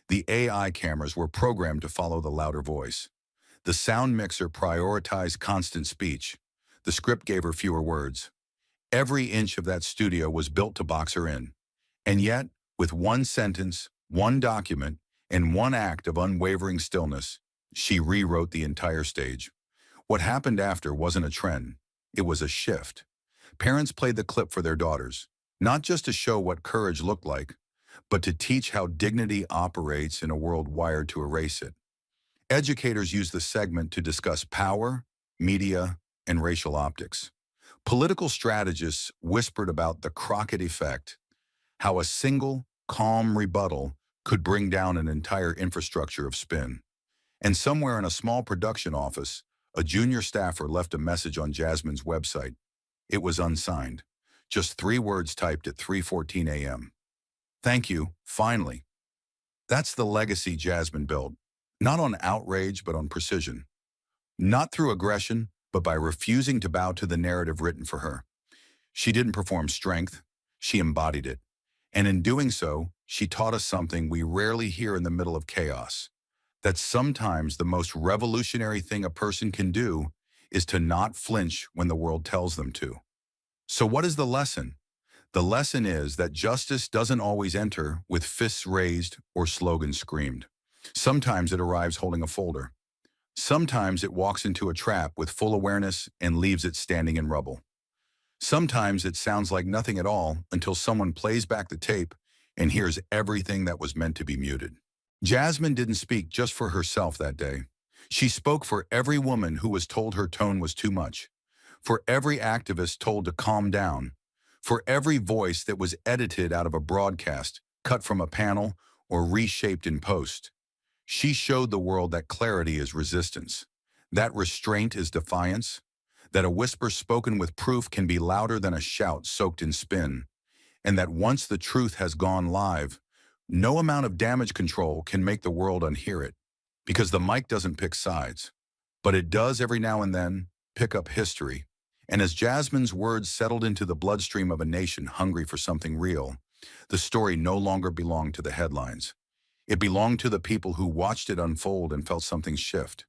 The AI cameras were programmed to follow the louder voice. The sound mixer prioritized constant speech. The script gave her fewer words. Every inch of that studio was built to box her in. And yet, with one sentence, one document, and one act of unwavering stillness, she rewrote the entire stage. What happened after wasn't a trend. It was a shift. Parents played the clip for their daughters, not just to show what courage looked like, but to teach how dignity operates in a world wired to erase it. Educators used the segment to discuss power, media, and racial optics. Political strategists whispered about the Crockett effect, how a single, calm rebuttal could bring down an entire infrastructure of spin. And somewhere in a small production office, a junior staffer left a message on Jasmine's website. It was unsigned, just 3 words typed at 3:14 a.m. Thank you, finally. That's the legacy Jasmine built, not on outrage but on precision. Not through aggression, but by refusing to bow to the narrative written for her. She didn't perform strength, she embodied it. And in doing so, she taught us something we rarely hear in the middle of chaos. That sometimes the most revolutionary thing a person can do is to not flinch when the world tells them to. So what is the lesson? The lesson is that justice doesn't always enter with fists raised or slogans screamed. Sometimes it arrives holding a folder. Sometimes it walks into a trap with full awareness and leaves it standing in rubble. Sometimes it sounds like nothing at all until someone plays back the tape and hears everything that was meant to be muted. Jasmine didn't speak just for herself that day. She spoke for every woman who was told her tone was too much, for every activist told to calm down, for every voice that was edited out of a broadcast, cut from a panel, or reshaped in post. She showed the world that clarity is resistance, that restraint is defiance, that a whisper spoken with proof can be louder than a shout soaked in spin, and that once the truth has gone live, no amount of damage control can make the world unhear it, because the mic doesn't pick sides, but it does every now and then pick up history. And as Jasmine's words settled into the bloodstream of a nation hungry for something real, the story no longer belonged to the headlines. It belonged to the people who watched it unfold and felt something shift.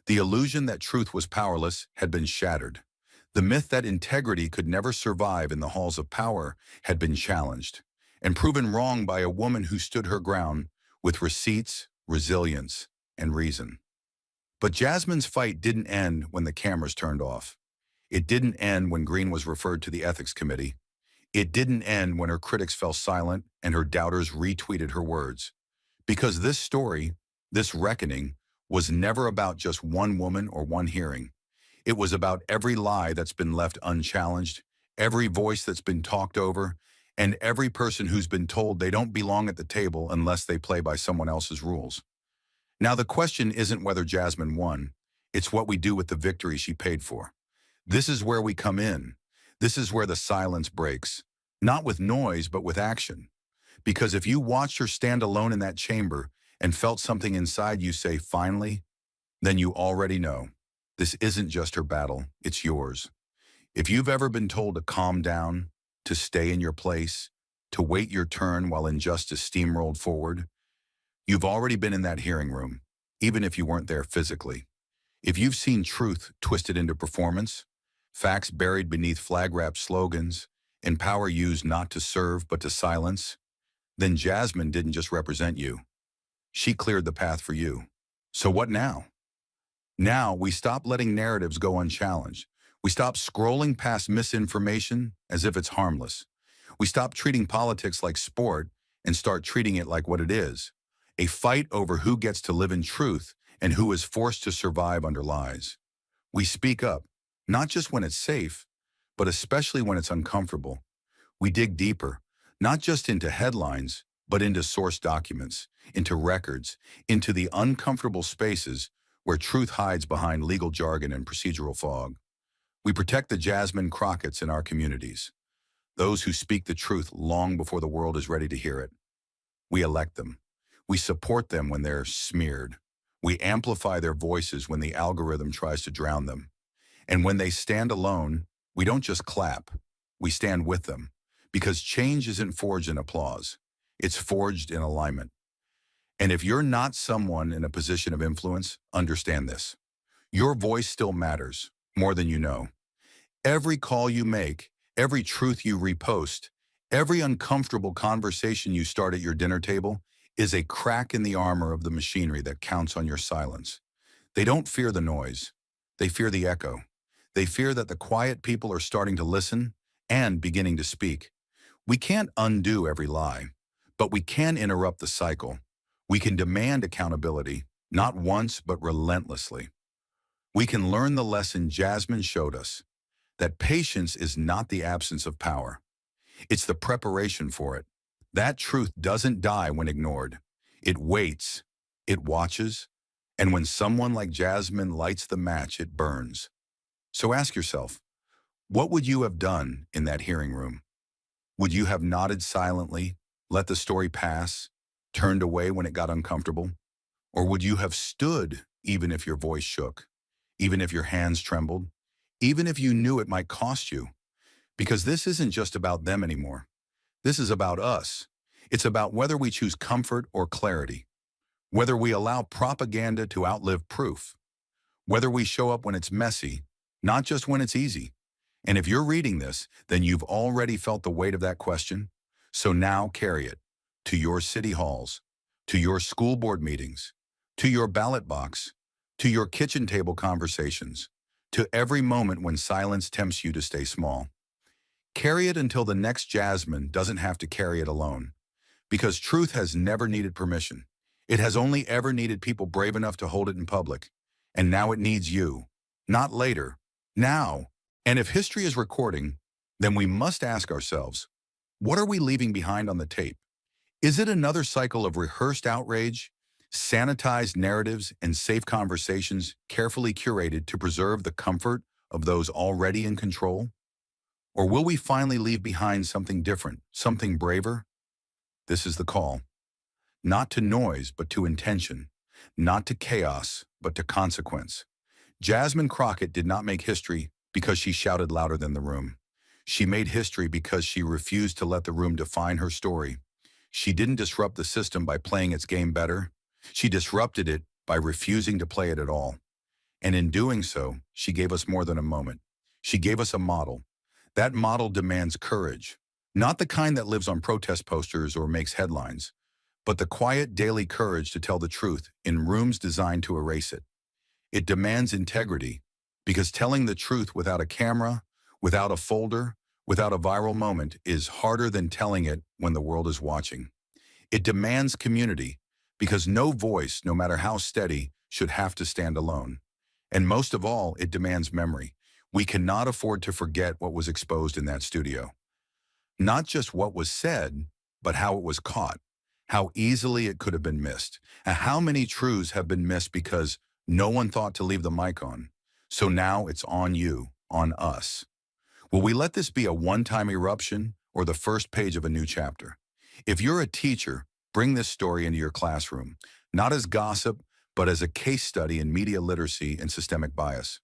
The illusion that truth was powerless had been shattered. The myth that integrity could never survive in the halls of power had been challenged and proven wrong by a woman who stood her ground with receipts, resilience, and reason. But Jasmine's fight didn't end when the cameras turned off. It didn't end when Green was referred to the ethics committee. It didn't end when her critics fell silent and her doubters retweeted her words. Because this story, this reckoning, was never about just one woman or one hearing. It was about every lie that's been left unchallenged, every voice that's been talked over, and every person who's been told they don't belong at the table unless they play by someone else's rules. Now, the question isn't whether Jasmine won. It's what we do with the victory she paid for. This is where we come in. This is where the silence breaks. Not with noise, but with action. Because if you watched her stand alone in that chamber and felt something inside you say, finally, then you already know. This isn't just her battle, it's yours. If you've ever been told to calm down, to stay in your place, to wait your turn while injustice steamrolled forward, you've already been in that hearing room, even if you weren't there physically. If you've seen truth twisted into performance, facts buried beneath flag-wrapped slogans, and power used not to serve but to silence, then Jasmine didn't just represent you. She cleared the path for you. So what now? Now we stop letting narratives go unchallenged. We stop scrolling past misinformation as if it's harmless. We stop treating politics like sport and start treating it like what it is, a fight over who gets to live in truth and who is forced to survive under lies. We speak up, not just when it's safe, but especially when it's uncomfortable. We dig deeper, not just into headlines, but into source documents, into records, into the uncomfortable spaces where truth hides behind legal jargon and procedural fog. We protect the Jasmine Crocketts in our communities, those who speak the truth long before the world is ready to hear it. We elect them. We support them when they're smeared. We amplify their voices when the algorithm tries to drown them. And when they stand alone, we don't just clap, we stand with them. Because change isn't forged in applause, it's forged in alignment. And if you're not someone in a position of influence, understand this. Your voice still matters, more than you know. Every call you make, every truth you repost, every uncomfortable conversation you start at your dinner table is a crack in the armor of the machinery that counts on your silence. They don't fear the noise. They fear the echo. They fear that the quiet people are starting to listen and beginning to speak. We can't undo every lie, but we can interrupt the cycle. We can demand accountability, not once, but relentlessly. We can learn the lesson Jasmine showed us, that patience is not the absence of power. It's the preparation for it. That truth doesn't die when ignored. It waits, it watches, and when someone like Jasmine lights the match, it burns. So ask yourself, what would you have done in that hearing room? Would you have nodded silently, let the story pass, turned away when it got uncomfortable? Or would you have stood even if your voice shook, even if your hands trembled, even if you knew it might cost you? Because this isn't just about them anymore. This is about us. It's about whether we choose comfort or clarity, whether we allow propaganda to outlive proof, whether we show up when it's messy, not just when it's easy. And if you're reading this, then you've already felt the weight of that question. So now carry it to your city halls, to your school board meetings, to your ballot box, to your kitchen table conversations, to every moment when silence tempts you to stay small. Carry it until the next Jasmine doesn't have to carry it alone. Because truth has never needed permission. It has only ever needed people brave enough to hold it in public. And now it needs you. Not later. Now. And if history is recording, then we must ask ourselves, what are we leaving behind on the tape? Is it another cycle of rehearsed outrage, sanitized narratives, and safe conversations carefully curated to preserve the comfort of those already in control? Or will we finally leave behind something different, something braver? This is the call. Not to noise, but to intention. Not to chaos, but to consequence. Jasmine Crockett did not make history because she shouted louder than the room. She made history because she refused to let the room define her story. She didn't disrupt the system by playing its game better. She disrupted it by refusing to play it at all. And in doing so, she gave us more than a moment. She gave us a model. That model demands courage, not the kind that lives on protest posters or makes headlines, but the quiet daily courage to tell the truth in rooms designed to erase it. It demands integrity, because telling the truth without a camera, without a folder, without a viral moment is harder than telling it when the world is watching. It demands community, because no voice, no matter how steady, should have to stand alone. And most of all, it demands memory. We cannot afford to forget what was exposed in that studio. Not just what was said, but how it was caught, how easily it could have been missed, and how many truths have been missed because no one thought to leave the mic on. So now it's on you, on us. Will we let this be a one-time eruption or the first page of a new chapter? If you're a teacher, bring this story into your classroom, not as gossip, but as a case study in media literacy and systemic bias.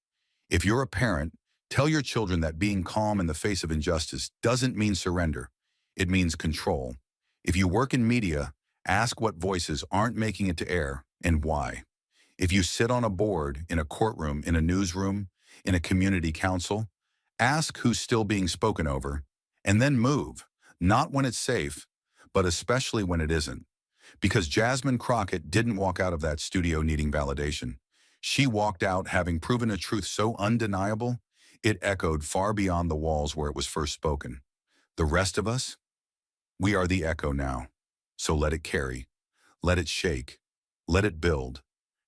If you're a parent, tell your children that being calm in the face of injustice doesn't mean surrender. It means control. If you work in media, ask what voices aren't making it to air and why. If you sit on a board, in a courtroom, in a newsroom, in a community council, ask who's still being spoken over, and then move, not when it's safe, but especially when it isn't. Because Jasmine Crockett didn't walk out of that studio needing validation. She walked out having proven a truth so undeniable, it echoed far beyond the walls where it was first spoken. The rest of us? We are the echo now. So let it carry, let it shake, let it build,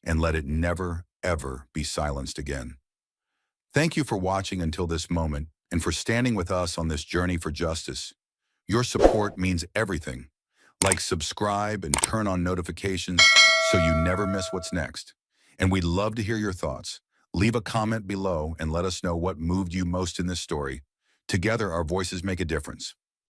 and let it never, ever be silenced again. Thank you for watching until this moment and for standing with us on this journey for justice. Your support means everything. Like, subscribe, and turn on notifications so you never miss what's next. And we'd love to hear your thoughts. Leave a comment below and let us know what moved you most in this story. Together, our voices make a difference.